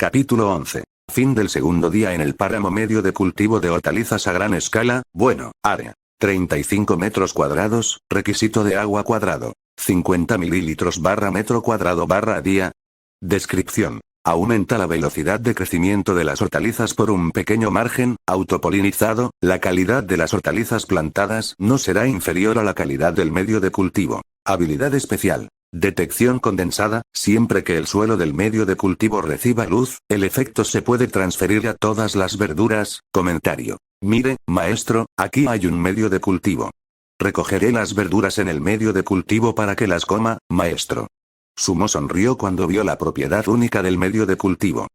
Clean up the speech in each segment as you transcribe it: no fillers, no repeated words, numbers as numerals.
Capítulo 11. Fin del segundo día en el páramo medio de cultivo de hortalizas a gran escala. Bueno, área. 35 metros cuadrados, requisito de agua cuadrado. 50 mililitros barra metro cuadrado barra día. Descripción. Aumenta la velocidad de crecimiento de las hortalizas por un pequeño margen, autopolinizado, la calidad de las hortalizas plantadas no será inferior a la calidad del medio de cultivo. Habilidad especial. Detección condensada, siempre que el suelo del medio de cultivo reciba luz, el efecto se puede transferir a todas las verduras. Comentario. Mire, maestro, aquí hay un medio de cultivo. Recogeré las verduras en el medio de cultivo para que las coma, maestro. Sumo sonrió cuando vio la propiedad única del medio de cultivo.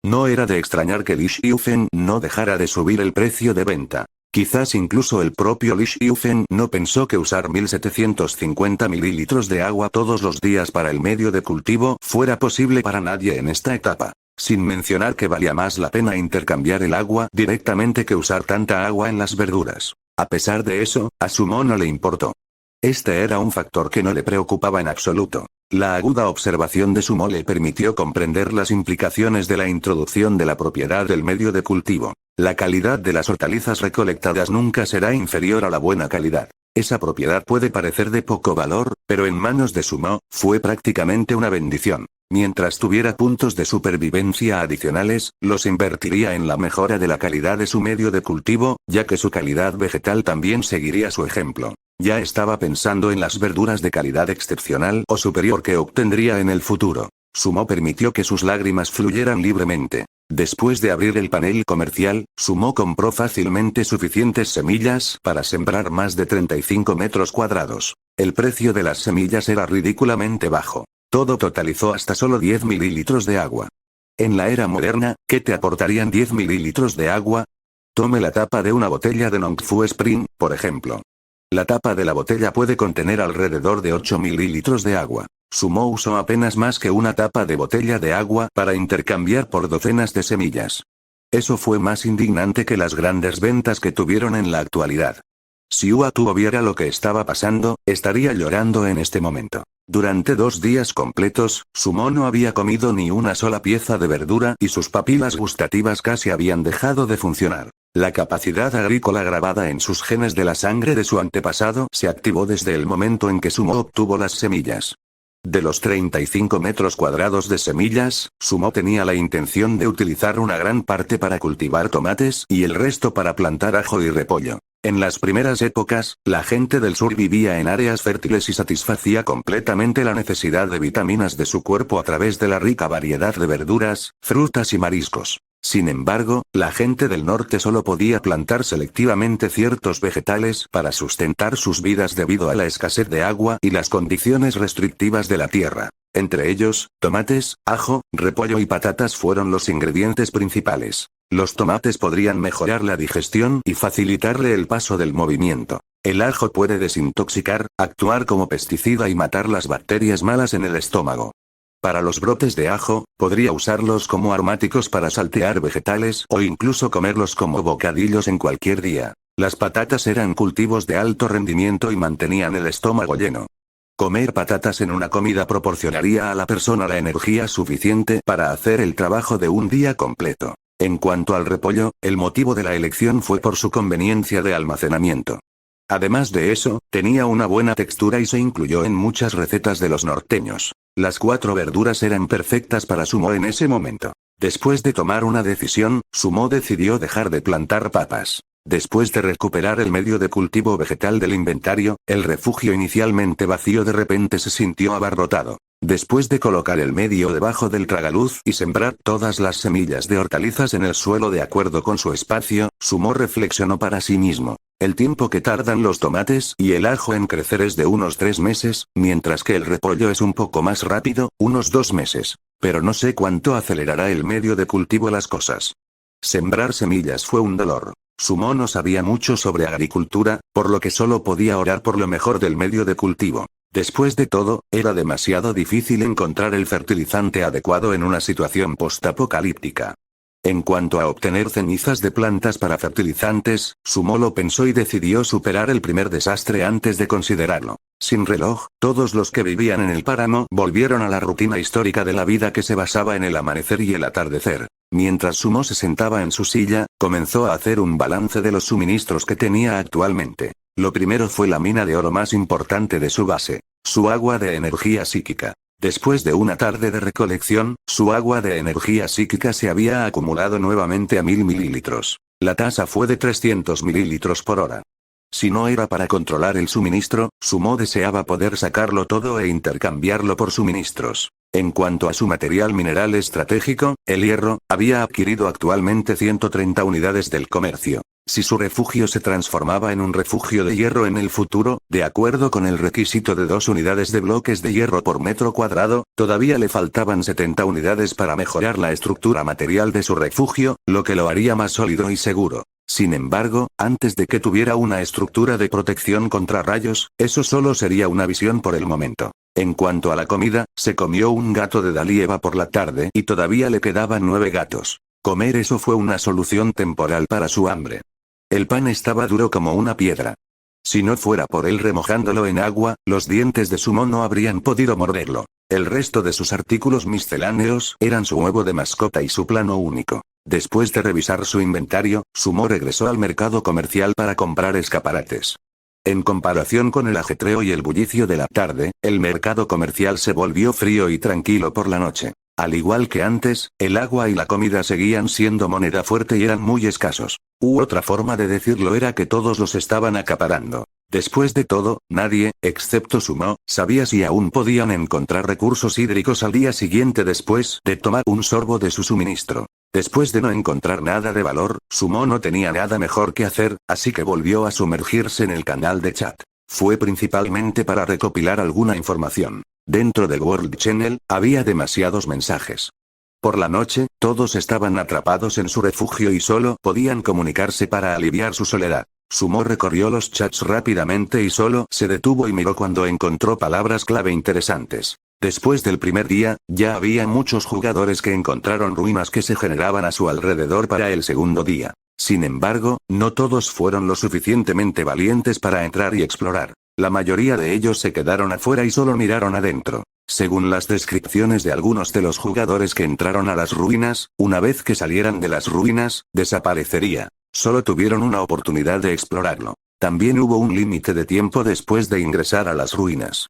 No era de extrañar que Li Xiufen no dejara de subir el precio de venta. Quizás incluso el propio Li Xiufen no pensó que usar 1750 mililitros de agua todos los días para el medio de cultivo fuera posible para nadie en esta etapa. Sin mencionar que valía más la pena intercambiar el agua directamente que usar tanta agua en las verduras. A pesar de eso, a Sumo no le importó. Este era un factor que no le preocupaba en absoluto. La aguda observación de Sumo le permitió comprender las implicaciones de la introducción de la propiedad del medio de cultivo. La calidad de las hortalizas recolectadas nunca será inferior a la buena calidad. Esa propiedad puede parecer de poco valor, pero en manos de Sumo, fue prácticamente una bendición. Mientras tuviera puntos de supervivencia adicionales, los invertiría en la mejora de la calidad de su medio de cultivo, ya que su calidad vegetal también seguiría su ejemplo. Ya estaba pensando en las verduras de calidad excepcional o superior que obtendría en el futuro. Sumo permitió que sus lágrimas fluyeran libremente. Después de abrir el panel comercial, Sumo compró fácilmente suficientes semillas para sembrar más de 35 metros cuadrados. El precio de las semillas era ridículamente bajo. Todo totalizó hasta solo 10 mililitros de agua. En la era moderna, ¿qué te aportarían 10 mililitros de agua? Tome la tapa de una botella de Nongfu Spring, por ejemplo. La tapa de la botella puede contener alrededor de 8 mililitros de agua. Sumo usó apenas más que una tapa de botella de agua para intercambiar por docenas de semillas. Eso fue más indignante que las grandes ventas que tuvieron en la actualidad. Si Uatu viera lo que estaba pasando, estaría llorando en este momento. Durante 2 días completos, Sumo no había comido ni una sola pieza de verdura y sus papilas gustativas casi habían dejado de funcionar. La capacidad agrícola grabada en sus genes de la sangre de su antepasado se activó desde el momento en que Sumo obtuvo las semillas. De los 35 metros cuadrados de semillas, Sumo tenía la intención de utilizar una gran parte para cultivar tomates y el resto para plantar ajo y repollo. En las primeras épocas, la gente del sur vivía en áreas fértiles y satisfacía completamente la necesidad de vitaminas de su cuerpo a través de la rica variedad de verduras, frutas y mariscos. Sin embargo, la gente del norte solo podía plantar selectivamente ciertos vegetales para sustentar sus vidas debido a la escasez de agua y las condiciones restrictivas de la tierra. Entre ellos, tomates, ajo, repollo y patatas fueron los ingredientes principales. Los tomates podrían mejorar la digestión y facilitarle el paso del movimiento. El ajo puede desintoxicar, actuar como pesticida y matar las bacterias malas en el estómago. Para los brotes de ajo, podría usarlos como aromáticos para saltear vegetales o incluso comerlos como bocadillos en cualquier día. Las patatas eran cultivos de alto rendimiento y mantenían el estómago lleno. Comer patatas en una comida proporcionaría a la persona la energía suficiente para hacer el trabajo de un día completo. En cuanto al repollo, el motivo de la elección fue por su conveniencia de almacenamiento. Además de eso, tenía una buena textura y se incluyó en muchas recetas de los norteños. Las 4 verduras eran perfectas para Sumo en ese momento. Después de tomar una decisión, Sumo decidió dejar de plantar papas. Después de recuperar el medio de cultivo vegetal del inventario, el refugio inicialmente vacío de repente se sintió abarrotado. Después de colocar el medio debajo del tragaluz y sembrar todas las semillas de hortalizas en el suelo de acuerdo con su espacio, Sumo reflexionó para sí mismo. El tiempo que tardan los tomates y el ajo en crecer es de unos 3 meses, mientras que el repollo es un poco más rápido, unos 2 meses. Pero no sé cuánto acelerará el medio de cultivo las cosas. Sembrar semillas fue un dolor. Sumo no sabía mucho sobre agricultura, por lo que solo podía orar por lo mejor del medio de cultivo. Después de todo, era demasiado difícil encontrar el fertilizante adecuado en una situación postapocalíptica. En cuanto a obtener cenizas de plantas para fertilizantes, Sumo lo pensó y decidió superar el primer desastre antes de considerarlo. Sin reloj, todos los que vivían en el páramo volvieron a la rutina histórica de la vida que se basaba en el amanecer y el atardecer. Mientras Sumo se sentaba en su silla, comenzó a hacer un balance de los suministros que tenía actualmente. Lo primero fue la mina de oro más importante de su base, su agua de energía psíquica. Después de una tarde de recolección, su agua de energía psíquica se había acumulado nuevamente a 1000 mililitros. La tasa fue de 300 mililitros por hora. Si no era para controlar el suministro, Sumo deseaba poder sacarlo todo e intercambiarlo por suministros. En cuanto a su material mineral estratégico, el hierro, había adquirido actualmente 130 unidades del comercio. Si su refugio se transformaba en un refugio de hierro en el futuro, de acuerdo con el requisito de 2 unidades de bloques de hierro por metro cuadrado, todavía le faltaban 70 unidades para mejorar la estructura material de su refugio, lo que lo haría más sólido y seguro. Sin embargo, antes de que tuviera una estructura de protección contra rayos, eso solo sería una visión por el momento. En cuanto a la comida, se comió un gato de Dalieva por la tarde y todavía le quedaban 9 gatos. Comer eso fue una solución temporal para su hambre. El pan estaba duro como una piedra. Si no fuera por él remojándolo en agua, los dientes de Sumo no habrían podido morderlo. El resto de sus artículos misceláneos eran su huevo de mascota y su plano único. Después de revisar su inventario, Sumo regresó al mercado comercial para comprar escaparates. En comparación con el ajetreo y el bullicio de la tarde, el mercado comercial se volvió frío y tranquilo por la noche. Al igual que antes, el agua y la comida seguían siendo moneda fuerte y eran muy escasos. Otra forma de decirlo era que todos los estaban acaparando. Después de todo, nadie, excepto Sumo, sabía si aún podían encontrar recursos hídricos al día siguiente después de tomar un sorbo de su suministro. Después de no encontrar nada de valor, Sumo no tenía nada mejor que hacer, así que volvió a sumergirse en el canal de chat. Fue principalmente para recopilar alguna información. Dentro del World Channel, había demasiados mensajes. Por la noche, todos estaban atrapados en su refugio y solo podían comunicarse para aliviar su soledad. Sumo recorrió los chats rápidamente y solo se detuvo y miró cuando encontró palabras clave interesantes. Después del primer día, ya había muchos jugadores que encontraron ruinas que se generaban a su alrededor para el segundo día. Sin embargo, no todos fueron lo suficientemente valientes para entrar y explorar. La mayoría de ellos se quedaron afuera y solo miraron adentro. Según las descripciones de algunos de los jugadores que entraron a las ruinas, una vez que salieran de las ruinas, desaparecería. Solo tuvieron una oportunidad de explorarlo. También hubo un límite de tiempo después de ingresar a las ruinas.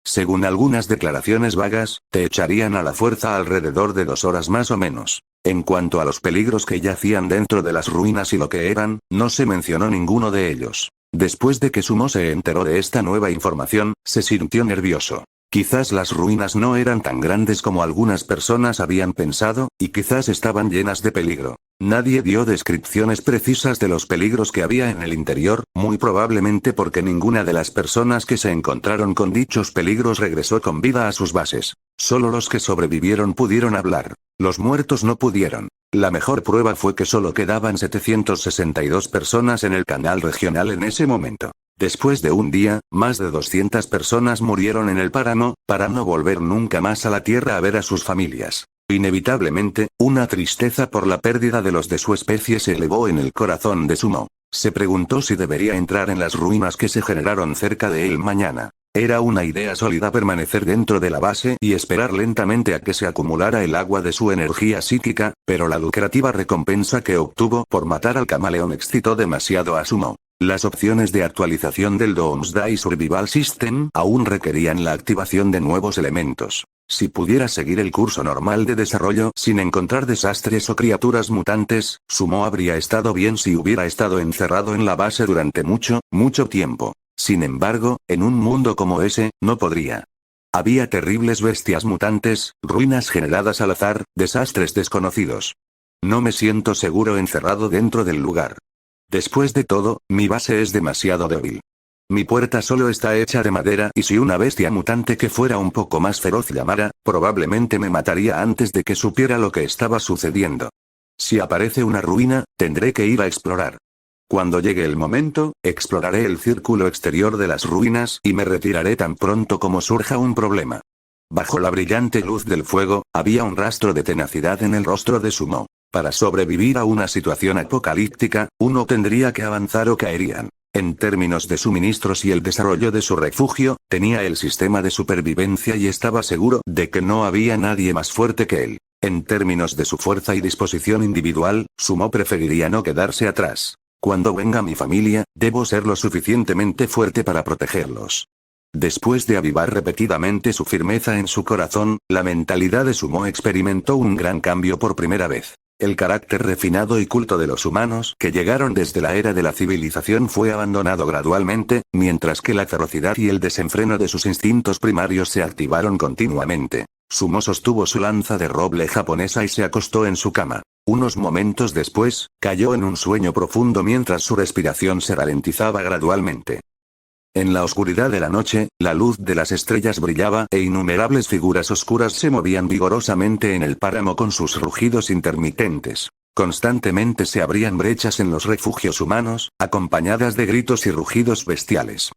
Según algunas declaraciones vagas, te echarían a la fuerza alrededor de 2 horas más o menos. En cuanto a los peligros que yacían dentro de las ruinas y lo que eran, no se mencionó ninguno de ellos. Después de que Sumo se enteró de esta nueva información, se sintió nervioso. Quizás las ruinas no eran tan grandes como algunas personas habían pensado, y quizás estaban llenas de peligro. Nadie dio descripciones precisas de los peligros que había en el interior, muy probablemente porque ninguna de las personas que se encontraron con dichos peligros regresó con vida a sus bases. Solo los que sobrevivieron pudieron hablar. Los muertos no pudieron. La mejor prueba fue que solo quedaban 762 personas en el canal regional en ese momento. Después de un día, más de 200 personas murieron en el páramo, para no volver nunca más a la Tierra a ver a sus familias. Inevitablemente, una tristeza por la pérdida de los de su especie se elevó en el corazón de Sumo. Se preguntó si debería entrar en las ruinas que se generaron cerca de él mañana. Era una idea sólida permanecer dentro de la base y esperar lentamente a que se acumulara el agua de su energía psíquica, pero la lucrativa recompensa que obtuvo por matar al camaleón excitó demasiado a Sumo. Las opciones de actualización del Doomsday Survival System aún requerían la activación de nuevos elementos. Si pudiera seguir el curso normal de desarrollo sin encontrar desastres o criaturas mutantes, Sumo habría estado bien si hubiera estado encerrado en la base durante mucho, mucho tiempo. Sin embargo, en un mundo como ese, no podría. Había terribles bestias mutantes, ruinas generadas al azar, desastres desconocidos. No me siento seguro encerrado dentro del lugar. Después de todo, mi base es demasiado débil. Mi puerta solo está hecha de madera y si una bestia mutante que fuera un poco más feroz llamara, probablemente me mataría antes de que supiera lo que estaba sucediendo. Si aparece una ruina, tendré que ir a explorar. Cuando llegue el momento, exploraré el círculo exterior de las ruinas y me retiraré tan pronto como surja un problema. Bajo la brillante luz del fuego, había un rastro de tenacidad en el rostro de Sumo. Para sobrevivir a una situación apocalíptica, uno tendría que avanzar o caerían. En términos de suministros y el desarrollo de su refugio, tenía el sistema de supervivencia y estaba seguro de que no había nadie más fuerte que él. En términos de su fuerza y disposición individual, Sumo preferiría no quedarse atrás. Cuando venga mi familia, debo ser lo suficientemente fuerte para protegerlos. Después de avivar repetidamente su firmeza en su corazón, la mentalidad de Sumo experimentó un gran cambio por primera vez. El carácter refinado y culto de los humanos que llegaron desde la era de la civilización fue abandonado gradualmente, mientras que la ferocidad y el desenfreno de sus instintos primarios se activaron continuamente. Sumo sostuvo su lanza de roble japonesa y se acostó en su cama. Unos momentos después, cayó en un sueño profundo mientras su respiración se ralentizaba gradualmente. En la oscuridad de la noche, la luz de las estrellas brillaba e innumerables figuras oscuras se movían vigorosamente en el páramo con sus rugidos intermitentes. Constantemente se abrían brechas en los refugios humanos, acompañadas de gritos y rugidos bestiales.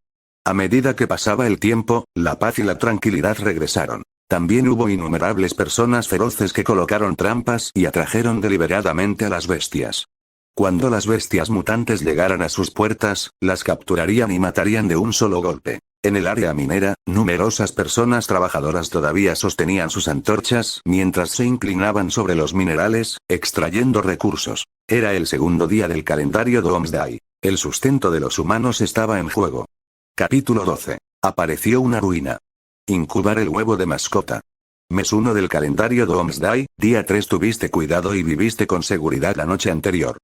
A medida que pasaba el tiempo, la paz y la tranquilidad regresaron. También hubo innumerables personas feroces que colocaron trampas y atrajeron deliberadamente a las bestias. Cuando las bestias mutantes llegaran a sus puertas, las capturarían y matarían de un solo golpe. En el área minera, numerosas personas trabajadoras todavía sostenían sus antorchas mientras se inclinaban sobre los minerales, extrayendo recursos. Era el segundo día del calendario Doomsday. El sustento de los humanos estaba en juego. Capítulo 12. Apareció una ruina. Incubar el huevo de mascota. Mes 1 del calendario Doomsday, día 3. Tuviste cuidado y viviste con seguridad la noche anterior.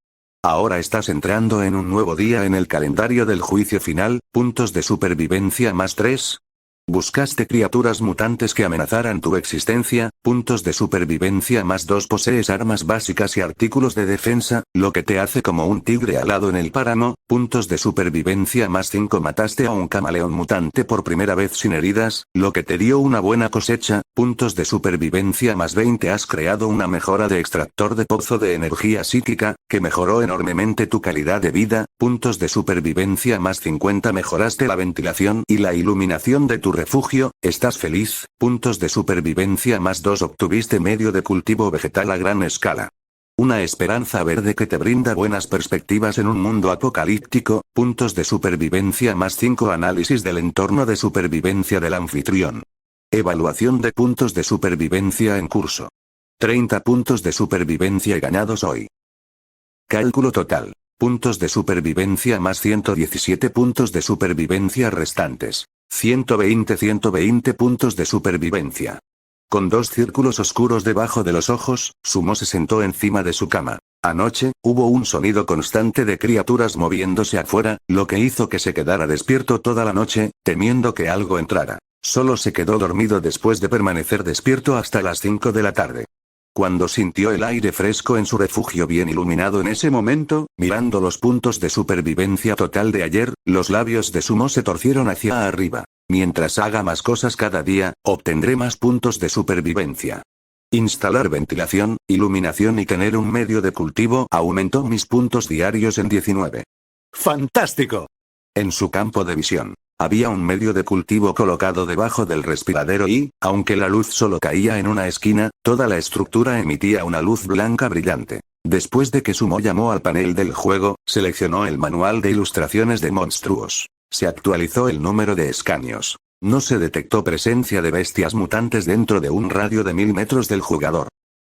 Ahora estás entrando en un nuevo día en el calendario del juicio final, puntos de supervivencia más 3. Buscaste criaturas mutantes que amenazaran tu existencia, puntos de supervivencia más 2. Posees armas básicas y artículos de defensa, lo que te hace como un tigre alado en el páramo, puntos de supervivencia más 5. Mataste a un camaleón mutante por primera vez sin heridas, lo que te dio una buena cosecha, puntos de supervivencia más 20. Has creado una mejora de extractor de pozo de energía psíquica, que mejoró enormemente tu calidad de vida, puntos de supervivencia más 50. Mejoraste la ventilación y la iluminación de tu refugio, estás feliz, puntos de supervivencia más 2. Obtuviste medio de cultivo vegetal a gran escala. Una esperanza verde que te brinda buenas perspectivas en un mundo apocalíptico, puntos de supervivencia más 5. Análisis del entorno de supervivencia del anfitrión. Evaluación de puntos de supervivencia en curso. 30 puntos de supervivencia ganados hoy. Cálculo total. Puntos de supervivencia más 117 puntos de supervivencia restantes. 120 puntos de supervivencia. Con dos círculos oscuros debajo de los ojos, Sumo se sentó encima de su cama. Anoche, hubo un sonido constante de criaturas moviéndose afuera, lo que hizo que se quedara despierto toda la noche, temiendo que algo entrara. Solo se quedó dormido después de permanecer despierto hasta las 5 de la tarde. Cuando sintió el aire fresco en su refugio bien iluminado en ese momento, mirando los puntos de supervivencia total de ayer, los labios de Sumo se torcieron hacia arriba. Mientras haga más cosas cada día, obtendré más puntos de supervivencia. Instalar ventilación, iluminación y tener un medio de cultivo aumentó mis puntos diarios en 19. ¡Fantástico! En su campo de visión, había un medio de cultivo colocado debajo del respiradero y, aunque la luz solo caía en una esquina, toda la estructura emitía una luz blanca brillante. Después de que Sumo llamó al panel del juego, seleccionó el manual de ilustraciones de monstruos. Se actualizó el número de escaños. No se detectó presencia de bestias mutantes dentro de un radio de 1000 metros del jugador.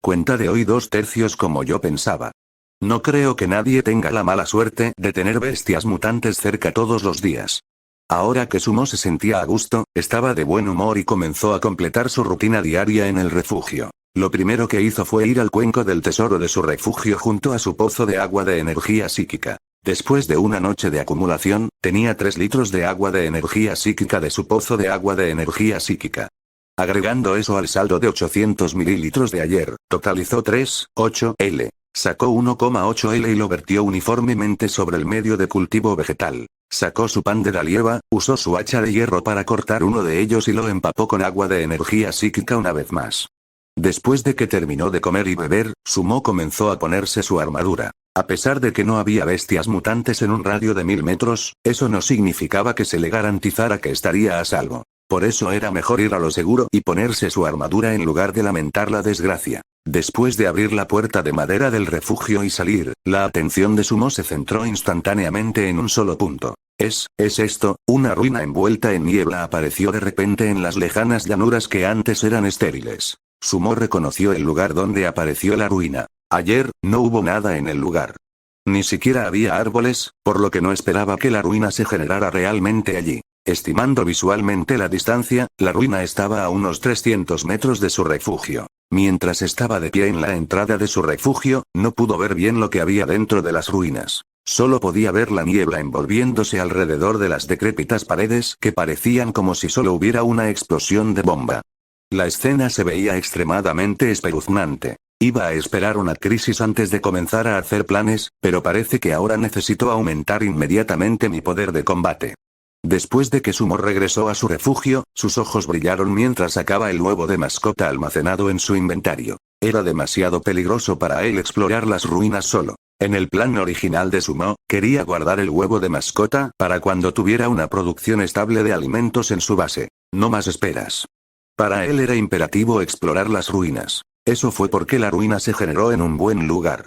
Cuenta de hoy 2/3 como yo pensaba. No creo que nadie tenga la mala suerte de tener bestias mutantes cerca todos los días. Ahora que Sumo se sentía a gusto, estaba de buen humor y comenzó a completar su rutina diaria en el refugio. Lo primero que hizo fue ir al cuenco del tesoro de su refugio junto a su pozo de agua de energía psíquica. Después de una noche de acumulación, tenía 3 litros de agua de energía psíquica de su pozo de agua de energía psíquica. Agregando eso al saldo de 800 mililitros de ayer, totalizó 3,8 L. Sacó 1,8 L y lo vertió uniformemente sobre el medio de cultivo vegetal. Sacó su pan de dalieva, usó su hacha de hierro para cortar uno de ellos y lo empapó con agua de energía psíquica una vez más. Después de que terminó de comer y beber, Sumo comenzó a ponerse su armadura. A pesar de que no había bestias mutantes en un radio de 1000 metros, eso no significaba que se le garantizara que estaría a salvo. Por eso era mejor ir a lo seguro y ponerse su armadura en lugar de lamentar la desgracia. Después de abrir la puerta de madera del refugio y salir, la atención de Sumo se centró instantáneamente en un solo punto. ¿Es esto? Una ruina envuelta en niebla apareció de repente en las lejanas llanuras que antes eran estériles. Sumo reconoció el lugar donde apareció la ruina. Ayer, no hubo nada en el lugar. Ni siquiera había árboles, por lo que no esperaba que la ruina se generara realmente allí. Estimando visualmente la distancia, la ruina estaba a unos 300 metros de su refugio. Mientras estaba de pie en la entrada de su refugio, no pudo ver bien lo que había dentro de las ruinas. Solo podía ver la niebla envolviéndose alrededor de las decrépitas paredes que parecían como si solo hubiera una explosión de bomba. La escena se veía extremadamente espeluznante. Iba a esperar una crisis antes de comenzar a hacer planes, pero parece que ahora necesito aumentar inmediatamente mi poder de combate. Después de que Sumo regresó a su refugio, sus ojos brillaron mientras sacaba el huevo de mascota almacenado en su inventario. Era demasiado peligroso para él explorar las ruinas solo. En el plan original de Sumo, quería guardar el huevo de mascota para cuando tuviera una producción estable de alimentos en su base. No más esperas. Para él era imperativo explorar las ruinas. Eso fue porque la ruina se generó en un buen lugar.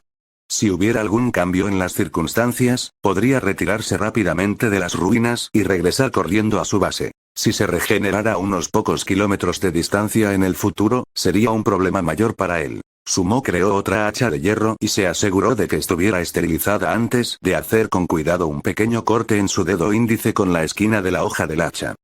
Si hubiera algún cambio en las circunstancias, podría retirarse rápidamente de las ruinas y regresar corriendo a su base. Si se regenerara a unos pocos kilómetros de distancia en el futuro, sería un problema mayor para él. Sumo creó otra hacha de hierro y se aseguró de que estuviera esterilizada antes de hacer con cuidado un pequeño corte en su dedo índice con la esquina de la hoja del hacha.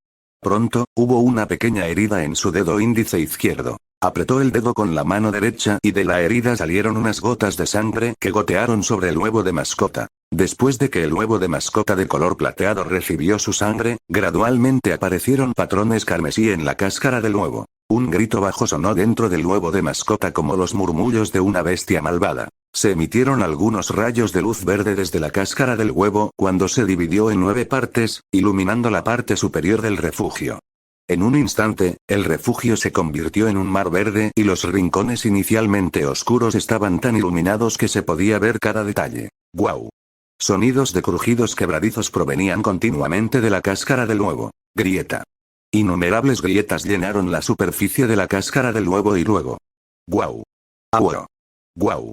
Pronto, hubo una pequeña herida en su dedo índice izquierdo. Apretó el dedo con la mano derecha y de la herida salieron unas gotas de sangre que gotearon sobre el huevo de mascota. Después de que el huevo de mascota de color plateado recibió su sangre, gradualmente aparecieron patrones carmesí en la cáscara del huevo. Un grito bajo sonó dentro del huevo de mascota como los murmullos de una bestia malvada. Se emitieron algunos rayos de luz verde desde la cáscara del huevo cuando se dividió en 9 partes, iluminando la parte superior del refugio. En un instante, el refugio se convirtió en un mar verde y los rincones inicialmente oscuros estaban tan iluminados que se podía ver cada detalle. ¡Guau! Sonidos de crujidos quebradizos provenían continuamente de la cáscara del huevo. Grieta. Innumerables grietas llenaron la superficie de la cáscara del huevo y luego. ¡Guau! ¡Guau! ¡Guau!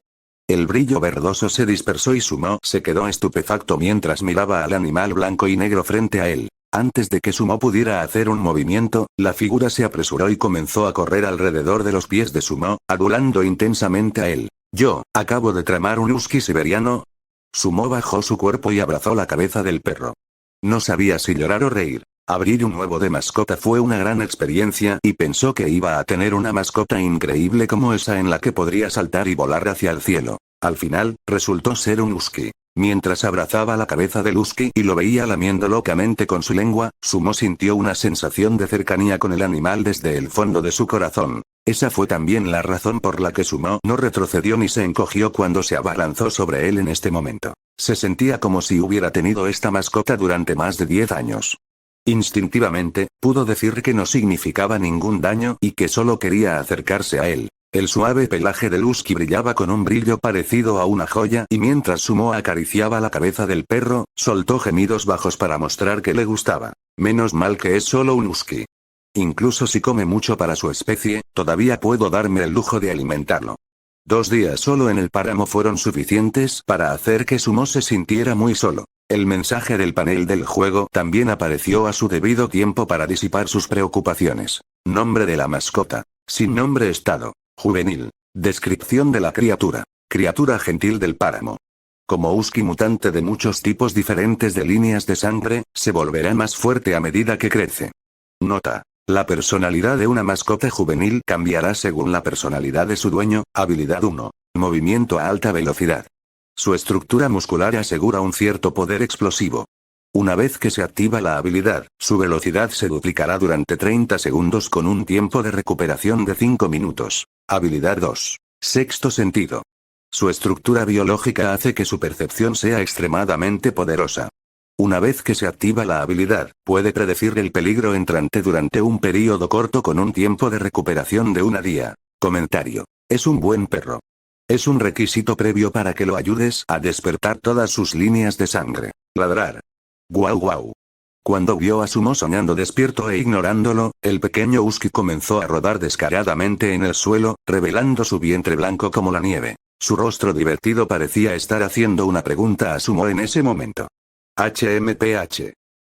El brillo verdoso se dispersó y Sumo se quedó estupefacto mientras miraba al animal blanco y negro frente a él. Antes de que Sumo pudiera hacer un movimiento, la figura se apresuró y comenzó a correr alrededor de los pies de Sumo, adulando intensamente a él. Yo, acabo de tramar un husky siberiano. Sumo bajó su cuerpo y abrazó la cabeza del perro. No sabía si llorar o reír. Abrir un huevo de mascota fue una gran experiencia y pensó que iba a tener una mascota increíble como esa en la que podría saltar y volar hacia el cielo. Al final, resultó ser un husky. Mientras abrazaba la cabeza del husky y lo veía lamiendo locamente con su lengua, Sumo sintió una sensación de cercanía con el animal desde el fondo de su corazón. Esa fue también la razón por la que Sumo no retrocedió ni se encogió cuando se abalanzó sobre él en este momento. Se sentía como si hubiera tenido esta mascota durante más de 10 años. Instintivamente, pudo decir que no significaba ningún daño y que solo quería acercarse a él. El suave pelaje del husky brillaba con un brillo parecido a una joya y mientras Sumo acariciaba la cabeza del perro, soltó gemidos bajos para mostrar que le gustaba. Menos mal que es solo un husky. Incluso si come mucho para su especie, todavía puedo darme el lujo de alimentarlo. 2 días solo en el páramo fueron suficientes para hacer que Sumo se sintiera muy solo. El mensaje del panel del juego también apareció a su debido tiempo para disipar sus preocupaciones. Nombre de la mascota. Sin nombre estado. Juvenil. Descripción de la criatura. Criatura gentil del páramo. Como husky mutante de muchos tipos diferentes de líneas de sangre, se volverá más fuerte a medida que crece. Nota. La personalidad de una mascota juvenil cambiará según la personalidad de su dueño. Habilidad 1. Movimiento a alta velocidad. Su estructura muscular asegura un cierto poder explosivo. Una vez que se activa la habilidad, su velocidad se duplicará durante 30 segundos con un tiempo de recuperación de 5 minutos. Habilidad 2. Sexto sentido. Su estructura biológica hace que su percepción sea extremadamente poderosa. Una vez que se activa la habilidad, puede predecir el peligro entrante durante un período corto con un tiempo de recuperación de 1 día. Comentario. Es un buen perro. Es un requisito previo para que lo ayudes a despertar todas sus líneas de sangre. Ladrar. Guau guau. Cuando vio a Sumo soñando despierto e ignorándolo, el pequeño husky comenzó a rodar descaradamente en el suelo, revelando su vientre blanco como la nieve. Su rostro divertido parecía estar haciendo una pregunta a Sumo en ese momento. HMPH.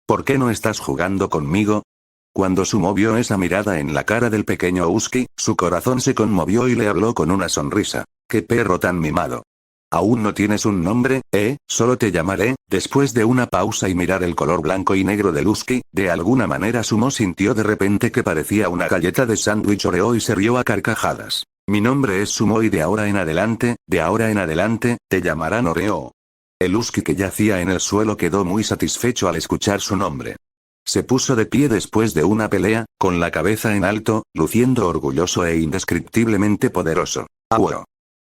¿Por qué no estás jugando conmigo? Cuando Sumo vio esa mirada en la cara del pequeño Husky, su corazón se conmovió y le habló con una sonrisa. ¡Qué perro tan mimado! Aún no tienes un nombre, solo te llamaré. Después de una pausa y mirar el color blanco y negro del Husky, de alguna manera Sumo sintió de repente que parecía una galleta de sándwich Oreo y se rió a carcajadas. Mi nombre es Sumo y de ahora en adelante, te llamarán Oreo. El Husky que yacía en el suelo quedó muy satisfecho al escuchar su nombre. Se puso de pie después de una pelea, con la cabeza en alto, luciendo orgulloso e indescriptiblemente poderoso. ¡Guau!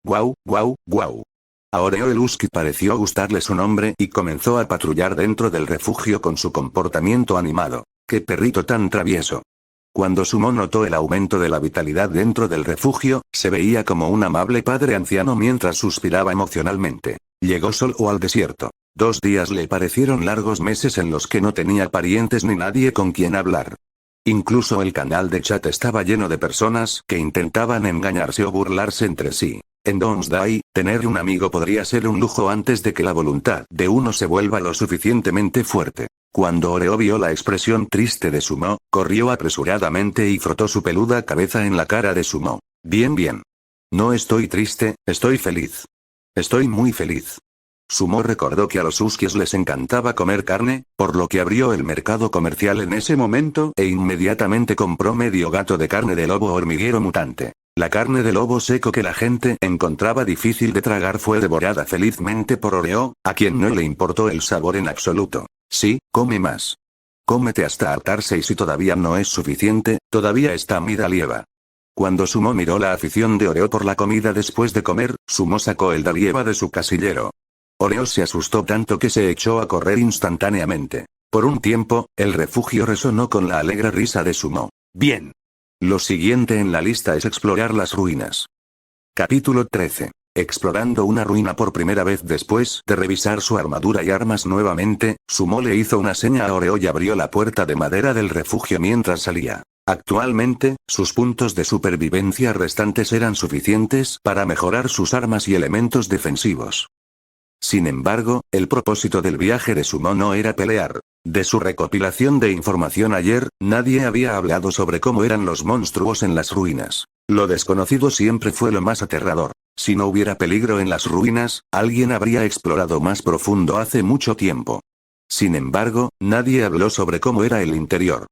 ¡Guau, guau, guau! A Oreo el Husky pareció gustarle su nombre y comenzó a patrullar dentro del refugio con su comportamiento animado. ¡Qué perrito tan travieso! Cuando Sumo notó el aumento de la vitalidad dentro del refugio, se veía como un amable padre anciano mientras suspiraba emocionalmente. Llegó solo al desierto. 2 días le parecieron largos meses en los que no tenía parientes ni nadie con quien hablar. Incluso el canal de chat estaba lleno de personas que intentaban engañarse o burlarse entre sí. En Doomsday, tener un amigo podría ser un lujo antes de que la voluntad de uno se vuelva lo suficientemente fuerte. Cuando Oreo vio la expresión triste de Sumo, corrió apresuradamente y frotó su peluda cabeza en la cara de Sumo. Bien. No estoy triste, estoy feliz. Estoy muy feliz. Sumo recordó que a los Huskies les encantaba comer carne, por lo que abrió el mercado comercial en ese momento e inmediatamente compró medio gato de carne de lobo hormiguero mutante. La carne de lobo seco que la gente encontraba difícil de tragar fue devorada felizmente por Oreo, a quien no le importó el sabor en absoluto. Sí, come más. Cómete hasta hartarse y si todavía no es suficiente, todavía está mi Dalieva. Cuando Sumo miró la afición de Oreo por la comida después de comer, Sumo sacó el Dalieva de su casillero. Oreo se asustó tanto que se echó a correr instantáneamente. Por un tiempo, el refugio resonó con la alegre risa de Sumo. Bien. Lo siguiente en la lista es explorar las ruinas. Capítulo 13. Explorando una ruina por primera vez después de revisar su armadura y armas nuevamente, Sumo le hizo una seña a Oreo y abrió la puerta de madera del refugio mientras salía. Actualmente, sus puntos de supervivencia restantes eran suficientes para mejorar sus armas y elementos defensivos. Sin embargo, el propósito del viaje de Sumo no era pelear. De su recopilación de información ayer, nadie había hablado sobre cómo eran los monstruos en las ruinas. Lo desconocido siempre fue lo más aterrador. Si no hubiera peligro en las ruinas, alguien habría explorado más profundo hace mucho tiempo. Sin embargo, nadie habló sobre cómo era el interior.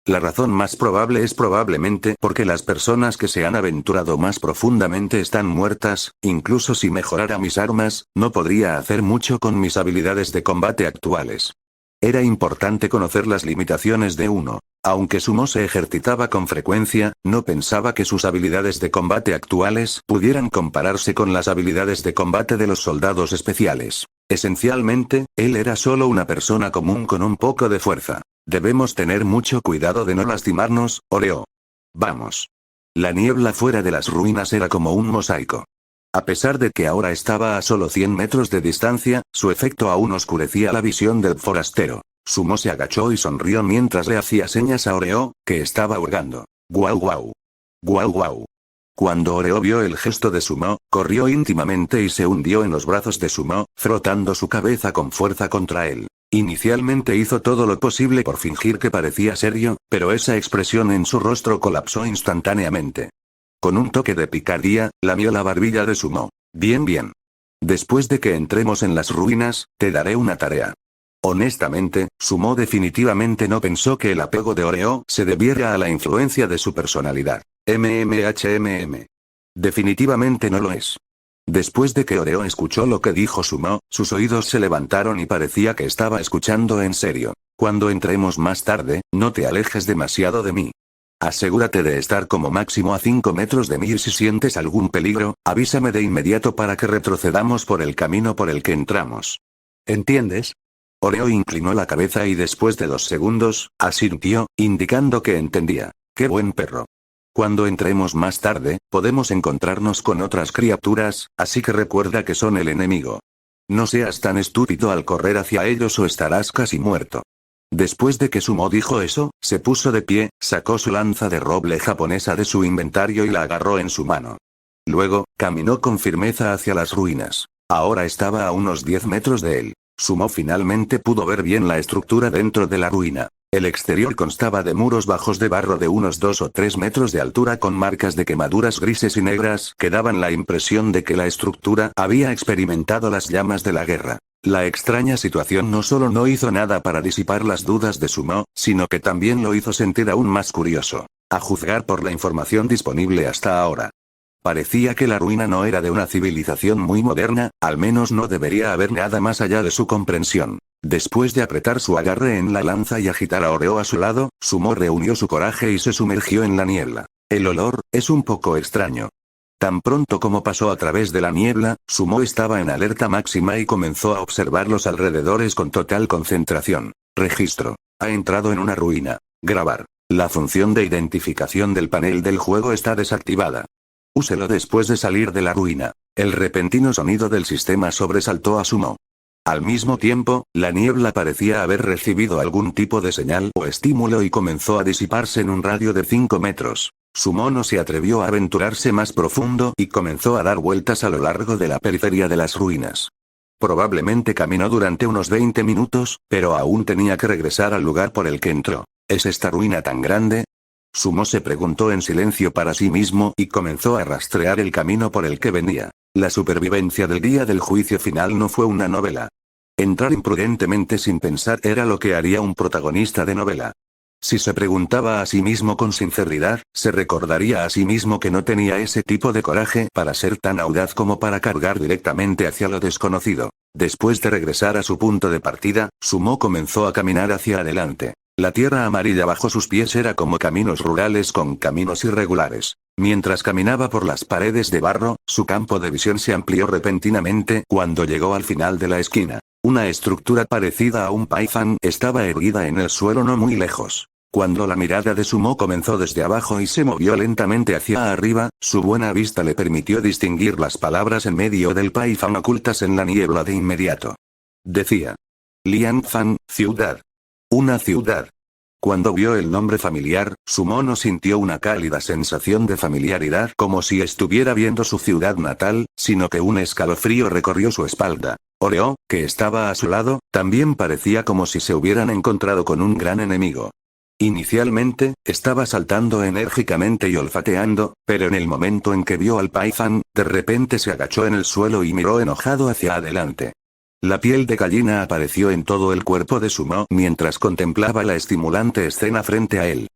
La razón más probable es probablemente porque las personas que se han aventurado más profundamente están muertas. Incluso si mejorara mis armas, no podría hacer mucho con mis habilidades de combate actuales. Era importante conocer las limitaciones de uno. Aunque Sumo se ejercitaba con frecuencia, no pensaba que sus habilidades de combate actuales pudieran compararse con las habilidades de combate de los soldados especiales. Esencialmente, él era solo una persona común con un poco de fuerza. Debemos tener mucho cuidado de no lastimarnos, Oreo. Vamos. La niebla fuera de las ruinas era como un mosaico. A pesar de que ahora estaba a solo 100 metros de distancia, su efecto aún oscurecía la visión del forastero. Sumo se agachó y sonrió mientras le hacía señas a Oreo, que estaba hurgando. Guau guau. Guau guau. Cuando Oreo vio el gesto de Sumo, corrió íntimamente y se hundió en los brazos de Sumo, frotando su cabeza con fuerza contra él. Inicialmente hizo todo lo posible por fingir que parecía serio, pero esa expresión en su rostro colapsó instantáneamente. Con un toque de picardía, lamió la barbilla de Sumo. Bien. Después de que entremos en las ruinas, te daré una tarea. Honestamente, Sumo definitivamente no pensó que el apego de Oreo se debiera a la influencia de su personalidad. Definitivamente no lo es. Después de que Oreo escuchó lo que dijo Sumo, sus oídos se levantaron y parecía que estaba escuchando en serio. Cuando entremos más tarde, no te alejes demasiado de mí. Asegúrate de estar como máximo a 5 metros de mí y si sientes algún peligro, avísame de inmediato para que retrocedamos por el camino por el que entramos. ¿Entiendes? Oreo inclinó la cabeza y después de 2 segundos, asintió, indicando que entendía. ¡Qué buen perro! Cuando entremos más tarde, podemos encontrarnos con otras criaturas, así que recuerda que son el enemigo. No seas tan estúpido al correr hacia ellos o estarás casi muerto. Después de que Sumo dijo eso, se puso de pie, sacó su lanza de roble japonesa de su inventario y la agarró en su mano. Luego, caminó con firmeza hacia las ruinas. Ahora estaba a unos 10 metros de él. Sumo finalmente pudo ver bien la estructura dentro de la ruina. El exterior constaba de muros bajos de barro de unos 2 o 3 metros de altura con marcas de quemaduras grises y negras que daban la impresión de que la estructura había experimentado las llamas de la guerra. La extraña situación no solo no hizo nada para disipar las dudas de Sumo, sino que también lo hizo sentir aún más curioso, a juzgar por la información disponible hasta ahora. Parecía que la ruina no era de una civilización muy moderna, al menos no debería haber nada más allá de su comprensión. Después de apretar su agarre en la lanza y agitar a Oreo a su lado, Sumo reunió su coraje y se sumergió en la niebla. El olor es un poco extraño. Tan pronto como pasó a través de la niebla, Sumo estaba en alerta máxima y comenzó a observar los alrededores con total concentración. Registro. Ha entrado en una ruina. Grabar. La función de identificación del panel del juego está desactivada. Úselo después de salir de la ruina. El repentino sonido del sistema sobresaltó a Sumo. Al mismo tiempo, la niebla parecía haber recibido algún tipo de señal o estímulo y comenzó a disiparse en un radio de 5 metros. Sumo no se atrevió a aventurarse más profundo y comenzó a dar vueltas a lo largo de la periferia de las ruinas. Probablemente caminó durante unos 20 minutos, pero aún tenía que regresar al lugar por el que entró. ¿Es esta ruina tan grande? Sumo se preguntó en silencio para sí mismo y comenzó a rastrear el camino por el que venía. La supervivencia del día del juicio final no fue una novela. Entrar imprudentemente sin pensar era lo que haría un protagonista de novela. Si se preguntaba a sí mismo con sinceridad, se recordaría a sí mismo que no tenía ese tipo de coraje para ser tan audaz como para cargar directamente hacia lo desconocido. Después de regresar a su punto de partida, Sumo comenzó a caminar hacia adelante. La tierra amarilla bajo sus pies era como caminos rurales con caminos irregulares. Mientras caminaba por las paredes de barro, su campo de visión se amplió repentinamente cuando llegó al final de la esquina. Una estructura parecida a un Python estaba erguida en el suelo no muy lejos. Cuando la mirada de Sumo comenzó desde abajo y se movió lentamente hacia arriba, su buena vista le permitió distinguir las palabras en medio del Python ocultas en la niebla de inmediato. Decía: Lianfan, ciudad. Una ciudad. Cuando vio el nombre familiar, Sumo no sintió una cálida sensación de familiaridad como si estuviera viendo su ciudad natal, sino que un escalofrío recorrió su espalda. Oreo, que estaba a su lado, también parecía como si se hubieran encontrado con un gran enemigo. Inicialmente, estaba saltando enérgicamente y olfateando, pero en el momento en que vio al Python, de repente se agachó en el suelo y miró enojado hacia adelante. La piel de gallina apareció en todo el cuerpo de Sumo mientras contemplaba la estimulante escena frente a él.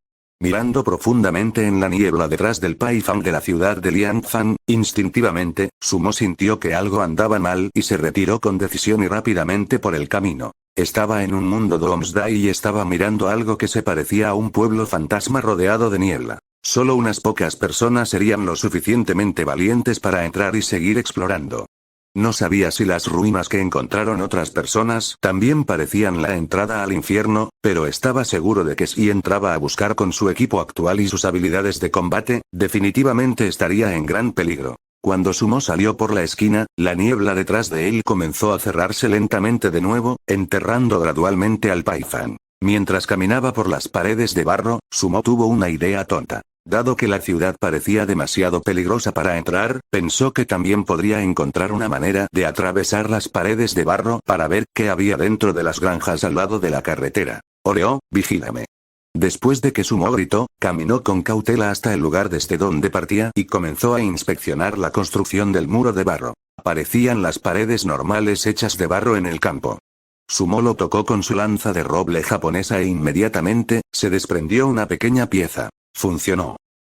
Mirando profundamente en la niebla detrás del Python de la ciudad de Lianfan, instintivamente, Sumo sintió que algo andaba mal y se retiró con decisión y rápidamente por el camino. Estaba en un mundo Doomsday y estaba mirando algo que se parecía a un pueblo fantasma rodeado de niebla. Solo unas pocas personas serían lo suficientemente valientes para entrar y seguir explorando. No sabía si las ruinas que encontraron otras personas también parecían la entrada al infierno, pero estaba seguro de que si entraba a buscar con su equipo actual y sus habilidades de combate, definitivamente estaría en gran peligro. Cuando Sumo salió por la esquina, la niebla detrás de él comenzó a cerrarse lentamente de nuevo, enterrando gradualmente al Python. Mientras caminaba por las paredes de barro, Sumo tuvo una idea tonta. Dado que la ciudad parecía demasiado peligrosa para entrar, pensó que también podría encontrar una manera de atravesar las paredes de barro para ver qué había dentro de las granjas al lado de la carretera. Oreo, vigílame. Después de que Sumo gritó, caminó con cautela hasta el lugar desde donde partía y comenzó a inspeccionar la construcción del muro de barro. Parecían las paredes normales hechas de barro en el campo. Sumo lo tocó con su lanza de roble japonesa e inmediatamente, se desprendió una pequeña pieza. Funcionó.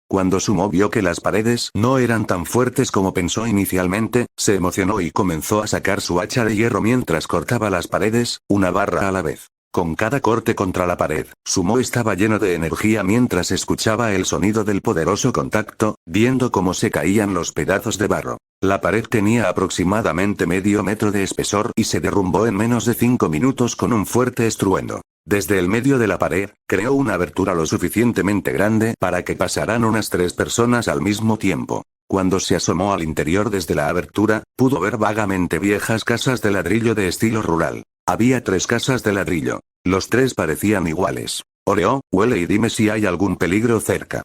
Cuando Sumo vio que las paredes no eran tan fuertes como pensó inicialmente, se emocionó y comenzó a sacar su hacha de hierro mientras cortaba las paredes, una barra a la vez. Con cada corte contra la pared, Sumo estaba lleno de energía mientras escuchaba el sonido del poderoso contacto, viendo cómo se caían los pedazos de barro. La pared tenía aproximadamente medio metro de espesor y se derrumbó en menos de 5 minutos con un fuerte estruendo. Desde el medio de la pared, creó una abertura lo suficientemente grande para que pasaran unas 3 personas al mismo tiempo. Cuando se asomó al interior desde la abertura, pudo ver vagamente viejas casas de ladrillo de estilo rural. Había 3 casas de ladrillo. Los 3 parecían iguales. Oreo, huele y dime si hay algún peligro cerca.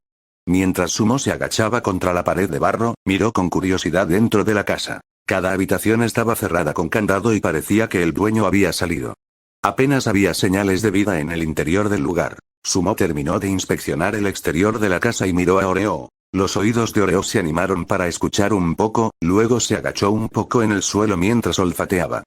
Mientras Sumo se agachaba contra la pared de barro, miró con curiosidad dentro de la casa. Cada habitación estaba cerrada con candado y parecía que el dueño había salido. Apenas había señales de vida en el interior del lugar. Sumo terminó de inspeccionar el exterior de la casa y miró a Oreo. Los oídos de Oreo se animaron para escuchar un poco, luego se agachó un poco en el suelo mientras olfateaba.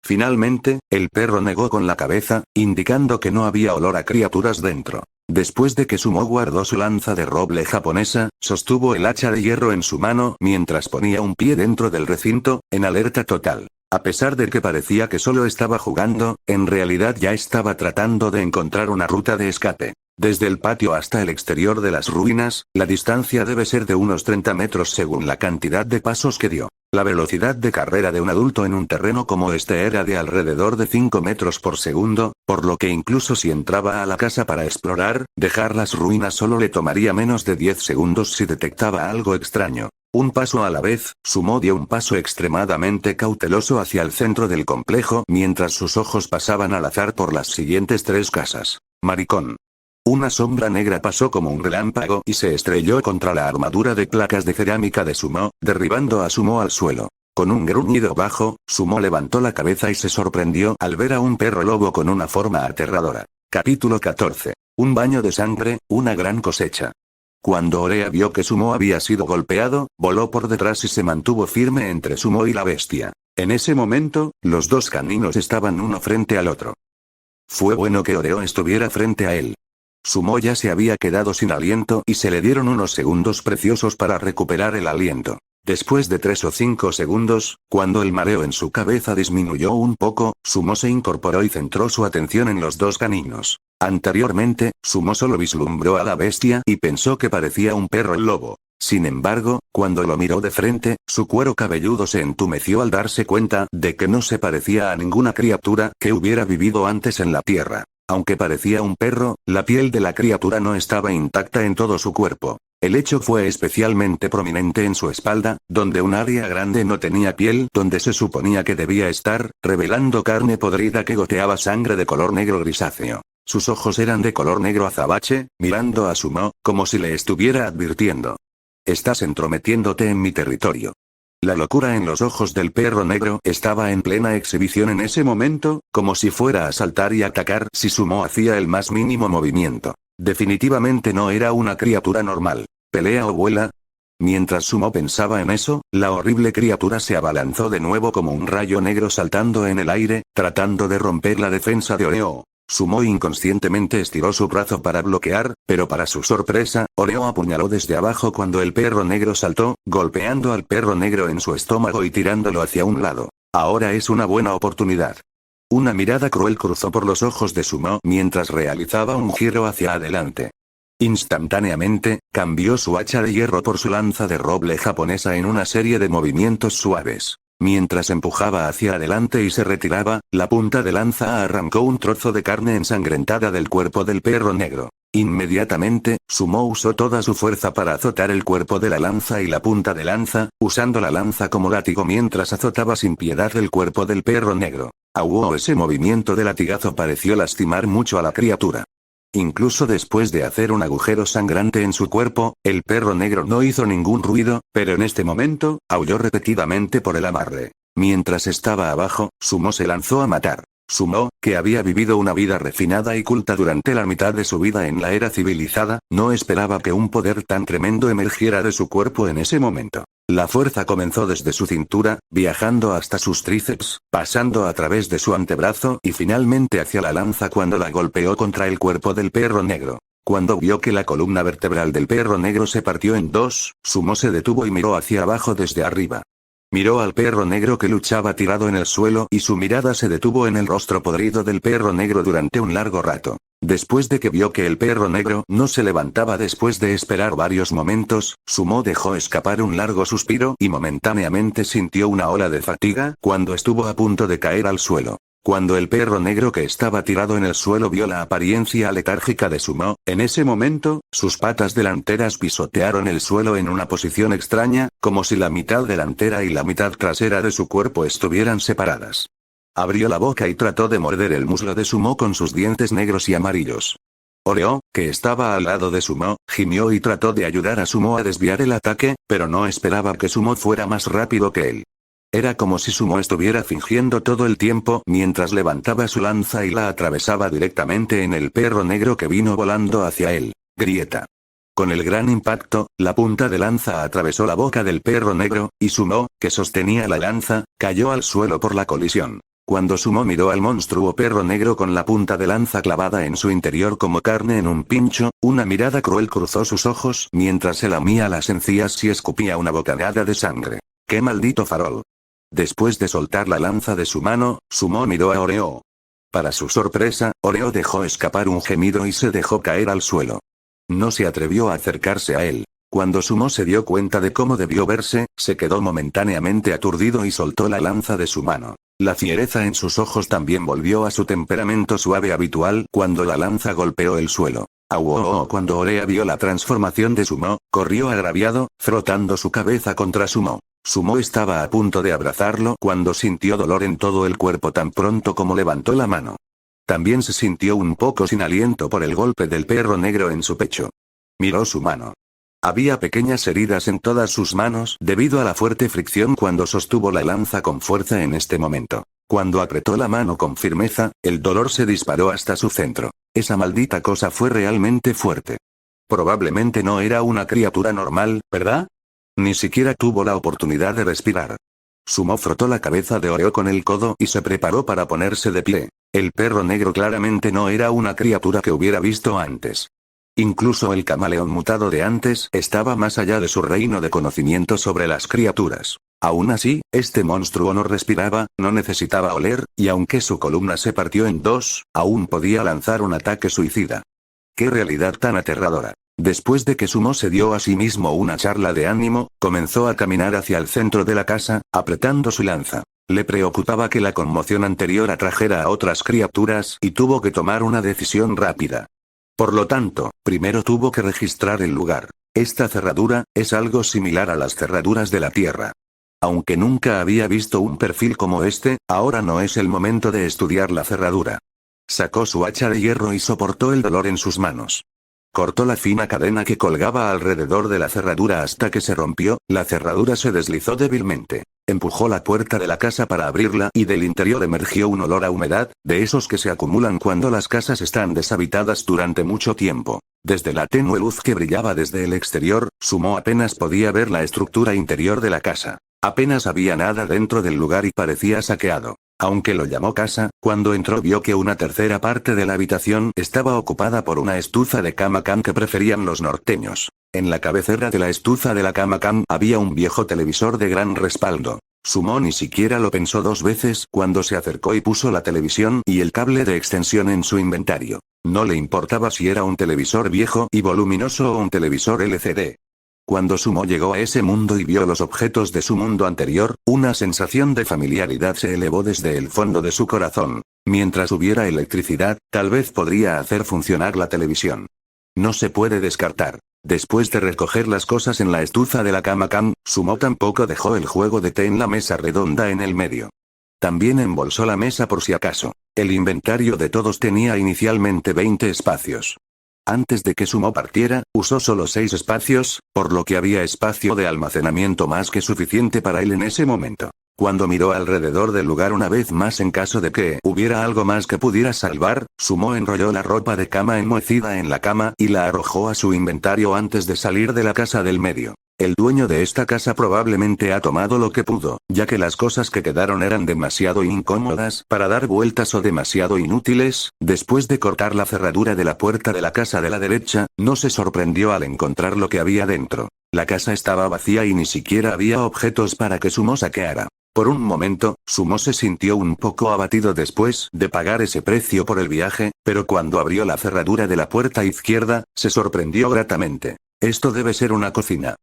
Finalmente, el perro negó con la cabeza, indicando que no había olor a criaturas dentro. Después de que Sumo guardó su lanza de roble japonesa, sostuvo el hacha de hierro en su mano mientras ponía un pie dentro del recinto, en alerta total. A pesar de que parecía que solo estaba jugando, en realidad ya estaba tratando de encontrar una ruta de escape. Desde el patio hasta el exterior de las ruinas, la distancia debe ser de unos 30 metros según la cantidad de pasos que dio. La velocidad de carrera de un adulto en un terreno como este era de alrededor de 5 metros por segundo, por lo que incluso si entraba a la casa para explorar, dejar las ruinas solo le tomaría menos de 10 segundos si detectaba algo extraño. Un paso a la vez, Sumo dio un paso extremadamente cauteloso hacia el centro del complejo mientras sus ojos pasaban al azar por las siguientes 3 casas. Maricón. Una sombra negra pasó como un relámpago y se estrelló contra la armadura de placas de cerámica de Sumo, derribando a Sumo al suelo. Con un gruñido bajo, Sumo levantó la cabeza y se sorprendió al ver a un perro lobo con una forma aterradora. Capítulo 14. Un baño de sangre, una gran cosecha. Cuando Orea vio que Sumo había sido golpeado, voló por detrás y se mantuvo firme entre Sumo y la bestia. En ese momento, los 2 caninos estaban uno frente al otro. Fue bueno que Oreo estuviera frente a él. Sumo ya se había quedado sin aliento y se le dieron unos segundos preciosos para recuperar el aliento. Después de 3 o 5 segundos, cuando el mareo en su cabeza disminuyó un poco, Sumo se incorporó y centró su atención en los 2 caninos. Anteriormente, Sumo solo vislumbró a la bestia y pensó que parecía un perro lobo. Sin embargo, cuando lo miró de frente, su cuero cabelludo se entumeció al darse cuenta de que no se parecía a ninguna criatura que hubiera vivido antes en la tierra. Aunque parecía un perro, la piel de la criatura no estaba intacta en todo su cuerpo. El hecho fue especialmente prominente en su espalda, donde un área grande no tenía piel donde se suponía que debía estar, revelando carne podrida que goteaba sangre de color negro grisáceo. Sus ojos eran de color negro azabache, mirando a Sumo, como si le estuviera advirtiendo. Estás entrometiéndote en mi territorio. La locura en los ojos del perro negro estaba en plena exhibición en ese momento, como si fuera a saltar y atacar si Sumo hacía el más mínimo movimiento. Definitivamente no era una criatura normal. ¿Pelea o vuela? Mientras Sumo pensaba en eso, la horrible criatura se abalanzó de nuevo como un rayo negro saltando en el aire, tratando de romper la defensa de Oreo. Sumo inconscientemente estiró su brazo para bloquear, pero para su sorpresa, Oreo apuñaló desde abajo cuando el perro negro saltó, golpeando al perro negro en su estómago y tirándolo hacia un lado. Ahora es una buena oportunidad. Una mirada cruel cruzó por los ojos de Sumo mientras realizaba un giro hacia adelante. Instantáneamente, cambió su hacha de hierro por su lanza de roble japonesa en una serie de movimientos suaves. Mientras empujaba hacia adelante y se retiraba, la punta de lanza arrancó un trozo de carne ensangrentada del cuerpo del perro negro. Inmediatamente, Sumo usó toda su fuerza para azotar el cuerpo de la lanza y la punta de lanza, usando la lanza como látigo mientras azotaba sin piedad el cuerpo del perro negro. Ese movimiento de latigazo pareció lastimar mucho a la criatura. Incluso después de hacer un agujero sangrante en su cuerpo, el perro negro no hizo ningún ruido, pero en este momento, aulló repetidamente por el amarre. Mientras estaba abajo, Sumo se lanzó a matar. Sumo, que había vivido una vida refinada y culta durante la mitad de su vida en la era civilizada, no esperaba que un poder tan tremendo emergiera de su cuerpo en ese momento. La fuerza comenzó desde su cintura, viajando hasta sus tríceps, pasando a través de su antebrazo y finalmente hacia la lanza cuando la golpeó contra el cuerpo del perro negro. Cuando vio que la columna vertebral del perro negro se partió en 2, Sumo se detuvo y miró hacia abajo desde arriba. Miró al perro negro que luchaba tirado en el suelo y su mirada se detuvo en el rostro podrido del perro negro durante un largo rato. Después de que vio que el perro negro no se levantaba después de esperar varios momentos, Sumo dejó escapar un largo suspiro y momentáneamente sintió una ola de fatiga cuando estuvo a punto de caer al suelo. Cuando el perro negro que estaba tirado en el suelo vio la apariencia letárgica de Sumo, en ese momento, sus patas delanteras pisotearon el suelo en una posición extraña, como si la mitad delantera y la mitad trasera de su cuerpo estuvieran separadas. Abrió la boca y trató de morder el muslo de Sumo con sus dientes negros y amarillos. Oreo, que estaba al lado de Sumo, gimió y trató de ayudar a Sumo a desviar el ataque, pero no esperaba que Sumo fuera más rápido que él. Era como si Sumo estuviera fingiendo todo el tiempo mientras levantaba su lanza y la atravesaba directamente en el perro negro que vino volando hacia él. Grieta. Con el gran impacto, la punta de lanza atravesó la boca del perro negro, y Sumo, que sostenía la lanza, cayó al suelo por la colisión. Cuando Sumo miró al monstruo perro negro con la punta de lanza clavada en su interior como carne en un pincho, una mirada cruel cruzó sus ojos mientras se lamía las encías y escupía una bocanada de sangre. ¡Qué maldito farol! Después de soltar la lanza de su mano, Sumo miró a Oreo. Para su sorpresa, Oreo dejó escapar un gemido y se dejó caer al suelo. No se atrevió a acercarse a él. Cuando Sumo se dio cuenta de cómo debió verse, se quedó momentáneamente aturdido y soltó la lanza de su mano. La fiereza en sus ojos también volvió a su temperamento suave habitual cuando la lanza golpeó el suelo. Cuando Orea vio la transformación de Sumo, corrió agraviado, frotando su cabeza contra Sumo. Sumo estaba a punto de abrazarlo cuando sintió dolor en todo el cuerpo tan pronto como levantó la mano. También se sintió un poco sin aliento por el golpe del perro negro en su pecho. Miró su mano. Había pequeñas heridas en todas sus manos debido a la fuerte fricción cuando sostuvo la lanza con fuerza en este momento. Cuando apretó la mano con firmeza, el dolor se disparó hasta su centro. Esa maldita cosa fue realmente fuerte. Probablemente no era una criatura normal, ¿verdad? Ni siquiera tuvo la oportunidad de respirar. Sumo frotó la cabeza de Oreo con el codo y se preparó para ponerse de pie. El perro negro claramente no era una criatura que hubiera visto antes. Incluso el camaleón mutado de antes estaba más allá de su reino de conocimiento sobre las criaturas. Aún así, este monstruo no respiraba, no necesitaba oler, y aunque su columna se partió en dos, aún podía lanzar un ataque suicida. ¡Qué realidad tan aterradora! Después de que Sumo se dio a sí mismo una charla de ánimo, comenzó a caminar hacia el centro de la casa, apretando su lanza. Le preocupaba que la conmoción anterior atrajera a otras criaturas y tuvo que tomar una decisión rápida. Por lo tanto, primero tuvo que registrar el lugar. Esta cerradura es algo similar a las cerraduras de la Tierra. Aunque nunca había visto un perfil como este, ahora no es el momento de estudiar la cerradura. Sacó su hacha de hierro y soportó el dolor en sus manos. Cortó la fina cadena que colgaba alrededor de la cerradura hasta que se rompió, la cerradura se deslizó débilmente. Empujó la puerta de la casa para abrirla y del interior emergió un olor a humedad, de esos que se acumulan cuando las casas están deshabitadas durante mucho tiempo. Desde la tenue luz que brillaba desde el exterior, Sumo apenas podía ver la estructura interior de la casa. Apenas había nada dentro del lugar y parecía saqueado. Aunque lo llamó casa, cuando entró vio que una tercera parte de la habitación estaba ocupada por una estufa de cama cam que preferían los norteños. En la cabecera de la estufa de la cama cam había un viejo televisor de gran respaldo. Sumo ni siquiera lo pensó dos veces cuando se acercó y puso la televisión y el cable de extensión en su inventario. No le importaba si era un televisor viejo y voluminoso o un televisor LCD. Cuando Sumo llegó a ese mundo y vio los objetos de su mundo anterior, una sensación de familiaridad se elevó desde el fondo de su corazón. Mientras hubiera electricidad, tal vez podría hacer funcionar la televisión. No se puede descartar. Después de recoger las cosas en la estufa de la cama cam, Sumo tampoco dejó el juego de té en la mesa redonda en el medio. También embolsó la mesa por si acaso. El inventario de todos tenía inicialmente 20 espacios. Antes de que Sumo partiera, usó solo 6 espacios, por lo que había espacio de almacenamiento más que suficiente para él en ese momento. Cuando miró alrededor del lugar una vez más en caso de que hubiera algo más que pudiera salvar, Sumo enrolló la ropa de cama enmohecida en la cama y la arrojó a su inventario antes de salir de la casa del medio. El dueño de esta casa probablemente ha tomado lo que pudo, ya que las cosas que quedaron eran demasiado incómodas para dar vueltas o demasiado inútiles. Después de cortar la cerradura de la puerta de la casa de la derecha, no se sorprendió al encontrar lo que había dentro. La casa estaba vacía y ni siquiera había objetos para que Sumo saqueara. Por un momento, Sumo se sintió un poco abatido después de pagar ese precio por el viaje, pero cuando abrió la cerradura de la puerta izquierda, se sorprendió gratamente. Esto debe ser una cocina.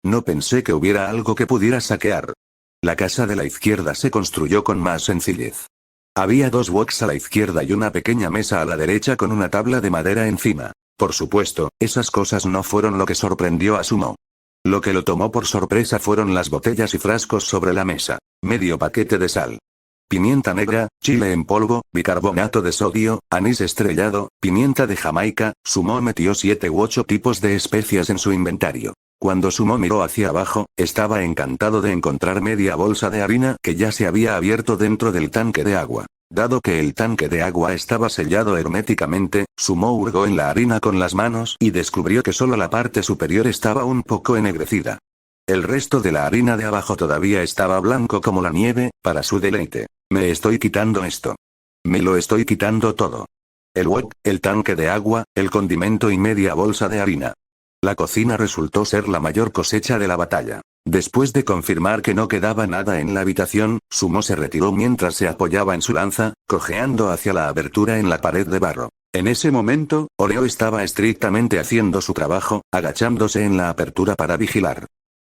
No pensé que hubiera algo que pudiera saquear. La casa de la izquierda se construyó con más sencillez. Había 2 woks a la izquierda y una pequeña mesa a la derecha con una tabla de madera encima. Por supuesto, esas cosas no fueron lo que sorprendió a Sumo. Lo que lo tomó por sorpresa fueron las botellas y frascos sobre la mesa. Medio paquete de sal. Pimienta negra, chile en polvo, bicarbonato de sodio, anís estrellado, pimienta de Jamaica. Sumo metió 7 u 8 tipos de especias en su inventario. Cuando Sumo miró hacia abajo, estaba encantado de encontrar media bolsa de harina que ya se había abierto dentro del tanque de agua. Dado que el tanque de agua estaba sellado herméticamente, Sumo hurgó en la harina con las manos y descubrió que solo la parte superior estaba un poco ennegrecida. El resto de la harina de abajo todavía estaba blanco como la nieve, para su deleite. Me estoy quitando esto. Me lo estoy quitando todo. El wok, el tanque de agua, el condimento y media bolsa de harina. La cocina resultó ser la mayor cosecha de la batalla. Después de confirmar que no quedaba nada en la habitación, Sumo se retiró mientras se apoyaba en su lanza, cojeando hacia la abertura en la pared de barro. En ese momento, Oreo estaba estrictamente haciendo su trabajo, agachándose en la apertura para vigilar.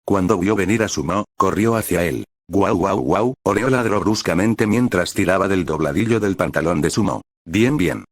Cuando vio venir a Sumo, corrió hacia él. ¡Guau guau guau! Oreo ladró bruscamente mientras tiraba del dobladillo del pantalón de Sumo. Bien bien.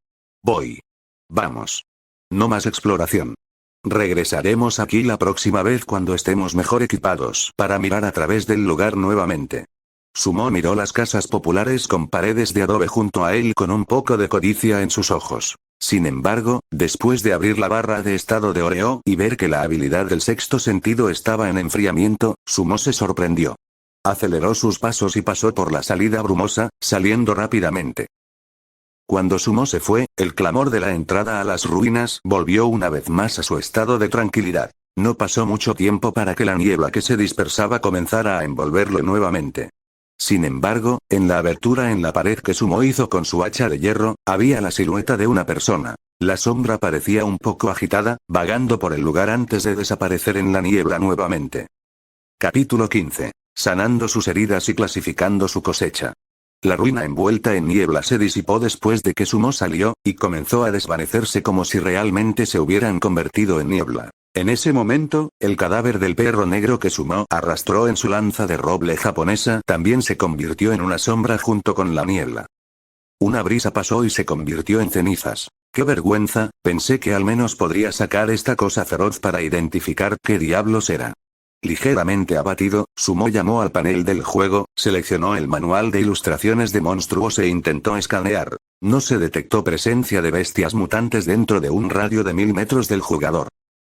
Voy. Vamos. No más exploración. Regresaremos aquí la próxima vez cuando estemos mejor equipados para mirar a través del lugar nuevamente. Sumo miró las casas populares con paredes de adobe junto a él con un poco de codicia en sus ojos. Sin embargo, después de abrir la barra de estado de Oreo y ver que la habilidad del sexto sentido estaba en enfriamiento, Sumo se sorprendió. Aceleró sus pasos y pasó por la salida brumosa, saliendo rápidamente. Cuando Sumo se fue, el clamor de la entrada a las ruinas volvió una vez más a su estado de tranquilidad. No pasó mucho tiempo para que la niebla que se dispersaba comenzara a envolverlo nuevamente. Sin embargo, en la abertura en la pared que Sumo hizo con su hacha de hierro, había la silueta de una persona. La sombra parecía un poco agitada, vagando por el lugar antes de desaparecer en la niebla nuevamente. Capítulo 15. Sanando sus heridas y clasificando su cosecha. La ruina envuelta en niebla se disipó después de que Sumo salió, y comenzó a desvanecerse como si realmente se hubieran convertido en niebla. En ese momento, el cadáver del perro negro que Sumo arrastró en su lanza de roble japonesa también se convirtió en una sombra junto con la niebla. Una brisa pasó y se convirtió en cenizas. ¡Qué vergüenza! Pensé que al menos podría sacar esta cosa feroz para identificar qué diablos era. Ligeramente abatido, Sumo llamó al panel del juego, seleccionó el manual de ilustraciones de monstruos e intentó escanear. No se detectó presencia de bestias mutantes dentro de un radio de 1000 metros del jugador.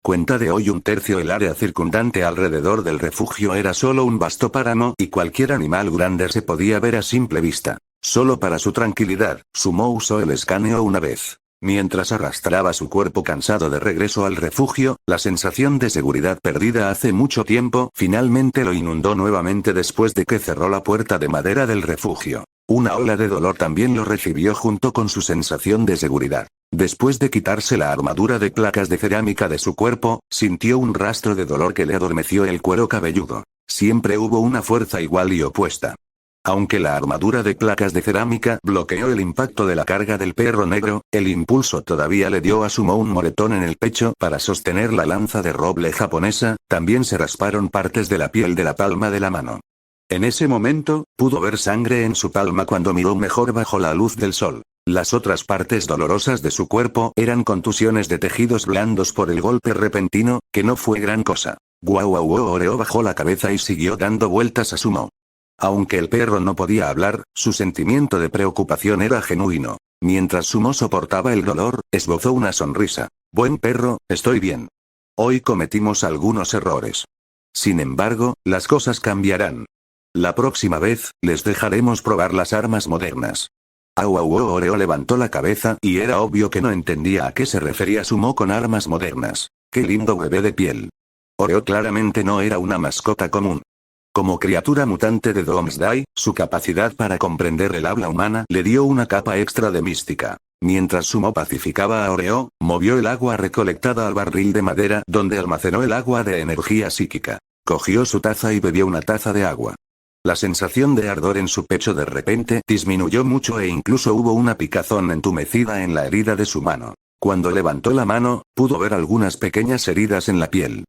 Cuenta de hoy un tercio el área circundante alrededor del refugio era solo un vasto páramo y cualquier animal grande se podía ver a simple vista. Solo para su tranquilidad, Sumo usó el escaneo una vez. Mientras arrastraba su cuerpo cansado de regreso al refugio, la sensación de seguridad perdida hace mucho tiempo finalmente lo inundó nuevamente después de que cerró la puerta de madera del refugio. Una ola de dolor también lo recibió junto con su sensación de seguridad. Después de quitarse la armadura de placas de cerámica de su cuerpo, sintió un rastro de dolor que le adormeció el cuero cabelludo. Siempre hubo una fuerza igual y opuesta. Aunque la armadura de placas de cerámica bloqueó el impacto de la carga del perro negro, el impulso todavía le dio a Sumo un moretón en el pecho para sostener la lanza de roble japonesa, también se rasparon partes de la piel de la palma de la mano. En ese momento, pudo ver sangre en su palma cuando miró mejor bajo la luz del sol. Las otras partes dolorosas de su cuerpo eran contusiones de tejidos blandos por el golpe repentino, que no fue gran cosa. Guau guau guau. Oreo bajó la cabeza y siguió dando vueltas a Sumo. Aunque el perro no podía hablar, su sentimiento de preocupación era genuino. Mientras Sumo soportaba el dolor, esbozó una sonrisa. Buen perro, estoy bien. Hoy cometimos algunos errores. Sin embargo, las cosas cambiarán. La próxima vez, les dejaremos probar las armas modernas. Au au au. Oreo levantó la cabeza y era obvio que no entendía a qué se refería Sumo con armas modernas. ¡Qué lindo bebé de piel! Oreo claramente no era una mascota común. Como criatura mutante de Doomsday, su capacidad para comprender el habla humana le dio una capa extra de mística. Mientras Sumo pacificaba a Oreo, movió el agua recolectada al barril de madera donde almacenó el agua de energía psíquica. Cogió su taza y bebió una taza de agua. La sensación de ardor en su pecho de repente disminuyó mucho e incluso hubo una picazón entumecida en la herida de su mano. Cuando levantó la mano, pudo ver algunas pequeñas heridas en la piel.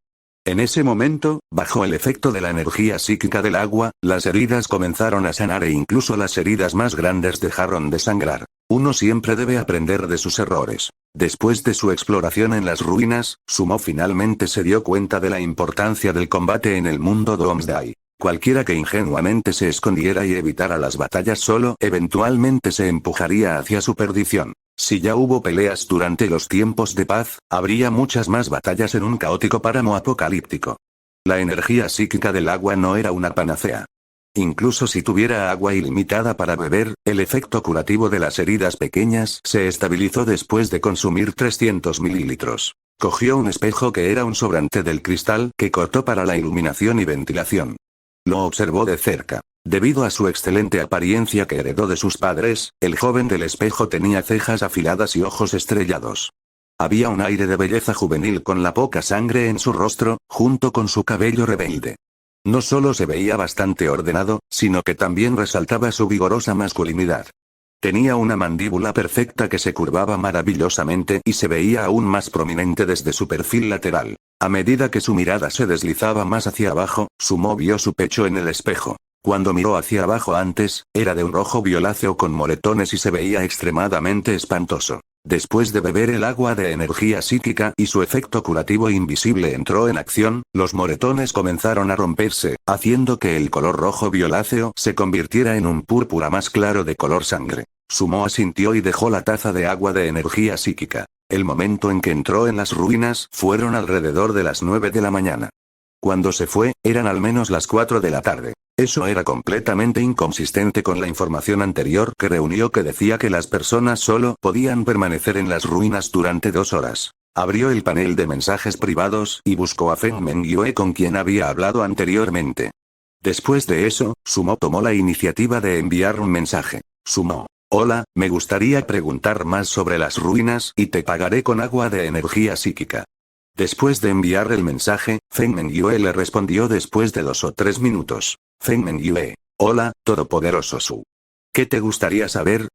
En ese momento, bajo el efecto de la energía psíquica del agua, las heridas comenzaron a sanar e incluso las heridas más grandes dejaron de sangrar. Uno siempre debe aprender de sus errores. Después de su exploración en las ruinas, Sumo finalmente se dio cuenta de la importancia del combate en el mundo Doomsday. Cualquiera que ingenuamente se escondiera y evitara las batallas solo eventualmente se empujaría hacia su perdición. Si ya hubo peleas durante los tiempos de paz, habría muchas más batallas en un caótico páramo apocalíptico. La energía psíquica del agua no era una panacea. Incluso si tuviera agua ilimitada para beber, el efecto curativo de las heridas pequeñas se estabilizó después de consumir 300 mililitros. Cogió un espejo que era un sobrante del cristal que cortó para la iluminación y ventilación. Lo observó de cerca. Debido a su excelente apariencia que heredó de sus padres, el joven del espejo tenía cejas afiladas y ojos estrellados. Había un aire de belleza juvenil con la poca sangre en su rostro, junto con su cabello rebelde. No solo se veía bastante ordenado, sino que también resaltaba su vigorosa masculinidad. Tenía una mandíbula perfecta que se curvaba maravillosamente y se veía aún más prominente desde su perfil lateral. A medida que su mirada se deslizaba más hacia abajo, Sumo vio su pecho en el espejo. Cuando miró hacia abajo antes, era de un rojo violáceo con moretones y se veía extremadamente espantoso. Después de beber el agua de energía psíquica y su efecto curativo invisible entró en acción, los moretones comenzaron a romperse, haciendo que el color rojo violáceo se convirtiera en un púrpura más claro de color sangre. Sumo asintió y dejó la taza de agua de energía psíquica. El momento en que entró en las ruinas fueron alrededor de las 9 de la mañana. Cuando se fue, eran al menos las 4 de la tarde. Eso era completamente inconsistente con la información anterior que reunió que decía que las personas solo podían permanecer en las ruinas durante 2 horas. Abrió el panel de mensajes privados y buscó a Feng Mengyue con quien había hablado anteriormente. Después de eso, Sumo tomó la iniciativa de enviar un mensaje. Sumo. Hola, me gustaría preguntar más sobre las ruinas y te pagaré con agua de energía psíquica. Después de enviar el mensaje, Feng Mengyue le respondió después de 2 o 3 minutos. Feng Mengyue. Hola, todopoderoso Su. ¿Qué te gustaría saber?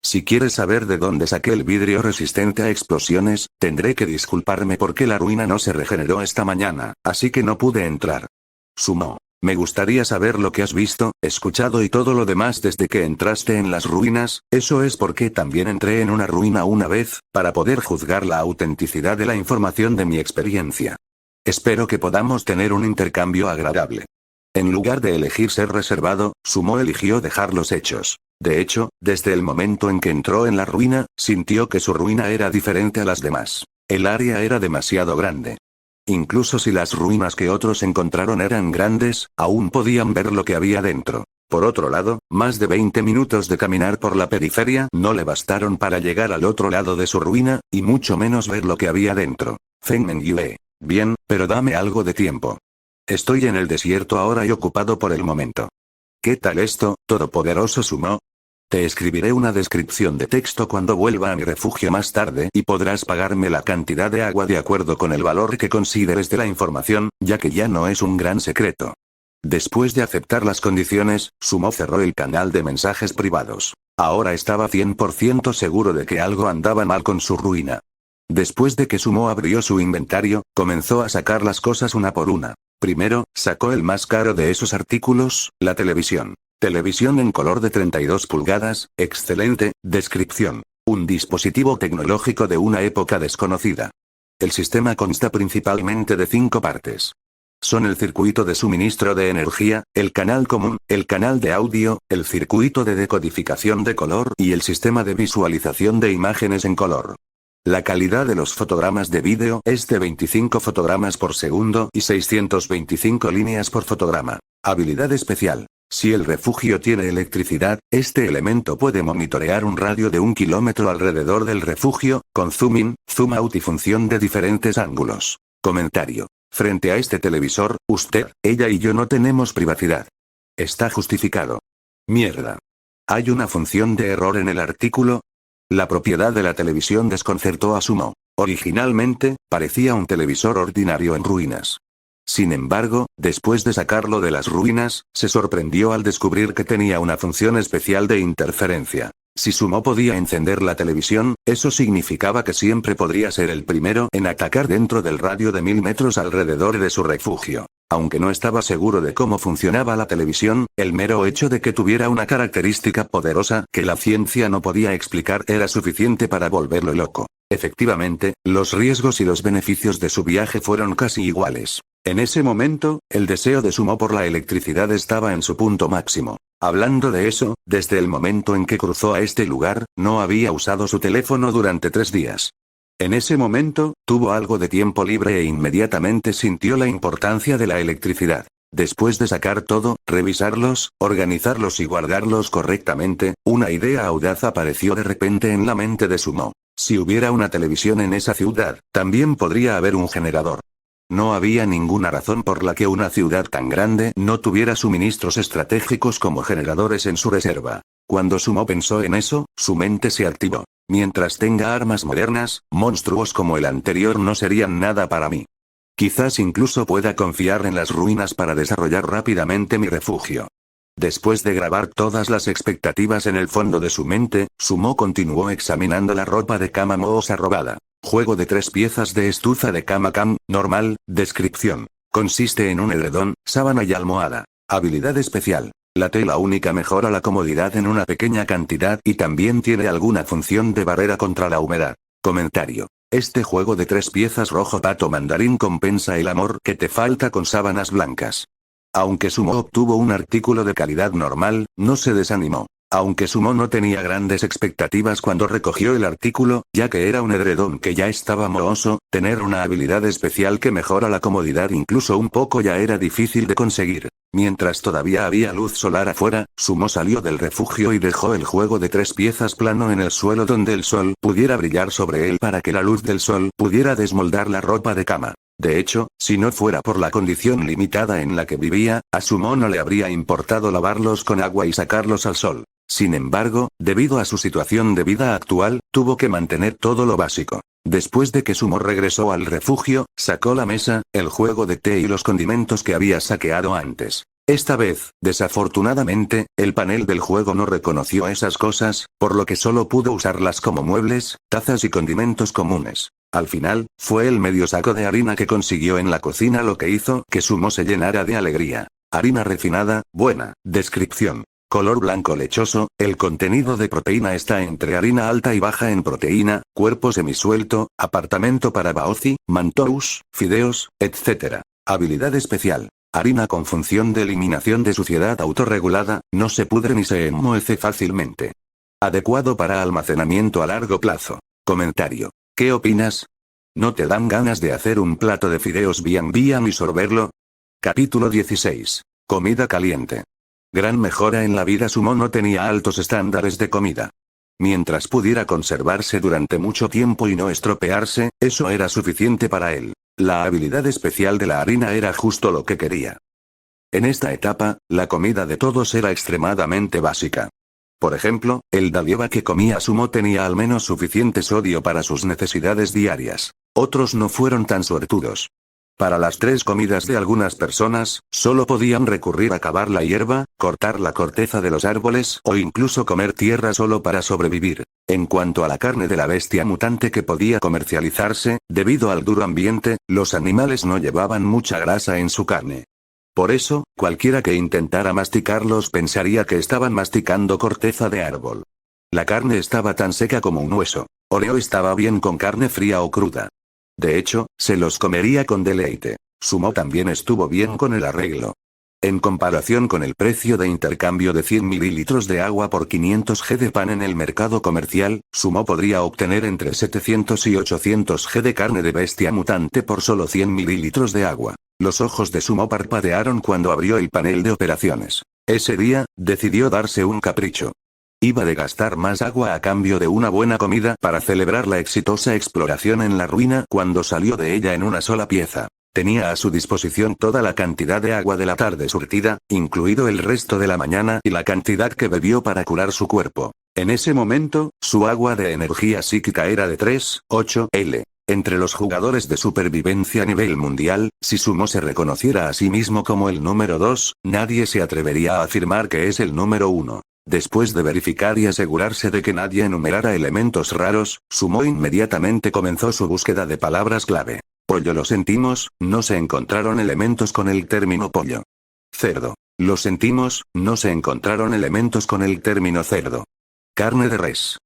Si quieres saber de dónde saqué el vidrio resistente a explosiones, tendré que disculparme porque la ruina no se regeneró esta mañana, así que no pude entrar. Sumo. Me gustaría saber lo que has visto, escuchado y todo lo demás desde que entraste en las ruinas, eso es porque también entré en una ruina una vez, para poder juzgar la autenticidad de la información de mi experiencia. Espero que podamos tener un intercambio agradable. En lugar de elegir ser reservado, Sumo eligió dejar los hechos. De hecho, desde el momento en que entró en la ruina, sintió que su ruina era diferente a las demás. El área era demasiado grande. Incluso si las ruinas que otros encontraron eran grandes, aún podían ver lo que había dentro. Por otro lado, más de 20 minutos de caminar por la periferia no le bastaron para llegar al otro lado de su ruina, y mucho menos ver lo que había dentro. Feng Mengyue. Bien, pero dame algo de tiempo. Estoy en el desierto ahora y ocupado por el momento. ¿Qué tal esto, todopoderoso Sumo? Te escribiré una descripción de texto cuando vuelva a mi refugio más tarde y podrás pagarme la cantidad de agua de acuerdo con el valor que consideres de la información, ya que ya no es un gran secreto. Después de aceptar las condiciones, Sumo cerró el canal de mensajes privados. Ahora estaba 100% seguro de que algo andaba mal con su ruina. Después de que Sumo abrió su inventario, comenzó a sacar las cosas una por una. Primero, sacó el más caro de esos artículos, la televisión. Televisión en color de 32 pulgadas, excelente, descripción. Un dispositivo tecnológico de una época desconocida. El sistema consta principalmente de 5 partes. Son el circuito de suministro de energía, el canal común, el canal de audio, el circuito de decodificación de color y el sistema de visualización de imágenes en color. La calidad de los fotogramas de vídeo es de 25 fotogramas por segundo y 625 líneas por fotograma. Habilidad especial. Si el refugio tiene electricidad, este elemento puede monitorear un radio de 1 kilómetro alrededor del refugio, con zoom in, zoom out y función de diferentes ángulos. Comentario. Frente a este televisor, usted, ella y yo no tenemos privacidad. Está justificado. Mierda. ¿Hay una función de error en el artículo? La propiedad de la televisión desconcertó a Sumo. Originalmente, parecía un televisor ordinario en ruinas. Sin embargo, después de sacarlo de las ruinas, se sorprendió al descubrir que tenía una función especial de interferencia. Si Sumo podía encender la televisión, eso significaba que siempre podría ser el primero en atacar dentro del radio de 1000 metros alrededor de su refugio. Aunque no estaba seguro de cómo funcionaba la televisión, el mero hecho de que tuviera una característica poderosa que la ciencia no podía explicar era suficiente para volverlo loco. Efectivamente, los riesgos y los beneficios de su viaje fueron casi iguales. En ese momento, el deseo de Sumo por la electricidad estaba en su punto máximo. Hablando de eso, desde el momento en que cruzó a este lugar, no había usado su teléfono durante 3 días. En ese momento, tuvo algo de tiempo libre e inmediatamente sintió la importancia de la electricidad. Después de sacar todo, revisarlos, organizarlos y guardarlos correctamente, una idea audaz apareció de repente en la mente de Sumo. Si hubiera una televisión en esa ciudad, también podría haber un generador. No había ninguna razón por la que una ciudad tan grande no tuviera suministros estratégicos como generadores en su reserva. Cuando Sumo pensó en eso, su mente se activó. Mientras tenga armas modernas, monstruos como el anterior no serían nada para mí. Quizás incluso pueda confiar en las ruinas para desarrollar rápidamente mi refugio. Después de grabar todas las expectativas en el fondo de su mente, Sumo continuó examinando la ropa de cama Moosa robada. Juego de 3 piezas de estufa de cama cam, normal, descripción. Consiste en un edredón, sábana y almohada. Habilidad especial. La tela única mejora la comodidad en una pequeña cantidad y también tiene alguna función de barrera contra la humedad. Comentario. Este juego de 3 piezas rojo pato mandarín compensa el amor que te falta con sábanas blancas. Aunque Sumo obtuvo un artículo de calidad normal, no se desanimó. Aunque Sumo no tenía grandes expectativas cuando recogió el artículo, ya que era un edredón que ya estaba mohoso, tener una habilidad especial que mejora la comodidad incluso un poco ya era difícil de conseguir. Mientras todavía había luz solar afuera, Sumo salió del refugio y dejó el juego de 3 piezas plano en el suelo donde el sol pudiera brillar sobre él para que la luz del sol pudiera desmoldar la ropa de cama. De hecho, si no fuera por la condición limitada en la que vivía, a Sumo no le habría importado lavarlos con agua y sacarlos al sol. Sin embargo, debido a su situación de vida actual, tuvo que mantener todo lo básico. Después de que Sumo regresó al refugio, sacó la mesa, el juego de té y los condimentos que había saqueado antes. Esta vez, desafortunadamente, el panel del juego no reconoció esas cosas, por lo que solo pudo usarlas como muebles, tazas y condimentos comunes. Al final, fue el medio saco de harina que consiguió en la cocina lo que hizo que Sumo se llenara de alegría. Harina refinada, buena. Descripción. Color blanco lechoso, el contenido de proteína está entre harina alta y baja en proteína, cuerpo semisuelto, apartamento para baozi, mantous, fideos, etc. Habilidad especial. Harina con función de eliminación de suciedad autorregulada, no se pudre ni se enmohece fácilmente. Adecuado para almacenamiento a largo plazo. Comentario. ¿Qué opinas? ¿No te dan ganas de hacer un plato de fideos bien y sorberlo? Capítulo 16. Comida caliente. Gran mejora en la vida. Sumo no tenía altos estándares de comida. Mientras pudiera conservarse durante mucho tiempo y no estropearse, eso era suficiente para él. La habilidad especial de la harina era justo lo que quería. En esta etapa, la comida de todos era extremadamente básica. Por ejemplo, el davieva que comía Sumo tenía al menos suficiente sodio para sus necesidades diarias. Otros no fueron tan suertudos. Para las 3 comidas de algunas personas, solo podían recurrir a cavar la hierba, cortar la corteza de los árboles o incluso comer tierra solo para sobrevivir. En cuanto a la carne de la bestia mutante que podía comercializarse, debido al duro ambiente, los animales no llevaban mucha grasa en su carne. Por eso, cualquiera que intentara masticarlos pensaría que estaban masticando corteza de árbol. La carne estaba tan seca como un hueso. Oreo estaba bien con carne fría o cruda. De hecho, se los comería con deleite. Sumo también estuvo bien con el arreglo. En comparación con el precio de intercambio de 100 mililitros de agua por 500 g de pan en el mercado comercial, Sumo podría obtener entre 700 y 800 g de carne de bestia mutante por solo 100 mililitros de agua. Los ojos de Sumo parpadearon cuando abrió el panel de operaciones. Ese día, decidió darse un capricho. Iba de gastar más agua a cambio de una buena comida para celebrar la exitosa exploración en la ruina cuando salió de ella en una sola pieza. Tenía a su disposición toda la cantidad de agua de la tarde surtida, incluido el resto de la mañana y la cantidad que bebió para curar su cuerpo. En ese momento, su agua de energía psíquica era de 3,8 L. Entre los jugadores de supervivencia a nivel mundial, si Sumo se reconociera a sí mismo como el número 2, nadie se atrevería a afirmar que es el número 1. Después de verificar y asegurarse de que nadie enumerara elementos raros, Sumo inmediatamente comenzó su búsqueda de palabras clave. Pollo. Lo sentimos, no se encontraron elementos con el término pollo. Cerdo. Lo sentimos, no se encontraron elementos con el término cerdo. Carne de res.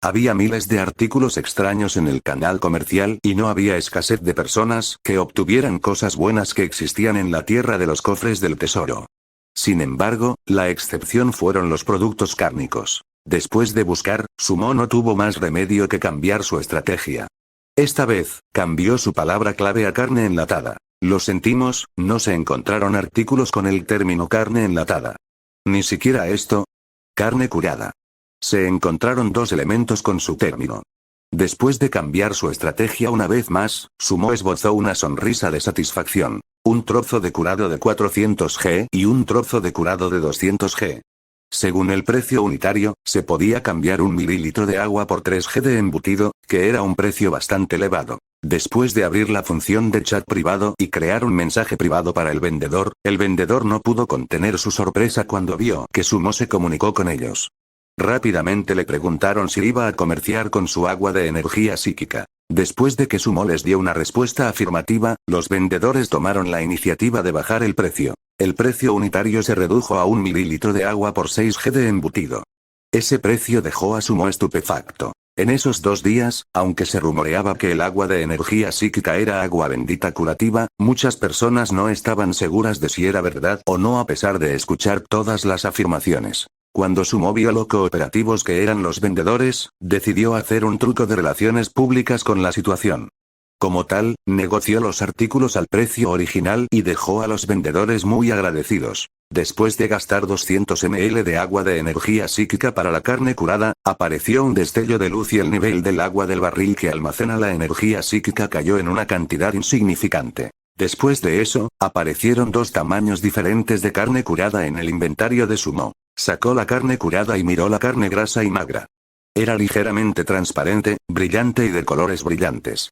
Había miles de artículos extraños en el canal comercial y no había escasez de personas que obtuvieran cosas buenas que existían en la tierra de los cofres del tesoro. Sin embargo, la excepción fueron los productos cárnicos. Después de buscar, Sumo no tuvo más remedio que cambiar su estrategia. Esta vez, cambió su palabra clave a carne enlatada. Lo sentimos, no se encontraron artículos con el término carne enlatada. Ni siquiera esto. Carne curada. Se encontraron dos elementos con su término. Después de cambiar su estrategia una vez más, Sumo esbozó una sonrisa de satisfacción. Un trozo de curado de 400 G y un trozo de curado de 200 G. Según el precio unitario, se podía cambiar 1 mililitro de agua por 3 G de embutido, que era un precio bastante elevado. Después de abrir la función de chat privado y crear un mensaje privado para el vendedor no pudo contener su sorpresa cuando vio que Sumo se comunicó con ellos. Rápidamente le preguntaron si iba a comerciar con su agua de energía psíquica. Después de que Sumo les dio una respuesta afirmativa, los vendedores tomaron la iniciativa de bajar el precio. El precio unitario se redujo a 1 mililitro de agua por 6 G de embutido. Ese precio dejó a Sumo estupefacto. En esos 2 días, aunque se rumoreaba que el agua de energía psíquica era agua bendita curativa, muchas personas no estaban seguras de si era verdad o no a pesar de escuchar todas las afirmaciones. Cuando Sumo vio lo cooperativos que eran los vendedores, decidió hacer un truco de relaciones públicas con la situación. Como tal, negoció los artículos al precio original y dejó a los vendedores muy agradecidos. Después de gastar 200 ml de agua de energía psíquica para la carne curada, apareció un destello de luz y el nivel del agua del barril que almacena la energía psíquica cayó en una cantidad insignificante. Después de eso, aparecieron 2 tamaños diferentes de carne curada en el inventario de Sumo. Sacó la carne curada y miró la carne grasa y magra. Era ligeramente transparente, brillante y de colores brillantes.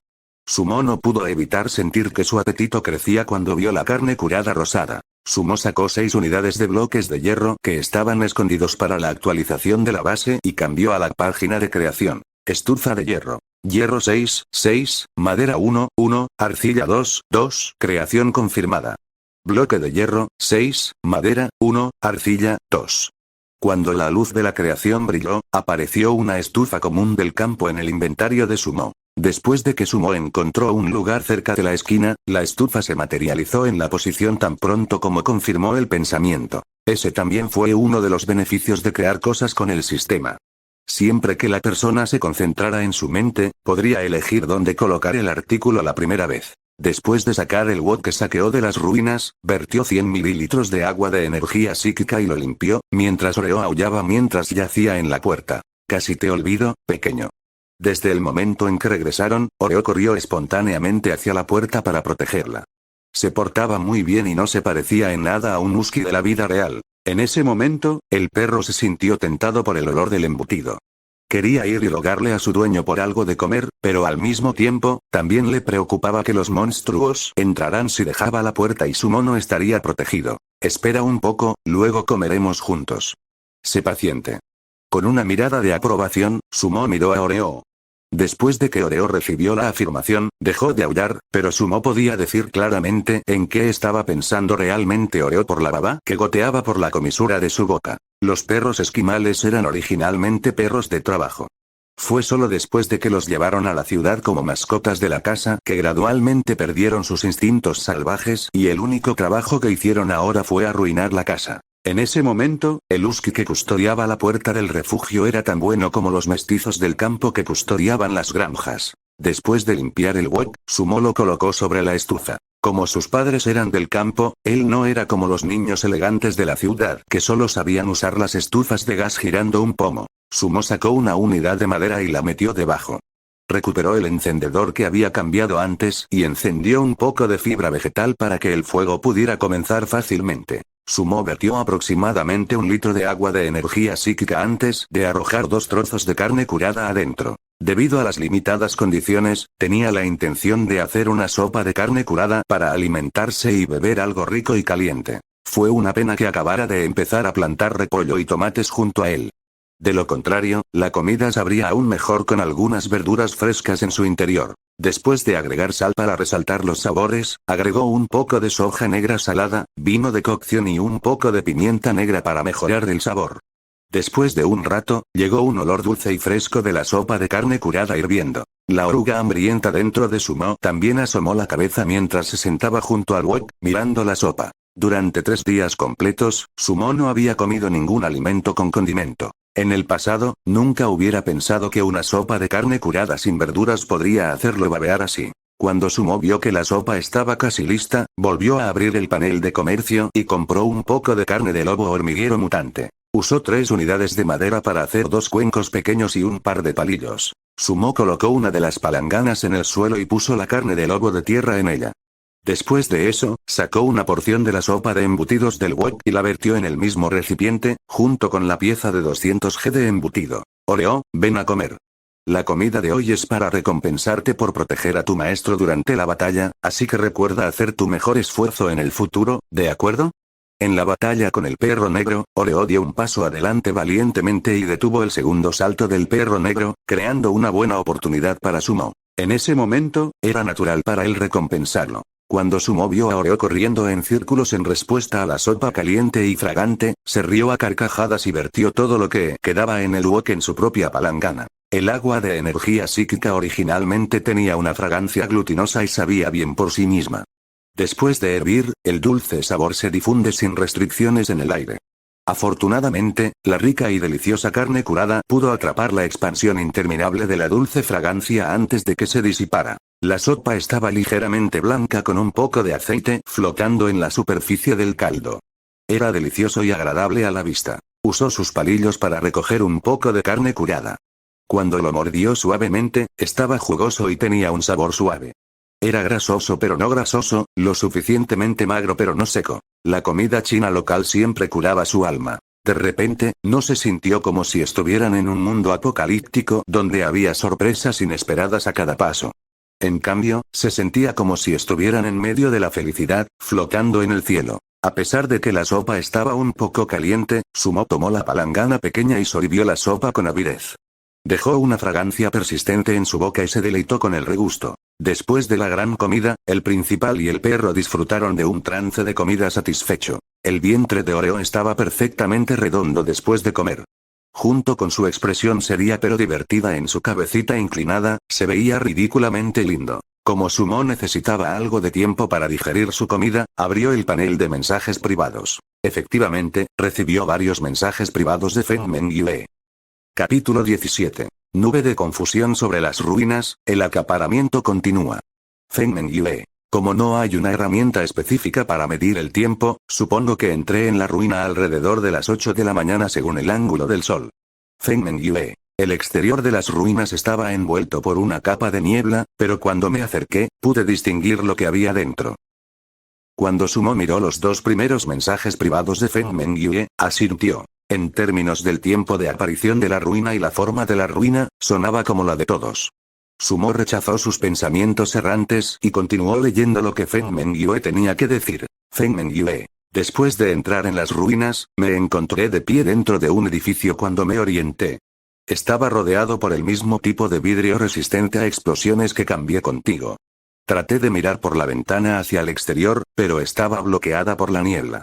Sumo no pudo evitar sentir que su apetito crecía cuando vio la carne curada rosada. Sumo sacó 6 unidades de bloques de hierro que estaban escondidos para la actualización de la base y cambió a la página de creación. Estufa de hierro. Hierro 6, 6, madera 1, 1, arcilla 2, 2, creación confirmada. Bloque de hierro, 6, madera, 1, arcilla, 2. Cuando la luz de la creación brilló, apareció una estufa común del campo en el inventario de Sumo. Después de que Sumo encontró un lugar cerca de la esquina, la estufa se materializó en la posición tan pronto como confirmó el pensamiento. Ese también fue uno de los beneficios de crear cosas con el sistema. Siempre que la persona se concentrara en su mente, podría elegir dónde colocar el artículo la primera vez. Después de sacar el wok que saqueó de las ruinas, vertió 100 mililitros de agua de energía psíquica y lo limpió, mientras Oreo aullaba mientras yacía en la puerta. Casi te olvido, pequeño. Desde el momento en que regresaron, Oreo corrió espontáneamente hacia la puerta para protegerla. Se portaba muy bien y no se parecía en nada a un husky de la vida real. En ese momento, el perro se sintió tentado por el olor del embutido. Quería ir y rogarle a su dueño por algo de comer, pero al mismo tiempo, también le preocupaba que los monstruos entrarán si dejaba la puerta y Sumo no estaría protegido. Espera un poco, luego comeremos juntos. Sé paciente. Con una mirada de aprobación, Sumo miró a Oreo. Después de que Oreo recibió la afirmación, dejó de aullar, pero Sumo podía decir claramente en qué estaba pensando realmente Oreo por la baba que goteaba por la comisura de su boca. Los perros esquimales eran originalmente perros de trabajo. Fue solo después de que los llevaron a la ciudad como mascotas de la casa que gradualmente perdieron sus instintos salvajes y el único trabajo que hicieron ahora fue arruinar la casa. En ese momento, el husky que custodiaba la puerta del refugio era tan bueno como los mestizos del campo que custodiaban las granjas. Después de limpiar el wok, Sumo lo colocó sobre la estufa. Como sus padres eran del campo, él no era como los niños elegantes de la ciudad que solo sabían usar las estufas de gas girando un pomo. Sumo sacó una unidad de madera y la metió debajo. Recuperó el encendedor que había cambiado antes y encendió un poco de fibra vegetal para que el fuego pudiera comenzar fácilmente. Sumo vertió aproximadamente 1 litro de agua de energía psíquica antes de arrojar 2 trozos de carne curada adentro. Debido a las limitadas condiciones, tenía la intención de hacer una sopa de carne curada para alimentarse y beber algo rico y caliente. Fue una pena que acabara de empezar a plantar repollo y tomates junto a él. De lo contrario, la comida sabría aún mejor con algunas verduras frescas en su interior. Después de agregar sal para resaltar los sabores, agregó un poco de soja negra salada, vino de cocción y un poco de pimienta negra para mejorar el sabor. Después de un rato, llegó un olor dulce y fresco de la sopa de carne curada hirviendo. La oruga hambrienta dentro de Sumo también asomó la cabeza mientras se sentaba junto al wok, mirando la sopa. Durante 3 días completos, Sumo no había comido ningún alimento con condimento. En el pasado, nunca hubiera pensado que una sopa de carne curada sin verduras podría hacerlo babear así. Cuando Sumo vio que la sopa estaba casi lista, volvió a abrir el panel de comercio y compró un poco de carne de lobo hormiguero mutante. Usó 3 unidades de madera para hacer 2 cuencos pequeños y un par de palillos. Sumo colocó una de las palanganas en el suelo y puso la carne de lobo de tierra en ella. Después de eso, sacó una porción de la sopa de embutidos del wok y la vertió en el mismo recipiente, junto con la pieza de 200 g de embutido. Oreo, ven a comer. La comida de hoy es para recompensarte por proteger a tu maestro durante la batalla, así que recuerda hacer tu mejor esfuerzo en el futuro, ¿de acuerdo? En la batalla con el perro negro, Oreo dio un paso adelante valientemente y detuvo el segundo salto del perro negro, creando una buena oportunidad para Sumo. En ese momento, era natural para él recompensarlo. Cuando Sumo vio a Oreo corriendo en círculos en respuesta a la sopa caliente y fragante, se rió a carcajadas y vertió todo lo que quedaba en el wok en su propia palangana. El agua de energía psíquica originalmente tenía una fragancia glutinosa y sabía bien por sí misma. Después de hervir, el dulce sabor se difunde sin restricciones en el aire. Afortunadamente, la rica y deliciosa carne curada pudo atrapar la expansión interminable de la dulce fragancia antes de que se disipara. La sopa estaba ligeramente blanca con un poco de aceite flotando en la superficie del caldo. Era delicioso y agradable a la vista. Usó sus palillos para recoger un poco de carne curada. Cuando lo mordió suavemente, estaba jugoso y tenía un sabor suave. Era grasoso pero no grasoso, lo suficientemente magro pero no seco. La comida china local siempre curaba su alma. De repente, no se sintió como si estuvieran en un mundo apocalíptico donde había sorpresas inesperadas a cada paso. En cambio, se sentía como si estuvieran en medio de la felicidad, flotando en el cielo. A pesar de que la sopa estaba un poco caliente, Sumo tomó la palangana pequeña y sorbió la sopa con avidez. Dejó una fragancia persistente en su boca y se deleitó con el regusto. Después de la gran comida, el principal y el perro disfrutaron de un trance de comida satisfecho. El vientre de Oreo estaba perfectamente redondo después de comer. Junto con su expresión seria pero divertida en su cabecita inclinada, se veía ridículamente lindo. Como Sumo necesitaba algo de tiempo para digerir su comida, abrió el panel de mensajes privados. Efectivamente, recibió varios mensajes privados de Feng Mengyue. Capítulo 17. Nube de confusión sobre las ruinas, el acaparamiento continúa. Feng Mengyue. Como no hay una herramienta específica para medir el tiempo, supongo que entré en la ruina alrededor de las 8 de la mañana según el ángulo del sol. Feng Mengyue. El exterior de las ruinas estaba envuelto por una capa de niebla, pero cuando me acerqué, pude distinguir lo que había dentro. Cuando Sumo miró los 2 primeros mensajes privados de Feng Mengyue, asintió. En términos del tiempo de aparición de la ruina y la forma de la ruina, sonaba como la de todos. Sumo rechazó sus pensamientos errantes y continuó leyendo lo que Feng Mengyue tenía que decir. Feng Mengyue. Después de entrar en las ruinas, me encontré de pie dentro de un edificio cuando me orienté. Estaba rodeado por el mismo tipo de vidrio resistente a explosiones que cambié contigo. Traté de mirar por la ventana hacia el exterior, pero estaba bloqueada por la niebla.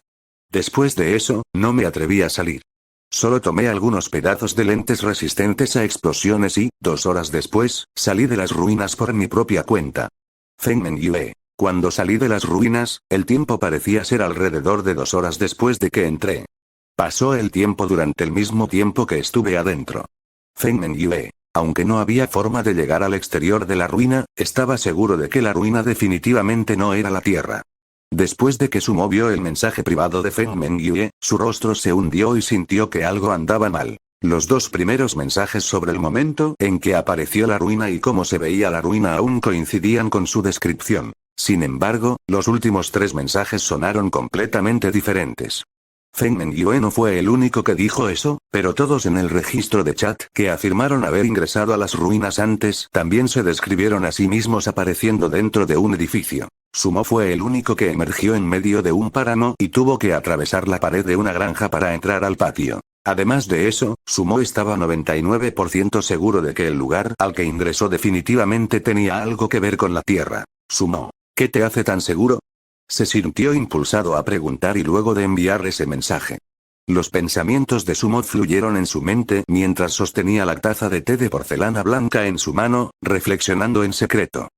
Después de eso, no me atreví a salir. Solo tomé algunos pedazos de lentes resistentes a explosiones y, 2 horas después, salí de las ruinas por mi propia cuenta. Feng Mengyue. Cuando salí de las ruinas, el tiempo parecía ser alrededor de 2 horas después de que entré. Pasó el tiempo durante el mismo tiempo que estuve adentro. Feng Mengyue. Aunque no había forma de llegar al exterior de la ruina, estaba seguro de que la ruina definitivamente no era la tierra. Después de que Sumo vio el mensaje privado de Feng Mengyue, su rostro se hundió y sintió que algo andaba mal. Los 2 primeros mensajes sobre el momento en que apareció la ruina y cómo se veía la ruina aún coincidían con su descripción. Sin embargo, los últimos 3 mensajes sonaron completamente diferentes. Feng Mengyue no fue el único que dijo eso, pero todos en el registro de chat que afirmaron haber ingresado a las ruinas antes también se describieron a sí mismos apareciendo dentro de un edificio. Sumo fue el único que emergió en medio de un páramo y tuvo que atravesar la pared de una granja para entrar al patio. Además de eso, Sumo estaba 99% seguro de que el lugar al que ingresó definitivamente tenía algo que ver con la tierra. Sumo, ¿qué te hace tan seguro? Se sintió impulsado a preguntar y luego de enviar ese mensaje. Los pensamientos de Sumo fluyeron en su mente mientras sostenía la taza de té de porcelana blanca en su mano, reflexionando en secreto.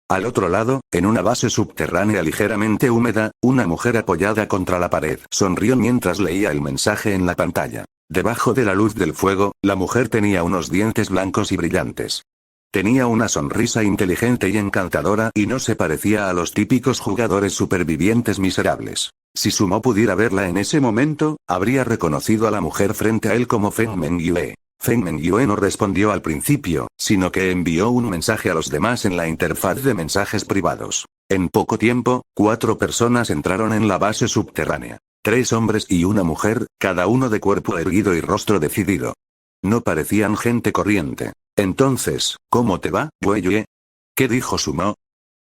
Al otro lado, en una base subterránea ligeramente húmeda, una mujer apoyada contra la pared sonrió mientras leía el mensaje en la pantalla. Debajo de la luz del fuego, la mujer tenía unos dientes blancos y brillantes. Tenía una sonrisa inteligente y encantadora y no se parecía a los típicos jugadores supervivientes miserables. Si Sumo pudiera verla en ese momento, habría reconocido a la mujer frente a él como Feng Mengyue. Feng Mengyue no respondió al principio, sino que envió un mensaje a los demás en la interfaz de mensajes privados. En poco tiempo, 4 personas entraron en la base subterránea. 3 hombres y una mujer, cada uno de cuerpo erguido y rostro decidido. No parecían gente corriente. Entonces, ¿cómo te va, Wei? ¿Qué dijo Sumo?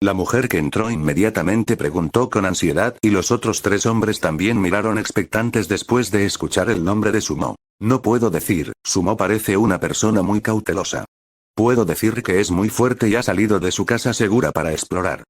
La mujer que entró inmediatamente preguntó con ansiedad y los otros 3 hombres también miraron expectantes después de escuchar el nombre de Sumo. No puedo decir, Sumo parece una persona muy cautelosa. Puedo decir que es muy fuerte y ha salido de su casa segura para explorar.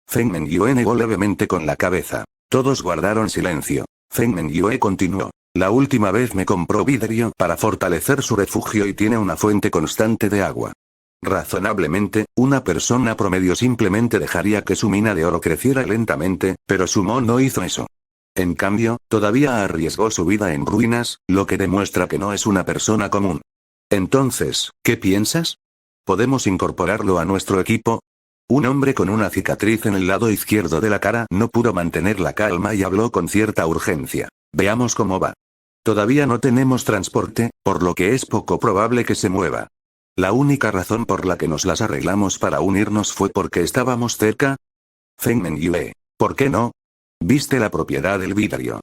Feng Mengyue negó levemente con la cabeza. Todos guardaron silencio. Feng Mengyue continuó. La última vez me compró vidrio para fortalecer su refugio y tiene una fuente constante de agua. Razonablemente, una persona promedio simplemente dejaría que su mina de oro creciera lentamente, pero Sumo no hizo eso. En cambio, todavía arriesgó su vida en ruinas, lo que demuestra que no es una persona común. Entonces, ¿qué piensas? ¿Podemos incorporarlo a nuestro equipo? Un hombre con una cicatriz en el lado izquierdo de la cara no pudo mantener la calma y habló con cierta urgencia. Veamos cómo va. Todavía no tenemos transporte, por lo que es poco probable que se mueva. La única razón por la que nos las arreglamos para unirnos fue porque estábamos cerca. Feng Mengyue, ¿por qué no? ¿Viste la propiedad del vidrio?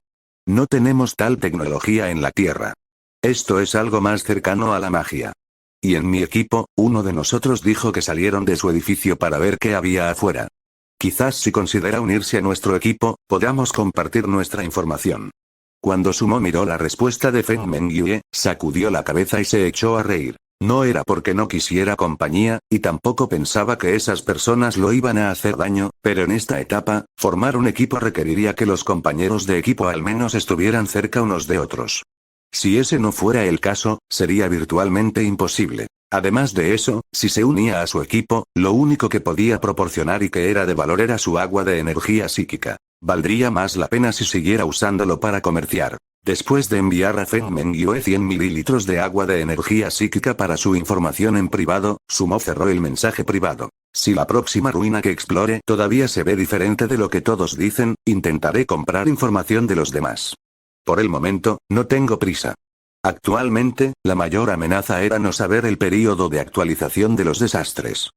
No tenemos tal tecnología en la Tierra. Esto es algo más cercano a la magia. Y en mi equipo, uno de nosotros dijo que salieron de su edificio para ver qué había afuera. Quizás si considera unirse a nuestro equipo, podamos compartir nuestra información. Cuando Sumo miró la respuesta de Feng Mengyue, sacudió la cabeza y se echó a reír. No era porque no quisiera compañía, y tampoco pensaba que esas personas lo iban a hacer daño, pero en esta etapa, formar un equipo requeriría que los compañeros de equipo al menos estuvieran cerca unos de otros. Si ese no fuera el caso, sería virtualmente imposible. Además de eso, si se unía a su equipo, lo único que podía proporcionar y que era de valor era su agua de energía psíquica. Valdría más la pena si siguiera usándolo para comerciar. Después de enviar a Feng Mengyue 100 mililitros de agua de energía psíquica para su información en privado, Sumo cerró el mensaje privado. Si la próxima ruina que explore todavía se ve diferente de lo que todos dicen, intentaré comprar información de los demás. Por el momento, no tengo prisa. Actualmente, la mayor amenaza era no saber el período de actualización de los desastres.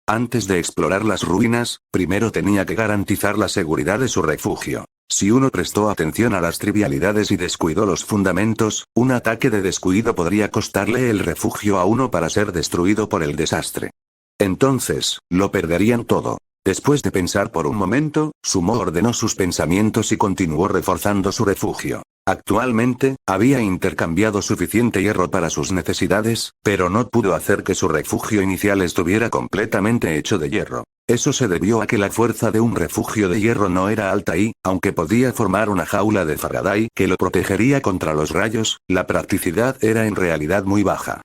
Antes de explorar las ruinas, primero tenía que garantizar la seguridad de su refugio. Si uno prestó atención a las trivialidades y descuidó los fundamentos, un ataque de descuido podría costarle el refugio a uno para ser destruido por el desastre. Entonces, lo perderían todo. Después de pensar por un momento, Sumo ordenó sus pensamientos y continuó reforzando su refugio. Actualmente, había intercambiado suficiente hierro para sus necesidades, pero no pudo hacer que su refugio inicial estuviera completamente hecho de hierro. Eso se debió a que la fuerza de un refugio de hierro no era alta y, aunque podía formar una jaula de Faraday que lo protegería contra los rayos, la practicidad era en realidad muy baja.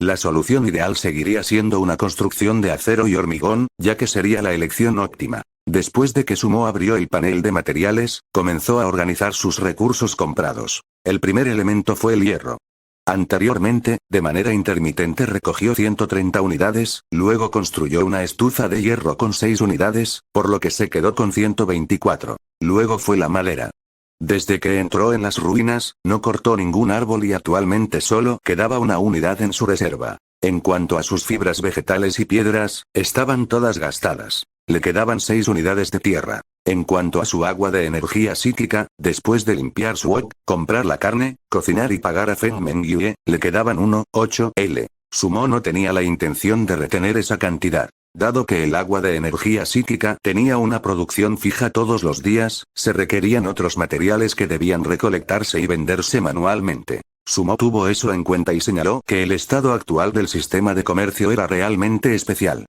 La solución ideal seguiría siendo una construcción de acero y hormigón, ya que sería la elección óptima. Después de que Sumo abrió el panel de materiales, comenzó a organizar sus recursos comprados. El primer elemento fue el hierro. Anteriormente, de manera intermitente recogió 130 unidades, luego construyó una estufa de hierro con 6 unidades, por lo que se quedó con 124. Luego fue la madera. Desde que entró en las ruinas, no cortó ningún árbol y actualmente solo quedaba una unidad en su reserva. En cuanto a sus fibras vegetales y piedras, estaban todas gastadas. Le quedaban 6 unidades de tierra. En cuanto a su agua de energía psíquica, después de limpiar su wok, comprar la carne, cocinar y pagar a Feng Mengyue, le quedaban 1,8 L. Sumo no tenía la intención de retener esa cantidad. Dado que el agua de energía psíquica tenía una producción fija todos los días, se requerían otros materiales que debían recolectarse y venderse manualmente. Sumo tuvo eso en cuenta y señaló que el estado actual del sistema de comercio era realmente especial.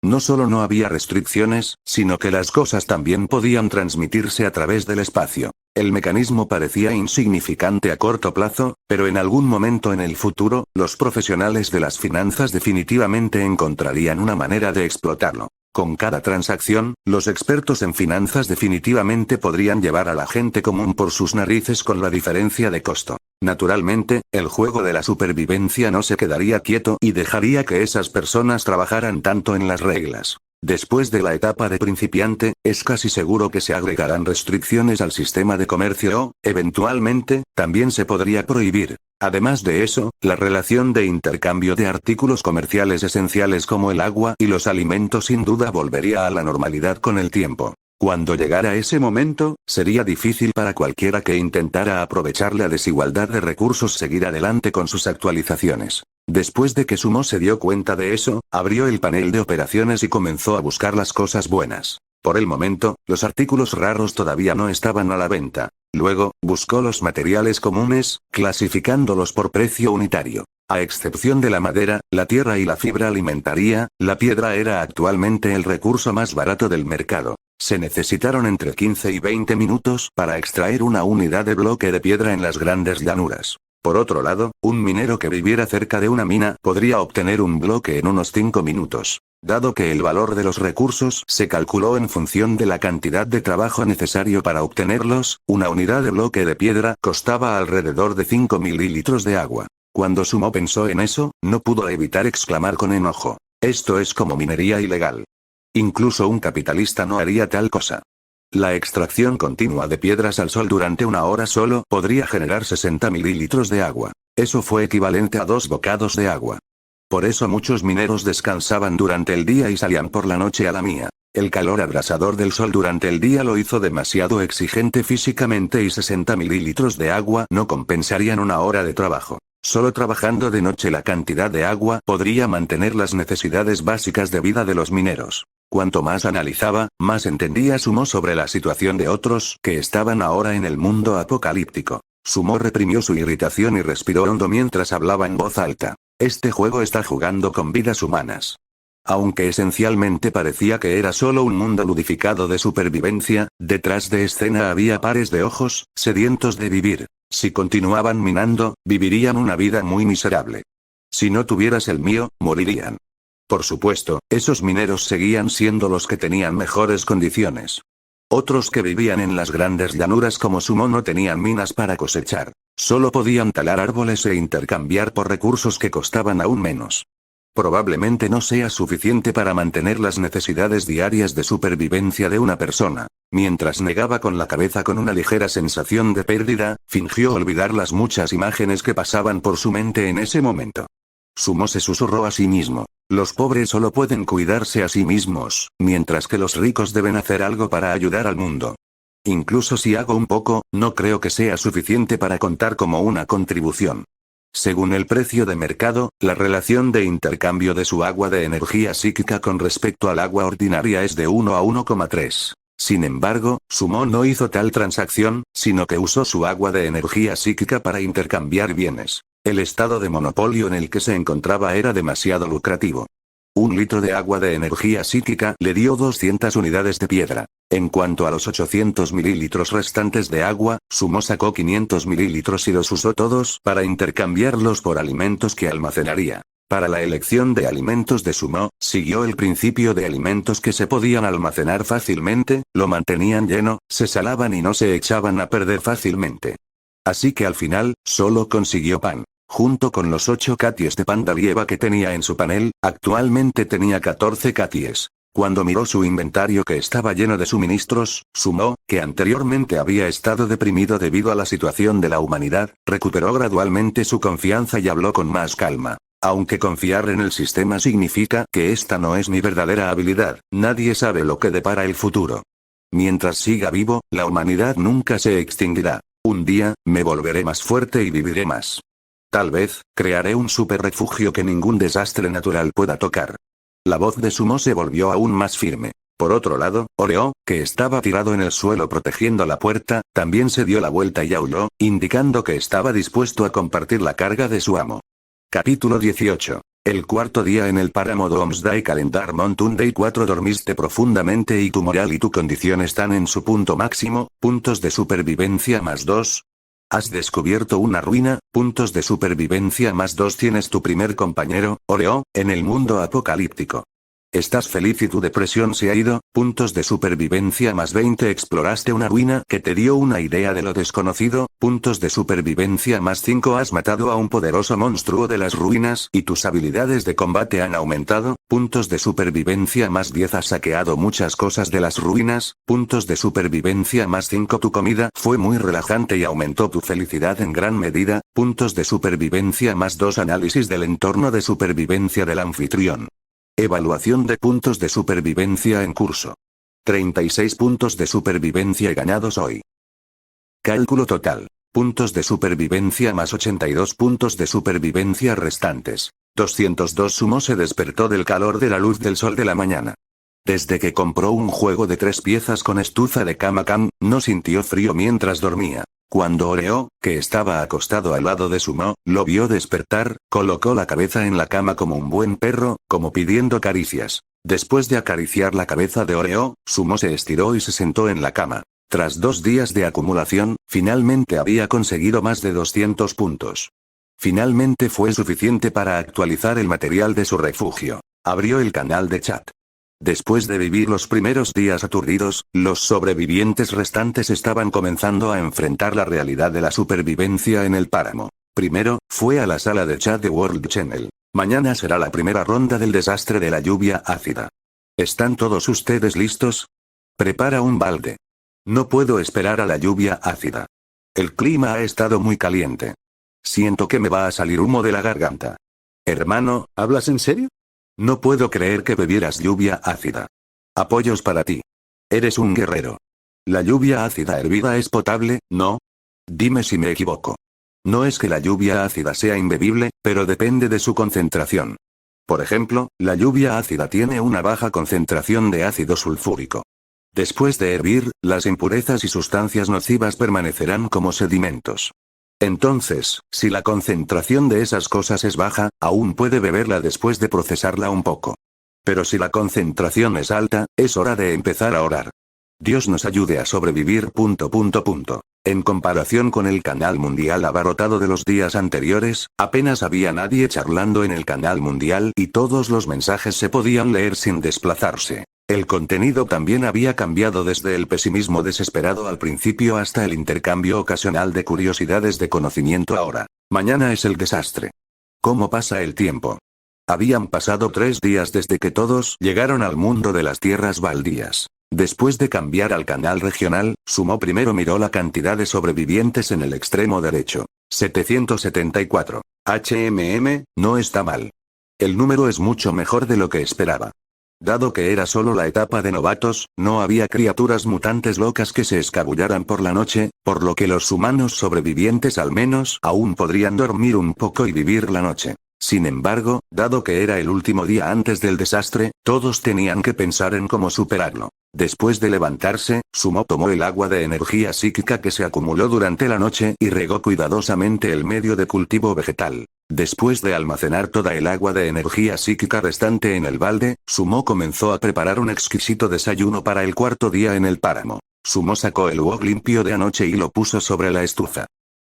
No solo no había restricciones, sino que las cosas también podían transmitirse a través del espacio. El mecanismo parecía insignificante a corto plazo, pero en algún momento en el futuro, los profesionales de las finanzas definitivamente encontrarían una manera de explotarlo. Con cada transacción, los expertos en finanzas definitivamente podrían llevar a la gente común por sus narices con la diferencia de costo. Naturalmente, el juego de la supervivencia no se quedaría quieto y dejaría que esas personas trabajaran tanto en las reglas. Después de la etapa de principiante, es casi seguro que se agregarán restricciones al sistema de comercio o, eventualmente, también se podría prohibir. Además de eso, la relación de intercambio de artículos comerciales esenciales como el agua y los alimentos sin duda volvería a la normalidad con el tiempo. Cuando llegara ese momento, sería difícil para cualquiera que intentara aprovechar la desigualdad de recursos seguir adelante con sus actualizaciones. Después de que Sumo se dio cuenta de eso, abrió el panel de operaciones y comenzó a buscar las cosas buenas. Por el momento, los artículos raros todavía no estaban a la venta. Luego, buscó los materiales comunes, clasificándolos por precio unitario. A excepción de la madera, la tierra y la fibra alimentaria, la piedra era actualmente el recurso más barato del mercado. Se necesitaron entre 15 y 20 minutos para extraer una unidad de bloque de piedra en las grandes llanuras. Por otro lado, un minero que viviera cerca de una mina podría obtener un bloque en unos 5 minutos. Dado que el valor de los recursos se calculó en función de la cantidad de trabajo necesario para obtenerlos, una unidad de bloque de piedra costaba alrededor de 5 mililitros de agua. Cuando Sumo pensó en eso, no pudo evitar exclamar con enojo: esto es como minería ilegal. Incluso un capitalista no haría tal cosa. La extracción continua de piedras al sol durante una hora solo podría generar 60 mililitros de agua. Eso fue equivalente a 2 bocados de agua. Por eso muchos mineros descansaban durante el día y salían por la noche a la mina. El calor abrasador del sol durante el día lo hizo demasiado exigente físicamente y 60 mililitros de agua no compensarían una hora de trabajo. Solo trabajando de noche la cantidad de agua podría mantener las necesidades básicas de vida de los mineros. Cuanto más analizaba, más entendía Sumo sobre la situación de otros que estaban ahora en el mundo apocalíptico. Sumo reprimió su irritación y respiró hondo mientras hablaba en voz alta. Este juego está jugando con vidas humanas. Aunque esencialmente parecía que era solo un mundo ludificado de supervivencia, detrás de escena había pares de ojos, sedientos de vivir. Si continuaban minando, vivirían una vida muy miserable. Si no tuvieras el mío, morirían. Por supuesto, esos mineros seguían siendo los que tenían mejores condiciones. Otros que vivían en las grandes llanuras como Sumo no tenían minas para cosechar. Solo podían talar árboles e intercambiar por recursos que costaban aún menos. Probablemente no sea suficiente para mantener las necesidades diarias de supervivencia de una persona. Mientras negaba con la cabeza con una ligera sensación de pérdida, fingió olvidar las muchas imágenes que pasaban por su mente en ese momento. Sumo se susurró a sí mismo: los pobres solo pueden cuidarse a sí mismos, mientras que los ricos deben hacer algo para ayudar al mundo. Incluso si hago un poco, no creo que sea suficiente para contar como una contribución. Según el precio de mercado, la relación de intercambio de su agua de energía psíquica con respecto al agua ordinaria es de 1 a 1,3. Sin embargo, Sumo no hizo tal transacción, sino que usó su agua de energía psíquica para intercambiar bienes. El estado de monopolio en el que se encontraba era demasiado lucrativo. 1 litro de agua de energía psíquica le dio 200 unidades de piedra. En cuanto a los 800 mililitros restantes de agua, Sumo sacó 500 mililitros y los usó todos para intercambiarlos por alimentos que almacenaría. Para la elección de alimentos de Sumo, siguió el principio de alimentos que se podían almacenar fácilmente, lo mantenían lleno, se salaban y no se echaban a perder fácilmente. Así que al final, solo consiguió pan. Junto con los 8 caties de pan Dalieva que tenía en su panel, actualmente tenía 14 caties. Cuando miró su inventario que estaba lleno de suministros, Sumo, que anteriormente había estado deprimido debido a la situación de la humanidad, recuperó gradualmente su confianza y habló con más calma. Aunque confiar en el sistema significa que esta no es mi verdadera habilidad, nadie sabe lo que depara el futuro. Mientras siga vivo, la humanidad nunca se extinguirá. Un día, me volveré más fuerte y viviré más. Tal vez, crearé un super refugio que ningún desastre natural pueda tocar. La voz de Sumo se volvió aún más firme. Por otro lado, Oreo, que estaba tirado en el suelo protegiendo la puerta, también se dio la vuelta y aulló, indicando que estaba dispuesto a compartir la carga de su amo. Capítulo 18. El cuarto día en el páramo Doomsday Calendar Mountain Day 4 dormiste profundamente y tu moral y tu condición están en su punto máximo, puntos de supervivencia +2. Has descubierto una ruina, puntos de supervivencia +2 tienes tu primer compañero, Oreo, en el mundo apocalíptico. Estás feliz y tu depresión se ha ido, puntos de supervivencia +20 exploraste una ruina que te dio una idea de lo desconocido, puntos de supervivencia +5 has matado a un poderoso monstruo de las ruinas y tus habilidades de combate han aumentado, puntos de supervivencia +10 has saqueado muchas cosas de las ruinas, puntos de supervivencia +5 tu comida fue muy relajante y aumentó tu felicidad en gran medida, puntos de supervivencia +2 análisis del entorno de supervivencia del anfitrión. Evaluación de puntos de supervivencia en curso. 36 puntos de supervivencia ganados hoy. Cálculo total. Puntos de supervivencia +82 puntos de supervivencia restantes. 202 Sumo se despertó del calor de la luz del sol de la mañana. Desde que compró un juego de 3 piezas con estufa de cama cam, no sintió frío mientras dormía. Cuando Oreo, que estaba acostado al lado de Sumo, lo vio despertar, colocó la cabeza en la cama como un buen perro, como pidiendo caricias. Después de acariciar la cabeza de Oreo, Sumo se estiró y se sentó en la cama. Tras 2 días de acumulación, finalmente había conseguido más de 200 puntos. Finalmente fue suficiente para actualizar el material de su refugio. Abrió el canal de chat. Después de vivir los primeros días aturdidos, los sobrevivientes restantes estaban comenzando a enfrentar la realidad de la supervivencia en el páramo. Primero, fue a la sala de chat de World Channel. Mañana será la primera ronda del desastre de la lluvia ácida. ¿Están todos ustedes listos? Prepara un balde. No puedo esperar a la lluvia ácida. El clima ha estado muy caliente. Siento que me va a salir humo de la garganta. Hermano, ¿hablas en serio? No puedo creer que bebieras lluvia ácida. Apoyos para ti. Eres un guerrero. La lluvia ácida hervida es potable, ¿no? Dime si me equivoco. No es que la lluvia ácida sea imbebible, pero depende de su concentración. Por ejemplo, la lluvia ácida tiene una baja concentración de ácido sulfúrico. Después de hervir, las impurezas y sustancias nocivas permanecerán como sedimentos. Entonces, si la concentración de esas cosas es baja, aún puede beberla después de procesarla un poco. Pero si la concentración es alta, es hora de empezar a orar. Dios nos ayude a sobrevivir. En comparación con el canal mundial abarrotado de los días anteriores, apenas había nadie charlando en el canal mundial y todos los mensajes se podían leer sin desplazarse. El contenido también había cambiado desde el pesimismo desesperado al principio hasta el intercambio ocasional de curiosidades de conocimiento ahora. Mañana es el desastre. ¿Cómo pasa el tiempo? Habían pasado 3 días desde que todos llegaron al mundo de las tierras baldías. Después de cambiar al canal regional, Sumo primero miró la cantidad de sobrevivientes en el extremo derecho. 774. No está mal. El número es mucho mejor de lo que esperaba. Dado que era solo la etapa de novatos, no había criaturas mutantes locas que se escabullaran por la noche, por lo que los humanos sobrevivientes al menos aún podrían dormir un poco y vivir la noche. Sin embargo, dado que era el último día antes del desastre, todos tenían que pensar en cómo superarlo. Después de levantarse, Sumo tomó el agua de energía psíquica que se acumuló durante la noche y regó cuidadosamente el medio de cultivo vegetal. Después de almacenar toda el agua de energía psíquica restante en el balde, Sumo comenzó a preparar un exquisito desayuno para el 4.º día en el páramo. Sumo sacó el wok limpio de anoche y lo puso sobre la estufa.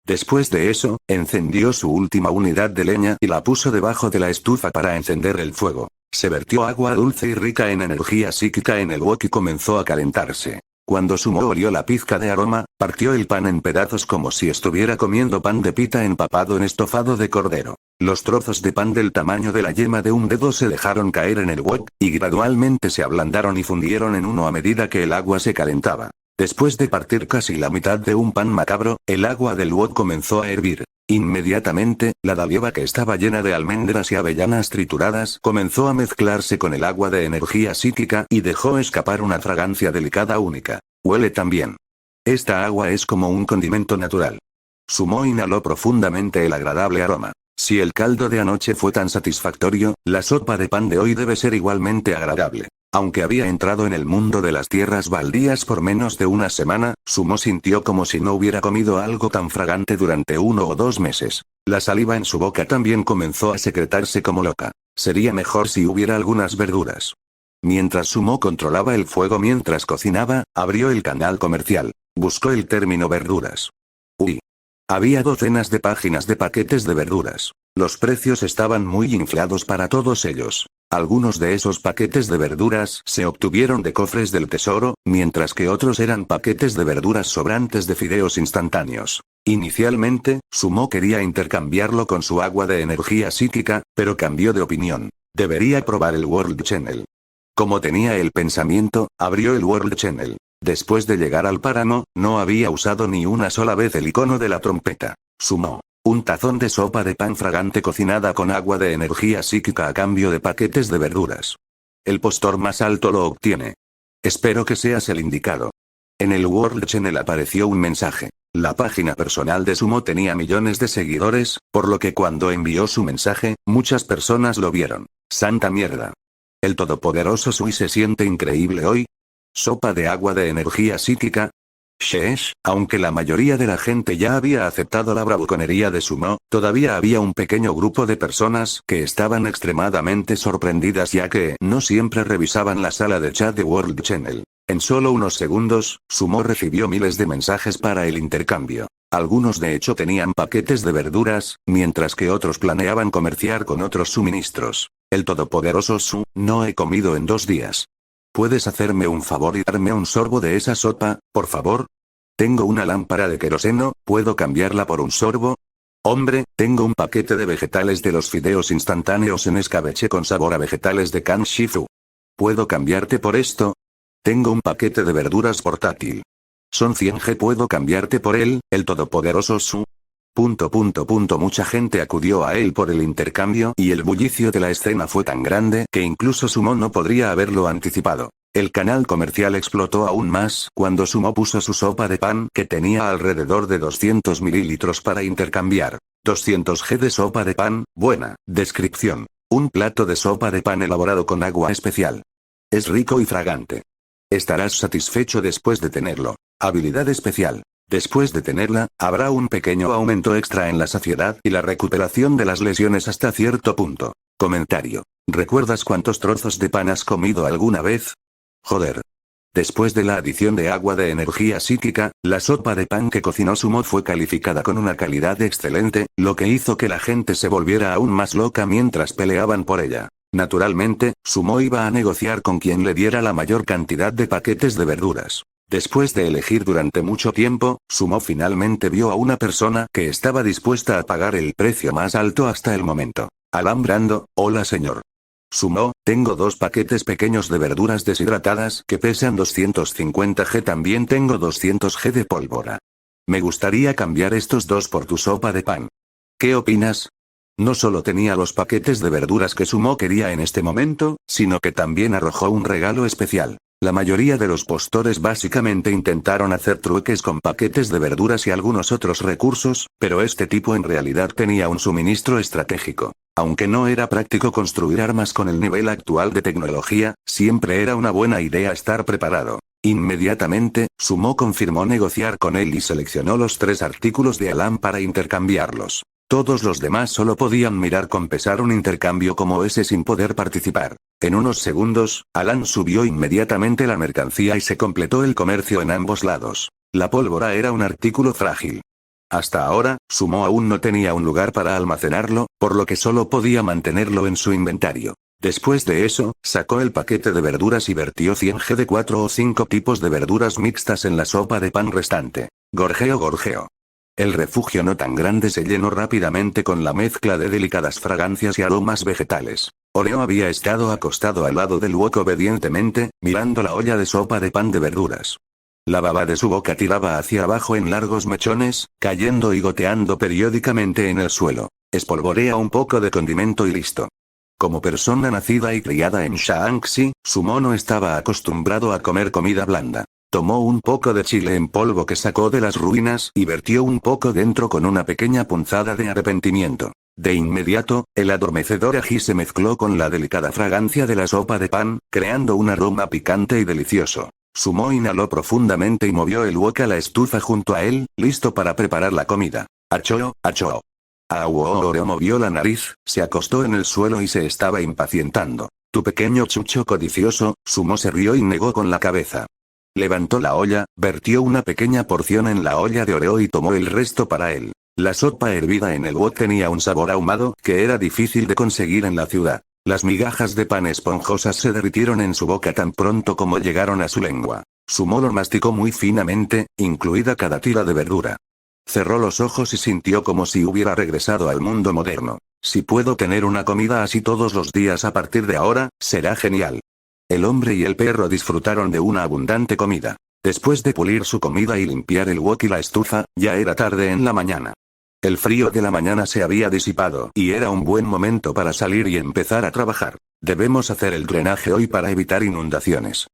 Después de eso, encendió su última unidad de leña y la puso debajo de la estufa para encender el fuego. Se vertió agua dulce y rica en energía psíquica en el wok y comenzó a calentarse. Cuando Sumo olió la pizca de aroma, partió el pan en pedazos como si estuviera comiendo pan de pita empapado en estofado de cordero. Los trozos de pan del tamaño de la yema de un dedo se dejaron caer en el wok, y gradualmente se ablandaron y fundieron en uno a medida que el agua se calentaba. Después de partir casi la mitad de un pan macabro, el agua del wok comenzó a hervir. Inmediatamente, la daviva que estaba llena de almendras y avellanas trituradas comenzó a mezclarse con el agua de energía psíquica y dejó escapar una fragancia delicada única. Huele tan bien. Esta agua es como un condimento natural. Sumo inhaló profundamente el agradable aroma. Si el caldo de anoche fue tan satisfactorio, la sopa de pan de hoy debe ser igualmente agradable. Aunque había entrado en el mundo de las tierras baldías por menos de una semana, Sumo sintió como si no hubiera comido algo tan fragante durante 1 o 2 meses. La saliva en su boca también comenzó a secretarse como loca. Sería mejor si hubiera algunas verduras. Mientras Sumo controlaba el fuego mientras cocinaba, abrió el canal comercial. Buscó el término verduras. Uy. Había docenas de páginas de paquetes de verduras. Los precios estaban muy inflados para todos ellos. Algunos de esos paquetes de verduras se obtuvieron de cofres del tesoro, mientras que otros eran paquetes de verduras sobrantes de fideos instantáneos. Inicialmente, Sumo quería intercambiarlo con su agua de energía psíquica, pero cambió de opinión. Debería probar el World Channel. Como tenía el pensamiento, abrió el World Channel. Después de llegar al páramo, no había usado ni una sola vez el icono de la trompeta. Sumo. Un tazón de sopa de pan fragante cocinada con agua de energía psíquica a cambio de paquetes de verduras. El postor más alto lo obtiene. Espero que seas el indicado. En el World Channel apareció un mensaje. La página personal de Sumo tenía millones de seguidores, por lo que cuando envió su mensaje, muchas personas lo vieron. ¡Santa mierda! ¿El todopoderoso Sui se siente increíble hoy? ¿Sopa de agua de energía psíquica? Sheesh, aunque la mayoría de la gente ya había aceptado la bravuconería de Sumo, todavía había un pequeño grupo de personas que estaban extremadamente sorprendidas ya que no siempre revisaban la sala de chat de World Channel. En solo unos segundos, Sumo recibió miles de mensajes para el intercambio. Algunos de hecho tenían paquetes de verduras, mientras que otros planeaban comerciar con otros suministros. El todopoderoso Su, no he comido en 2 días. ¿Puedes hacerme un favor y darme un sorbo de esa sopa, por favor? Tengo una lámpara de queroseno, ¿puedo cambiarla por un sorbo? Hombre, tengo un paquete de vegetales de los fideos instantáneos en escabeche con sabor a vegetales de Kan Shifu. ¿Puedo cambiarte por esto? Tengo un paquete de verduras portátil. Son 100 G, ¿puedo cambiarte por él, el todopoderoso Su? Mucha gente acudió a él por el intercambio y el bullicio de la escena fue tan grande que incluso Sumo no podría haberlo anticipado. El canal comercial explotó aún más cuando Sumo puso su sopa de pan que tenía alrededor de 200 mililitros para intercambiar. 200 G de sopa de pan, buena. Descripción. Un plato de sopa de pan elaborado con agua especial. Es rico y fragante. Estarás satisfecho después de tenerlo. Habilidad especial. Después de tenerla, habrá un pequeño aumento extra en la saciedad y la recuperación de las lesiones hasta cierto punto. Comentario. ¿Recuerdas cuántos trozos de pan has comido alguna vez? Joder. Después de la adición de agua de energía psíquica, la sopa de pan que cocinó Sumo fue calificada con una calidad excelente, lo que hizo que la gente se volviera aún más loca mientras peleaban por ella. Naturalmente, Sumo iba a negociar con quien le diera la mayor cantidad de paquetes de verduras. Después de elegir durante mucho tiempo, Sumo finalmente vio a una persona que estaba dispuesta a pagar el precio más alto hasta el momento. Alan Brando, hola señor. Sumo, tengo 2 paquetes pequeños de verduras deshidratadas que pesan 250 G. También tengo 200 G de pólvora. Me gustaría cambiar estos 2 por tu sopa de pan. ¿Qué opinas? No solo tenía los paquetes de verduras que Sumo quería en este momento, sino que también arrojó un regalo especial. La mayoría de los postores básicamente intentaron hacer trueques con paquetes de verduras y algunos otros recursos, pero este tipo en realidad tenía un suministro estratégico. Aunque no era práctico construir armas con el nivel actual de tecnología, siempre era una buena idea estar preparado. Inmediatamente, Sumo confirmó negociar con él y seleccionó los 3 artículos de Alan para intercambiarlos. Todos los demás solo podían mirar con pesar un intercambio como ese sin poder participar. En unos segundos, Alan subió inmediatamente la mercancía y se completó el comercio en ambos lados. La pólvora era un artículo frágil. Hasta ahora, Sumo aún no tenía un lugar para almacenarlo, por lo que solo podía mantenerlo en su inventario. Después de eso, sacó el paquete de verduras y vertió 100 G de 4 o 5 tipos de verduras mixtas en la sopa de pan restante. Gorjeo. El refugio no tan grande se llenó rápidamente con la mezcla de delicadas fragancias y aromas vegetales. Oreo había estado acostado al lado del wok obedientemente, mirando la olla de sopa de pan de verduras. La baba de su boca tiraba hacia abajo en largos mechones, cayendo y goteando periódicamente en el suelo. Espolvorea un poco de condimento y listo. Como persona nacida y criada en Shaanxi, Sumo no estaba acostumbrado a comer comida blanda. Tomó un poco de chile en polvo que sacó de las ruinas y vertió un poco dentro con una pequeña punzada de arrepentimiento. De inmediato, el adormecedor ají se mezcló con la delicada fragancia de la sopa de pan, creando un aroma picante y delicioso. Sumo inhaló profundamente y movió el wok a la estufa junto a él, listo para preparar la comida. Achoo. Aooro movió la nariz, se acostó en el suelo y se estaba impacientando. Tu pequeño chucho codicioso, Sumo se rió y negó con la cabeza. Levantó la olla, vertió una pequeña porción en la olla de Oreo y tomó el resto para él. La sopa hervida en el wok tenía un sabor ahumado que era difícil de conseguir en la ciudad. Las migajas de pan esponjosas se derritieron en su boca tan pronto como llegaron a su lengua. Sumo lo masticó muy finamente, incluida cada tira de verdura. Cerró los ojos y sintió como si hubiera regresado al mundo moderno. Si puedo tener una comida así todos los días a partir de ahora, será genial. El hombre y el perro disfrutaron de una abundante comida. Después de pulir su comida y limpiar el wok y la estufa, ya era tarde en la mañana. El frío de la mañana se había disipado y era un buen momento para salir y empezar a trabajar. Debemos hacer el drenaje hoy para evitar inundaciones.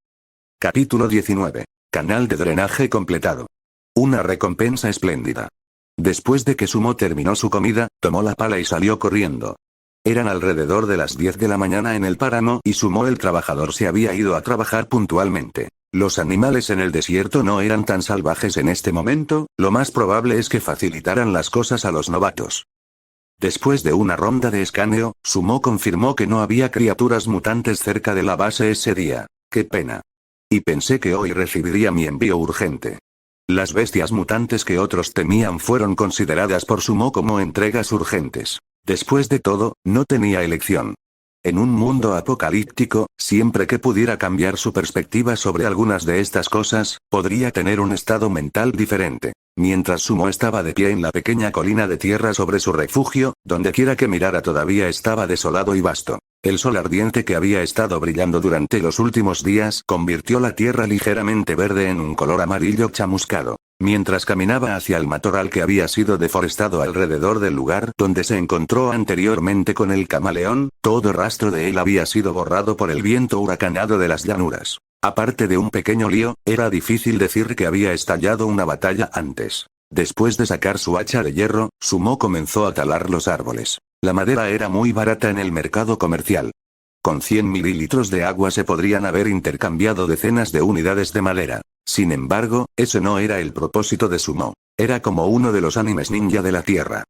Capítulo 19. Canal de drenaje completado. Una recompensa espléndida. Después de que Sumo terminó su comida, tomó la pala y salió corriendo. Eran alrededor de las 10 de la mañana en el páramo y Sumo el trabajador se había ido a trabajar puntualmente. Los animales en el desierto no eran tan salvajes en este momento, lo más probable es que facilitaran las cosas a los novatos. Después de una ronda de escaneo, Sumo confirmó que no había criaturas mutantes cerca de la base ese día. ¡Qué pena! Y pensé que hoy recibiría mi envío urgente. Las bestias mutantes que otros temían fueron consideradas por Sumo como entregas urgentes. Después de todo, no tenía elección. En un mundo apocalíptico, siempre que pudiera cambiar su perspectiva sobre algunas de estas cosas, podría tener un estado mental diferente. Mientras Sumo estaba de pie en la pequeña colina de tierra sobre su refugio, donde quiera que mirara todavía estaba desolado y vasto. El sol ardiente que había estado brillando durante los últimos días convirtió la tierra ligeramente verde en un color amarillo chamuscado. Mientras caminaba hacia el matorral que había sido deforestado alrededor del lugar donde se encontró anteriormente con el camaleón, todo rastro de él había sido borrado por el viento huracanado de las llanuras. Aparte de un pequeño lío, era difícil decir que había estallado una batalla antes. Después de sacar su hacha de hierro, Sumo comenzó a talar los árboles. La madera era muy barata en el mercado comercial. Con 100 mililitros de agua se podrían haber intercambiado decenas de unidades de madera. Sin embargo, ese no era el propósito de Sumo. Era como uno de los animes ninja de la Tierra.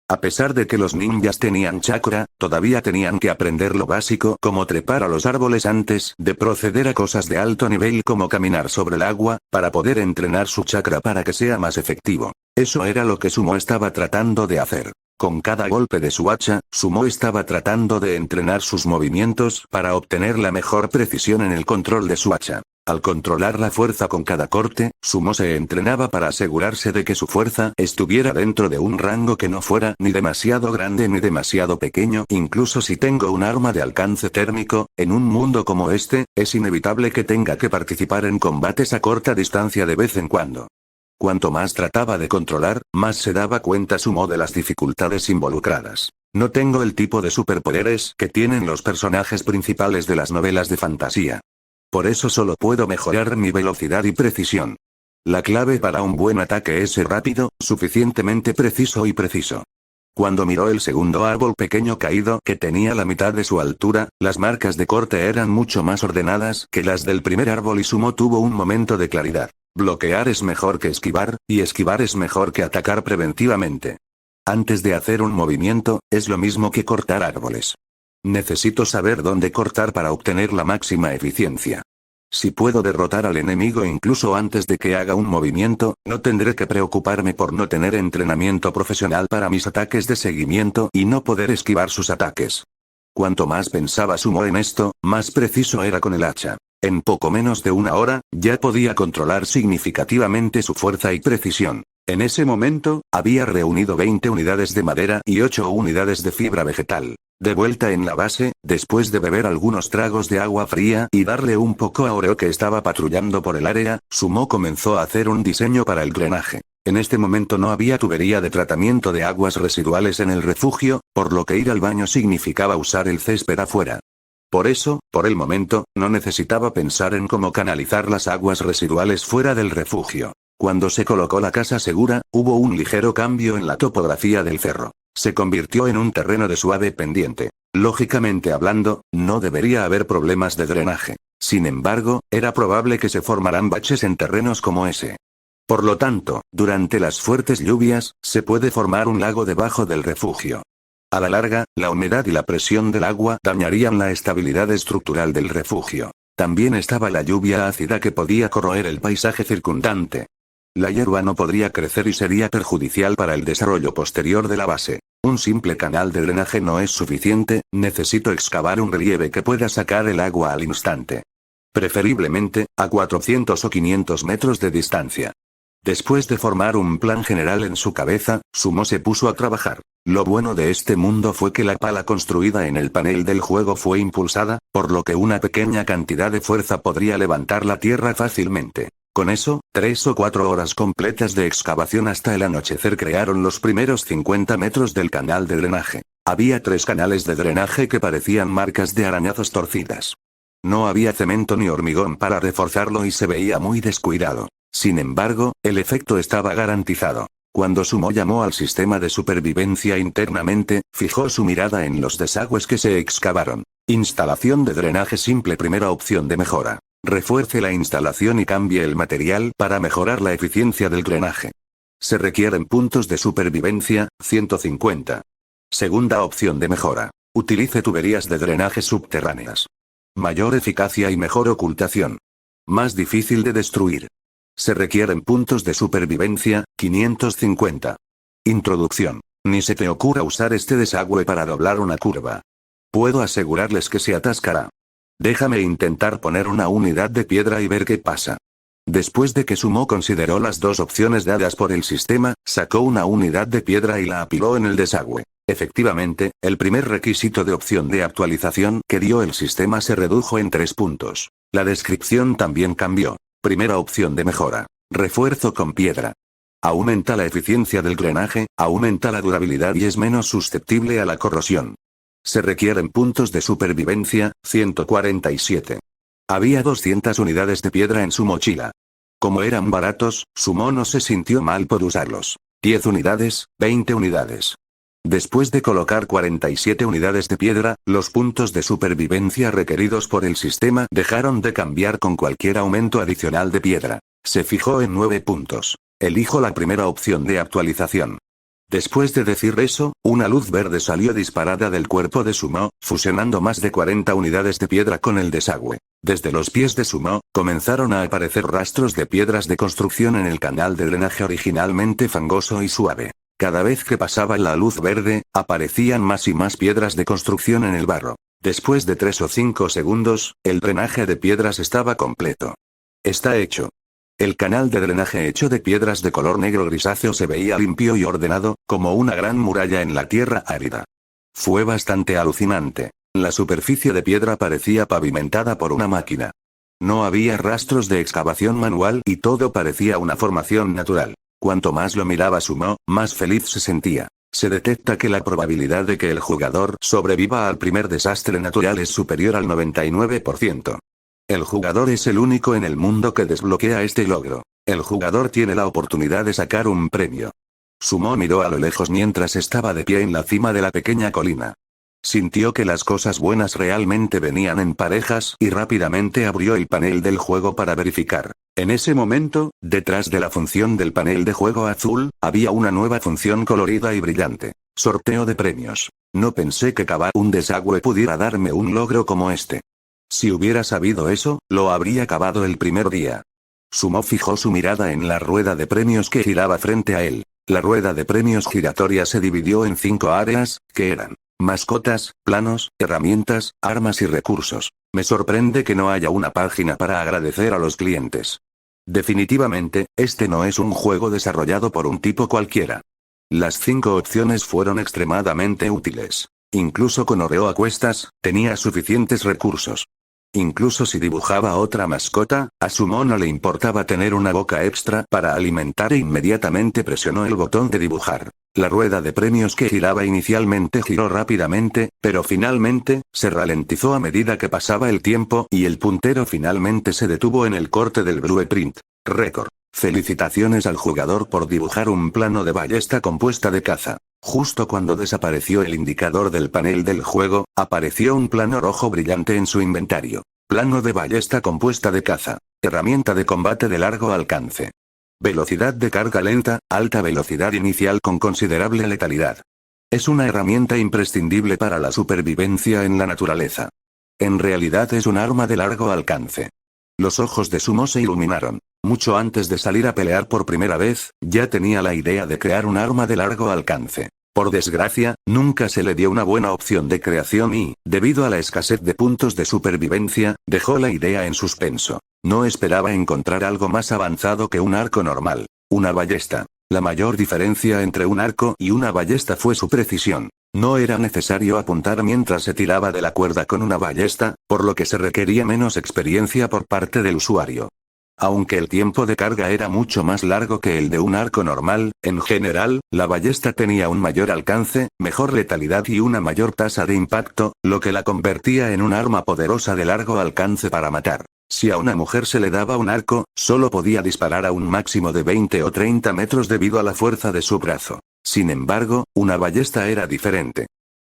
A pesar de que los ninjas tenían chakra, todavía tenían que aprender lo básico como trepar a los árboles antes de proceder a cosas de alto nivel como caminar sobre el agua, para poder entrenar su chakra para que sea más efectivo. Eso era lo que Sumo estaba tratando de hacer. Con cada golpe de su hacha, Sumo estaba tratando de entrenar sus movimientos para obtener la mejor precisión en el control de su hacha. Al controlar la fuerza con cada corte, Sumo se entrenaba para asegurarse de que su fuerza estuviera dentro de un rango que no fuera ni demasiado grande ni demasiado pequeño. Incluso si tengo un arma de alcance térmico, en un mundo como este, es inevitable que tenga que participar en combates a corta distancia de vez en cuando. Cuanto más trataba de controlar, más se daba cuenta Sumo de las dificultades involucradas. No tengo el tipo de superpoderes que tienen los personajes principales de las novelas de fantasía. Por eso solo puedo mejorar mi velocidad y precisión. La clave para un buen ataque es ser rápido, suficientemente preciso y preciso. Cuando miró el segundo árbol pequeño caído que tenía la mitad de su altura, las marcas de corte eran mucho más ordenadas que las del primer árbol y Sumo tuvo un momento de claridad. Bloquear es mejor que esquivar, y esquivar es mejor que atacar preventivamente. Antes de hacer un movimiento, es lo mismo que cortar árboles. Necesito saber dónde cortar para obtener la máxima eficiencia. Si puedo derrotar al enemigo incluso antes de que haga un movimiento, no tendré que preocuparme por no tener entrenamiento profesional para mis ataques de seguimiento y no poder esquivar sus ataques. Cuanto más pensaba Sumo en esto, más preciso era con el hacha. En poco menos de una hora, ya podía controlar significativamente su fuerza y precisión. En ese momento, había reunido 20 unidades de madera y 8 unidades de fibra vegetal. De vuelta en la base, después de beber algunos tragos de agua fría y darle un poco a Oreo que estaba patrullando por el área, Sumo comenzó a hacer un diseño para el drenaje. En este momento no había tubería de tratamiento de aguas residuales en el refugio, por lo que ir al baño significaba usar el césped afuera. Por eso, por el momento, no necesitaba pensar en cómo canalizar las aguas residuales fuera del refugio. Cuando se colocó la casa segura, hubo un ligero cambio en la topografía del cerro. Se convirtió en un terreno de suave pendiente. Lógicamente hablando, no debería haber problemas de drenaje. Sin embargo, era probable que se formaran baches en terrenos como ese. Por lo tanto, durante las fuertes lluvias, se puede formar un lago debajo del refugio. A la larga, la humedad y la presión del agua dañarían la estabilidad estructural del refugio. También estaba la lluvia ácida que podía corroer el paisaje circundante. La hierba no podría crecer y sería perjudicial para el desarrollo posterior de la base. Un simple canal de drenaje no es suficiente, necesito excavar un relieve que pueda sacar el agua al instante. Preferiblemente, a 400 o 500 metros de distancia. Después de formar un plan general en su cabeza, Sumo se puso a trabajar. Lo bueno de este mundo fue que la pala construida en el panel del juego fue impulsada, por lo que una pequeña cantidad de fuerza podría levantar la tierra fácilmente. Con eso, 3 o 4 horas completas de excavación hasta el anochecer crearon los primeros 50 metros del canal de drenaje. Había 3 canales de drenaje que parecían marcas de arañazos torcidas. No había cemento ni hormigón para reforzarlo y se veía muy descuidado. Sin embargo, el efecto estaba garantizado. Cuando Sumo llamó al sistema de supervivencia internamente, fijó su mirada en los desagües que se excavaron. Instalación de drenaje simple, primera opción de mejora. Refuerce la instalación y cambie el material para mejorar la eficiencia del drenaje. Se requieren puntos de supervivencia, 150. Segunda opción de mejora. Utilice tuberías de drenaje subterráneas. Mayor eficacia y mejor ocultación. Más difícil de destruir. Se requieren puntos de supervivencia, 550. Introducción. Ni se te ocurra usar este desagüe para doblar una curva. Puedo asegurarles que se atascará. Déjame intentar poner una unidad de piedra y ver qué pasa. Después de que Sumo consideró las 2 opciones dadas por el sistema, sacó una unidad de piedra y la apiló en el desagüe. Efectivamente, el primer requisito de opción de actualización que dio el sistema se redujo en 3 puntos. La descripción también cambió. Primera opción de mejora. Refuerzo con piedra. Aumenta la eficiencia del drenaje, aumenta la durabilidad y es menos susceptible a la corrosión. Se requieren puntos de supervivencia, 147. Había 200 unidades de piedra en su mochila. Como eran baratos, Sumo no se sintió mal por usarlos. 10 unidades, 20 unidades. Después de colocar 47 unidades de piedra, los puntos de supervivencia requeridos por el sistema dejaron de cambiar con cualquier aumento adicional de piedra. Se fijó en 9 puntos. Elijo la primera opción de actualización. Después de decir eso, una luz verde salió disparada del cuerpo de Sumo, fusionando más de 40 unidades de piedra con el desagüe. Desde los pies de Sumo, comenzaron a aparecer rastros de piedras de construcción en el canal de drenaje originalmente fangoso y suave. Cada vez que pasaba la luz verde, aparecían más y más piedras de construcción en el barro. Después de 3 o 5 segundos, el drenaje de piedras estaba completo. Está hecho. El canal de drenaje hecho de piedras de color negro grisáceo se veía limpio y ordenado, como una gran muralla en la tierra árida. Fue bastante alucinante. La superficie de piedra parecía pavimentada por una máquina. No había rastros de excavación manual y todo parecía una formación natural. Cuanto más lo miraba Sumo, más feliz se sentía. Se detecta que la probabilidad de que el jugador sobreviva al primer desastre natural es superior al 99%. El jugador es el único en el mundo que desbloquea este logro. El jugador tiene la oportunidad de sacar un premio. Sumo miró a lo lejos mientras estaba de pie en la cima de la pequeña colina. Sintió que las cosas buenas realmente venían en parejas y rápidamente abrió el panel del juego para verificar. En ese momento, detrás de la función del panel de juego azul, había una nueva función colorida y brillante. Sorteo de premios. No pensé que cavar un desagüe pudiera darme un logro como este. Si hubiera sabido eso, lo habría cavado el primer día. Sumo fijó su mirada en la rueda de premios que giraba frente a él. La rueda de premios giratoria se dividió en 5 áreas, que eran mascotas, planos, herramientas, armas y recursos. Me sorprende que no haya una página para agradecer a los clientes. Definitivamente, este no es un juego desarrollado por un tipo cualquiera. Las 5 opciones fueron extremadamente útiles. Incluso con Oreo a cuestas, tenía suficientes recursos. Incluso si dibujaba otra mascota, a Sumo no le importaba tener una boca extra para alimentar e inmediatamente presionó el botón de dibujar. La rueda de premios que giraba inicialmente giró rápidamente, pero finalmente, se ralentizó a medida que pasaba el tiempo y el puntero finalmente se detuvo en el corte del blueprint. Récord. Felicitaciones al jugador por dibujar un plano de ballesta compuesta de caza. Justo cuando desapareció el indicador del panel del juego, apareció un plano rojo brillante en su inventario. Plano de ballesta compuesta de caza. Herramienta de combate de largo alcance. Velocidad de carga lenta, alta velocidad inicial con considerable letalidad. Es una herramienta imprescindible para la supervivencia en la naturaleza. En realidad es un arma de largo alcance. Los ojos de Sumo se iluminaron. Mucho antes de salir a pelear por primera vez, ya tenía la idea de crear un arma de largo alcance. Por desgracia, nunca se le dio una buena opción de creación y, debido a la escasez de puntos de supervivencia, dejó la idea en suspenso. No esperaba encontrar algo más avanzado que un arco normal. Una ballesta. La mayor diferencia entre un arco y una ballesta fue su precisión. No era necesario apuntar mientras se tiraba de la cuerda con una ballesta, por lo que se requería menos experiencia por parte del usuario. Aunque el tiempo de carga era mucho más largo que el de un arco normal, en general, la ballesta tenía un mayor alcance, mejor letalidad y una mayor tasa de impacto, lo que la convertía en un arma poderosa de largo alcance para matar. Si a una mujer se le daba un arco, solo podía disparar a un máximo de 20 o 30 metros debido a la fuerza de su brazo. Sin embargo, una ballesta era diferente.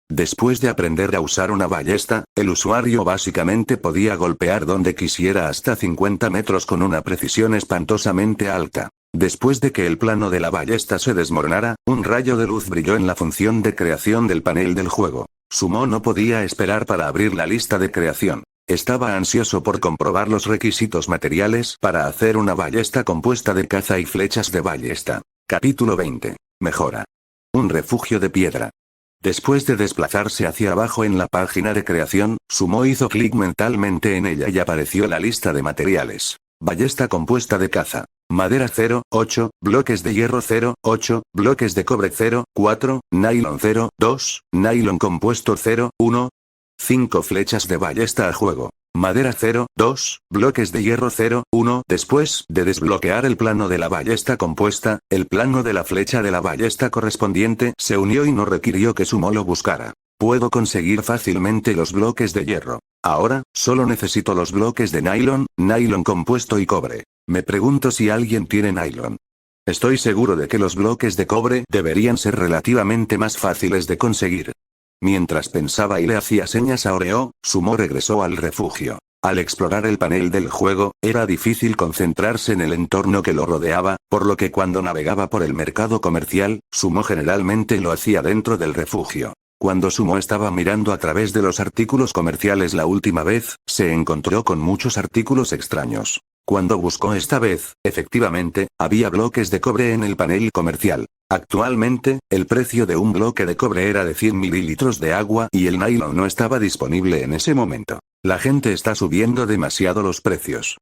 Después de aprender a usar una ballesta, el usuario básicamente podía golpear donde quisiera hasta 50 metros con una precisión espantosamente alta. Después de que el plano de la ballesta se desmoronara, un rayo de luz brilló en la función de creación del panel del juego. Sumo no podía esperar para abrir la lista de creación. Estaba ansioso por comprobar los requisitos materiales para hacer una ballesta compuesta de caza y flechas de ballesta. Capítulo 20. Mejora. Un refugio de piedra. Después de desplazarse hacia abajo en la página de creación, Sumo hizo clic mentalmente en ella y apareció la lista de materiales. Ballesta compuesta de caza. Madera 0, 8, bloques de hierro 0, 8, bloques de cobre 0, 4, nylon 0, 2, nylon compuesto 0, 1, 5 flechas de ballesta a juego. Madera 0, 2, bloques de hierro 0, 1. Después de desbloquear el plano de la ballesta compuesta, el plano de la flecha de la ballesta correspondiente se unió y no requirió que Sumo lo buscara. Puedo conseguir fácilmente los bloques de hierro. Ahora, solo necesito los bloques de nylon, nylon compuesto y cobre. Me pregunto si alguien tiene nylon. Estoy seguro de que los bloques de cobre deberían ser relativamente más fáciles de conseguir. Mientras pensaba y le hacía señas a Oreo, Sumo regresó al refugio. Al explorar el panel del juego, era difícil concentrarse en el entorno que lo rodeaba, por lo que cuando navegaba por el mercado comercial, Sumo generalmente lo hacía dentro del refugio. Cuando Sumo estaba mirando a través de los artículos comerciales la última vez, se encontró con muchos artículos extraños. Cuando buscó esta vez, efectivamente, había bloques de cobre en el panel comercial. Actualmente, el precio de un bloque de cobre era de 100 mililitros de agua y el nylon no estaba disponible en ese momento. La gente está subiendo demasiado los precios.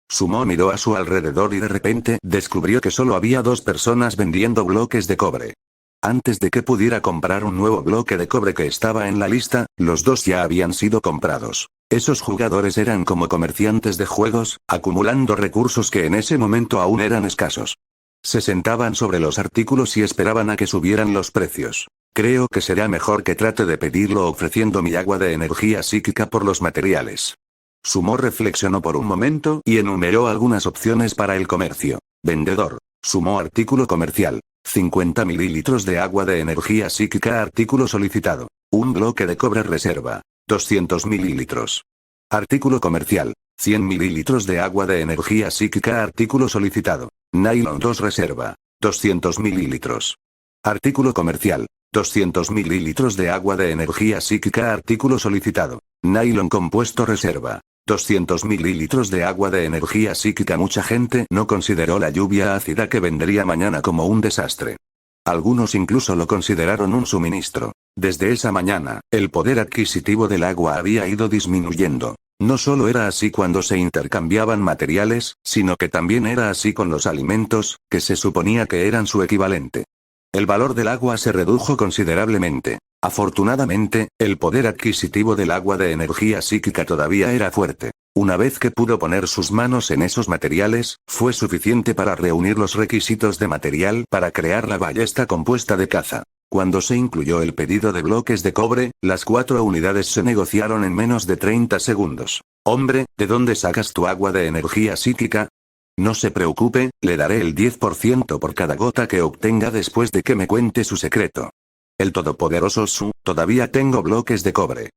Sumo miró a su alrededor y de repente descubrió que solo había 2 personas vendiendo bloques de cobre. Antes de que pudiera comprar un nuevo bloque de cobre que estaba en la lista, los 2 ya habían sido comprados. Esos jugadores eran como comerciantes de juegos, acumulando recursos que en ese momento aún eran escasos. Se sentaban sobre los artículos y esperaban a que subieran los precios. Creo que será mejor que trate de pedirlo ofreciendo mi agua de energía psíquica por los materiales. Sumo reflexionó por un momento y enumeró algunas opciones para el comercio. Vendedor. Sumo artículo comercial. 50 mililitros de agua de energía psíquica artículo solicitado. Un bloque de cobre reserva. 200 mililitros. Artículo comercial. 100 mililitros de agua de energía psíquica artículo solicitado. Nylon 2 reserva. 200 mililitros. Artículo comercial. 200 mililitros de agua de energía psíquica artículo solicitado. Nylon compuesto reserva. 200 mililitros de agua de energía psíquica. Mucha gente no consideró la lluvia ácida que vendría mañana como un desastre. Algunos incluso lo consideraron un suministro. Desde esa mañana, el poder adquisitivo del agua había ido disminuyendo. No solo era así cuando se intercambiaban materiales, sino que también era así con los alimentos, que se suponía que eran su equivalente. El valor del agua se redujo considerablemente. Afortunadamente, el poder adquisitivo del agua de energía psíquica todavía era fuerte. Una vez que pudo poner sus manos en esos materiales, fue suficiente para reunir los requisitos de material para crear la ballesta compuesta de caza. Cuando se incluyó el pedido de bloques de cobre, las 4 unidades se negociaron en menos de 30 segundos. Hombre, ¿de dónde sacas tu agua de energía psíquica? No se preocupe, le daré el 10% por cada gota que obtenga después de que me cuente su secreto. El todopoderoso Su, todavía tengo bloques de cobre.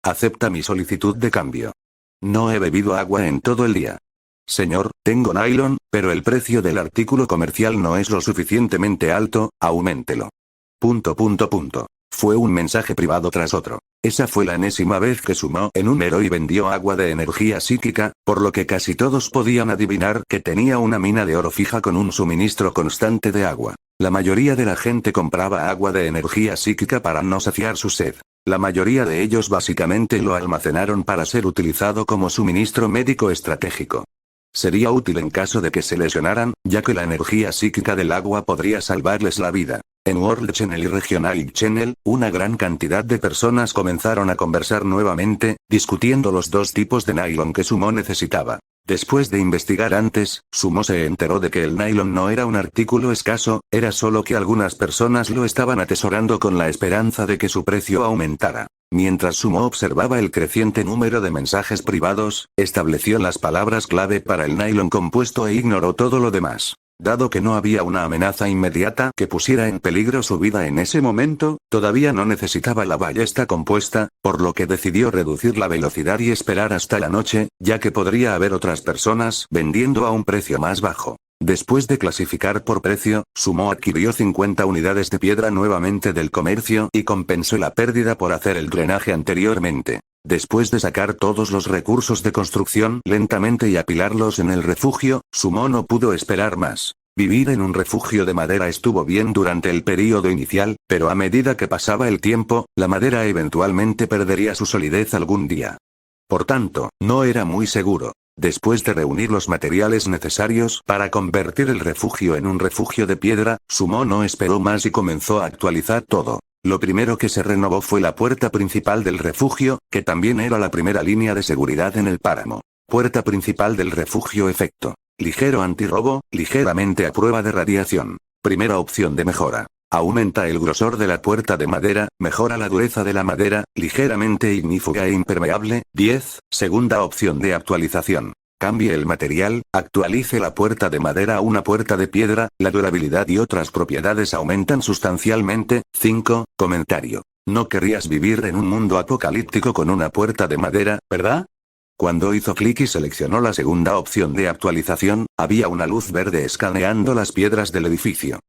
Acepta mi solicitud de cambio. No he bebido agua en todo el día. Señor, tengo nylon, pero el precio del artículo comercial no es lo suficientemente alto, auméntelo. Fue un mensaje privado tras otro. Esa fue la enésima vez que Sumo en un Heroi vendió agua de energía psíquica, por lo que casi todos podían adivinar que tenía una mina de oro fija con un suministro constante de agua. La mayoría de la gente compraba agua de energía psíquica para no saciar su sed. La mayoría de ellos básicamente lo almacenaron para ser utilizado como suministro médico estratégico. Sería útil en caso de que se lesionaran, ya que la energía psíquica del agua podría salvarles la vida. En World Channel y Regional Channel, una gran cantidad de personas comenzaron a conversar nuevamente, discutiendo los dos tipos de nylon que Sumo necesitaba. Después de investigar antes, Sumo se enteró de que el nylon no era un artículo escaso, era solo que algunas personas lo estaban atesorando con la esperanza de que su precio aumentara. Mientras Sumo observaba el creciente número de mensajes privados, estableció las palabras clave para el nylon compuesto e ignoró todo lo demás. Dado que no había una amenaza inmediata que pusiera en peligro su vida en ese momento, todavía no necesitaba la ballesta compuesta, por lo que decidió reducir la velocidad y esperar hasta la noche, ya que podría haber otras personas vendiendo a un precio más bajo. Después de clasificar por precio, Sumo adquirió 50 unidades de piedra nuevamente del comercio y compensó la pérdida por hacer el drenaje anteriormente. Después de sacar todos los recursos de construcción lentamente y apilarlos en el refugio, Sumo no pudo esperar más. Vivir en un refugio de madera estuvo bien durante el período inicial, pero a medida que pasaba el tiempo, la madera eventualmente perdería su solidez algún día. Por tanto, no era muy seguro. Después de reunir los materiales necesarios para convertir el refugio en un refugio de piedra, Sumo no esperó más y comenzó a actualizar todo. Lo primero que se renovó fue la puerta principal del refugio, que también era la primera línea de seguridad en el páramo. Puerta principal del refugio efecto. Ligero antirrobo, ligeramente a prueba de radiación. Primera opción de mejora. Aumenta el grosor de la puerta de madera, mejora la dureza de la madera, ligeramente ignífuga e impermeable. 10. Segunda opción de actualización. Cambie el material, actualice la puerta de madera a una puerta de piedra, la durabilidad y otras propiedades aumentan sustancialmente. 5. Comentario. No querrías vivir en un mundo apocalíptico con una puerta de madera, ¿verdad? Cuando hizo clic y seleccionó la segunda opción de actualización, había una luz verde escaneando las piedras del edificio.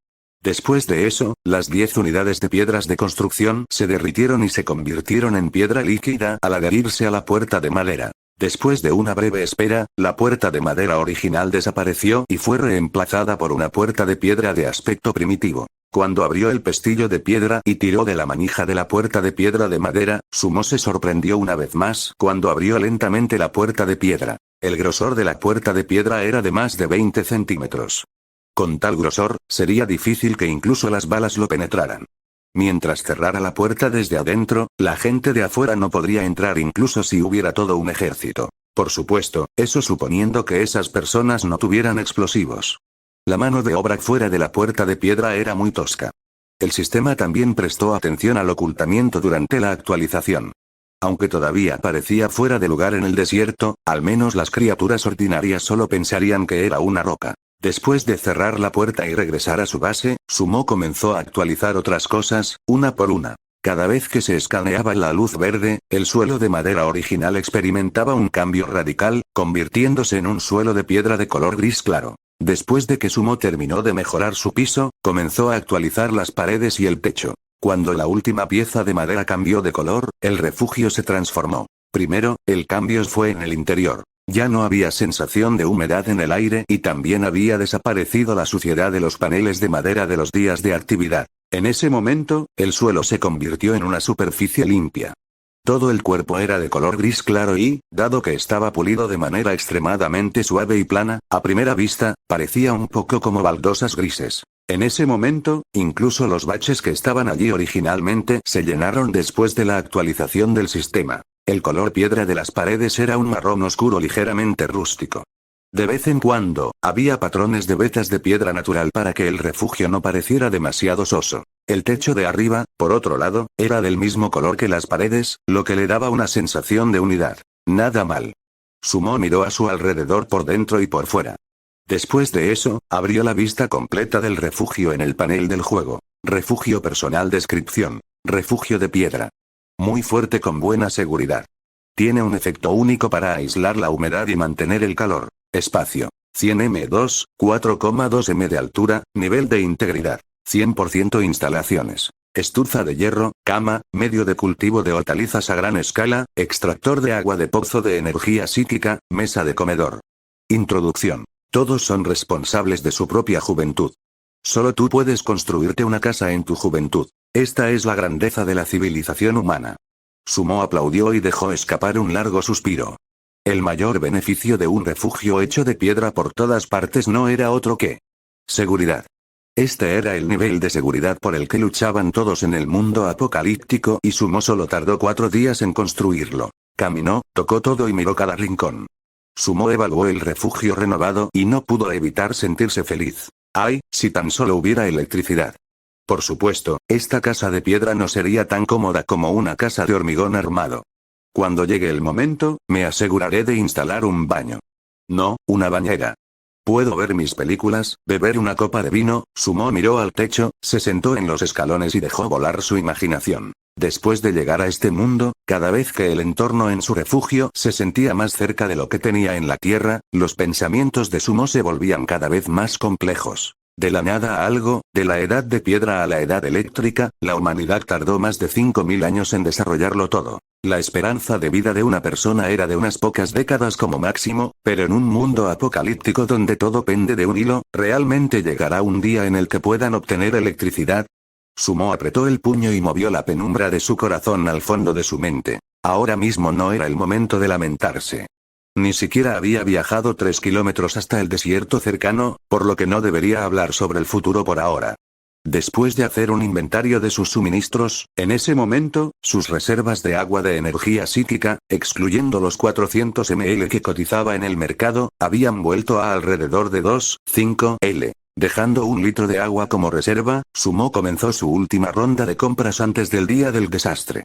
Después de eso, las 10 unidades de piedras de construcción se derritieron y se convirtieron en piedra líquida al adherirse a la puerta de madera. Después de una breve espera, la puerta de madera original desapareció y fue reemplazada por una puerta de piedra de aspecto primitivo. Cuando abrió el pestillo de piedra y tiró de la manija de la puerta de piedra de madera, Sumo se sorprendió una vez más cuando abrió lentamente la puerta de piedra. El grosor de la puerta de piedra era de más de 20 centímetros. Con tal grosor, sería difícil que incluso las balas lo penetraran. Mientras cerrara la puerta desde adentro, la gente de afuera no podría entrar incluso si hubiera todo un ejército. Por supuesto, eso suponiendo que esas personas no tuvieran explosivos. La mano de obra fuera de la puerta de piedra era muy tosca. El sistema también prestó atención al ocultamiento durante la actualización. Aunque todavía parecía fuera de lugar en el desierto, al menos las criaturas ordinarias solo pensarían que era una roca. Después de cerrar la puerta y regresar a su base, Sumo comenzó a actualizar otras cosas, una por una. Cada vez que se escaneaba la luz verde, el suelo de madera original experimentaba un cambio radical, convirtiéndose en un suelo de piedra de color gris claro. Después de que Sumo terminó de mejorar su piso, comenzó a actualizar las paredes y el techo. Cuando la última pieza de madera cambió de color, el refugio se transformó. Primero, el cambio fue en el interior. Ya no había sensación de humedad en el aire y también había desaparecido la suciedad de los paneles de madera de los días de actividad. En ese momento, el suelo se convirtió en una superficie limpia. Todo el cuerpo era de color gris claro y, dado que estaba pulido de manera extremadamente suave y plana, a primera vista, parecía un poco como baldosas grises. En ese momento, incluso los baches que estaban allí originalmente se llenaron después de la actualización del sistema. El color piedra de las paredes era un marrón oscuro ligeramente rústico. De vez en cuando, había patrones de vetas de piedra natural para que el refugio no pareciera demasiado soso. El techo de arriba, por otro lado, era del mismo color que las paredes, lo que le daba una sensación de unidad. Nada mal. Sumo miró a su alrededor por dentro y por fuera. Después de eso, abrió la vista completa del refugio en el panel del juego. Refugio personal descripción. Refugio de piedra. Muy fuerte con buena seguridad. Tiene un efecto único para aislar la humedad y mantener el calor. Espacio. 100 m2, 4,2 m de altura, nivel de integridad. 100% instalaciones. Estufa de hierro, cama, medio de cultivo de hortalizas a gran escala, extractor de agua de pozo de energía psíquica, mesa de comedor. Introducción. Todos son responsables de su propia juventud. Solo tú puedes construirte una casa en tu juventud. Esta es la grandeza de la civilización humana. Sumo aplaudió y dejó escapar un largo suspiro. El mayor beneficio de un refugio hecho de piedra por todas partes no era otro que seguridad. Este era el nivel de seguridad por el que luchaban todos en el mundo apocalíptico y Sumo solo tardó 4 días en construirlo. Caminó, tocó todo y miró cada rincón. Sumo evaluó el refugio renovado y no pudo evitar sentirse feliz. ¡Ay, si tan solo hubiera electricidad! Por supuesto, esta casa de piedra no sería tan cómoda como una casa de hormigón armado. Cuando llegue el momento, me aseguraré de instalar un baño. No, una bañera. Puedo ver mis películas, beber una copa de vino. Sumo miró al techo, se sentó en los escalones y dejó volar su imaginación. Después de llegar a este mundo, cada vez que el entorno en su refugio se sentía más cerca de lo que tenía en la tierra, los pensamientos de Sumo se volvían cada vez más complejos. De la nada a algo, de la edad de piedra a la edad eléctrica, la humanidad tardó más de 5000 años en desarrollarlo todo. La esperanza de vida de una persona era de unas pocas décadas como máximo, pero en un mundo apocalíptico donde todo pende de un hilo, ¿realmente llegará un día en el que puedan obtener electricidad? Sumo apretó el puño y movió la penumbra de su corazón al fondo de su mente. Ahora mismo no era el momento de lamentarse. Ni siquiera había viajado 3 kilómetros hasta el desierto cercano, por lo que no debería hablar sobre el futuro por ahora. Después de hacer un inventario de sus suministros, en ese momento, sus reservas de agua de energía psíquica, excluyendo los 400 ml que cotizaba en el mercado, habían vuelto a alrededor de 2,5 L. Dejando 1 litro de agua como reserva, Sumo comenzó su última ronda de compras antes del día del desastre.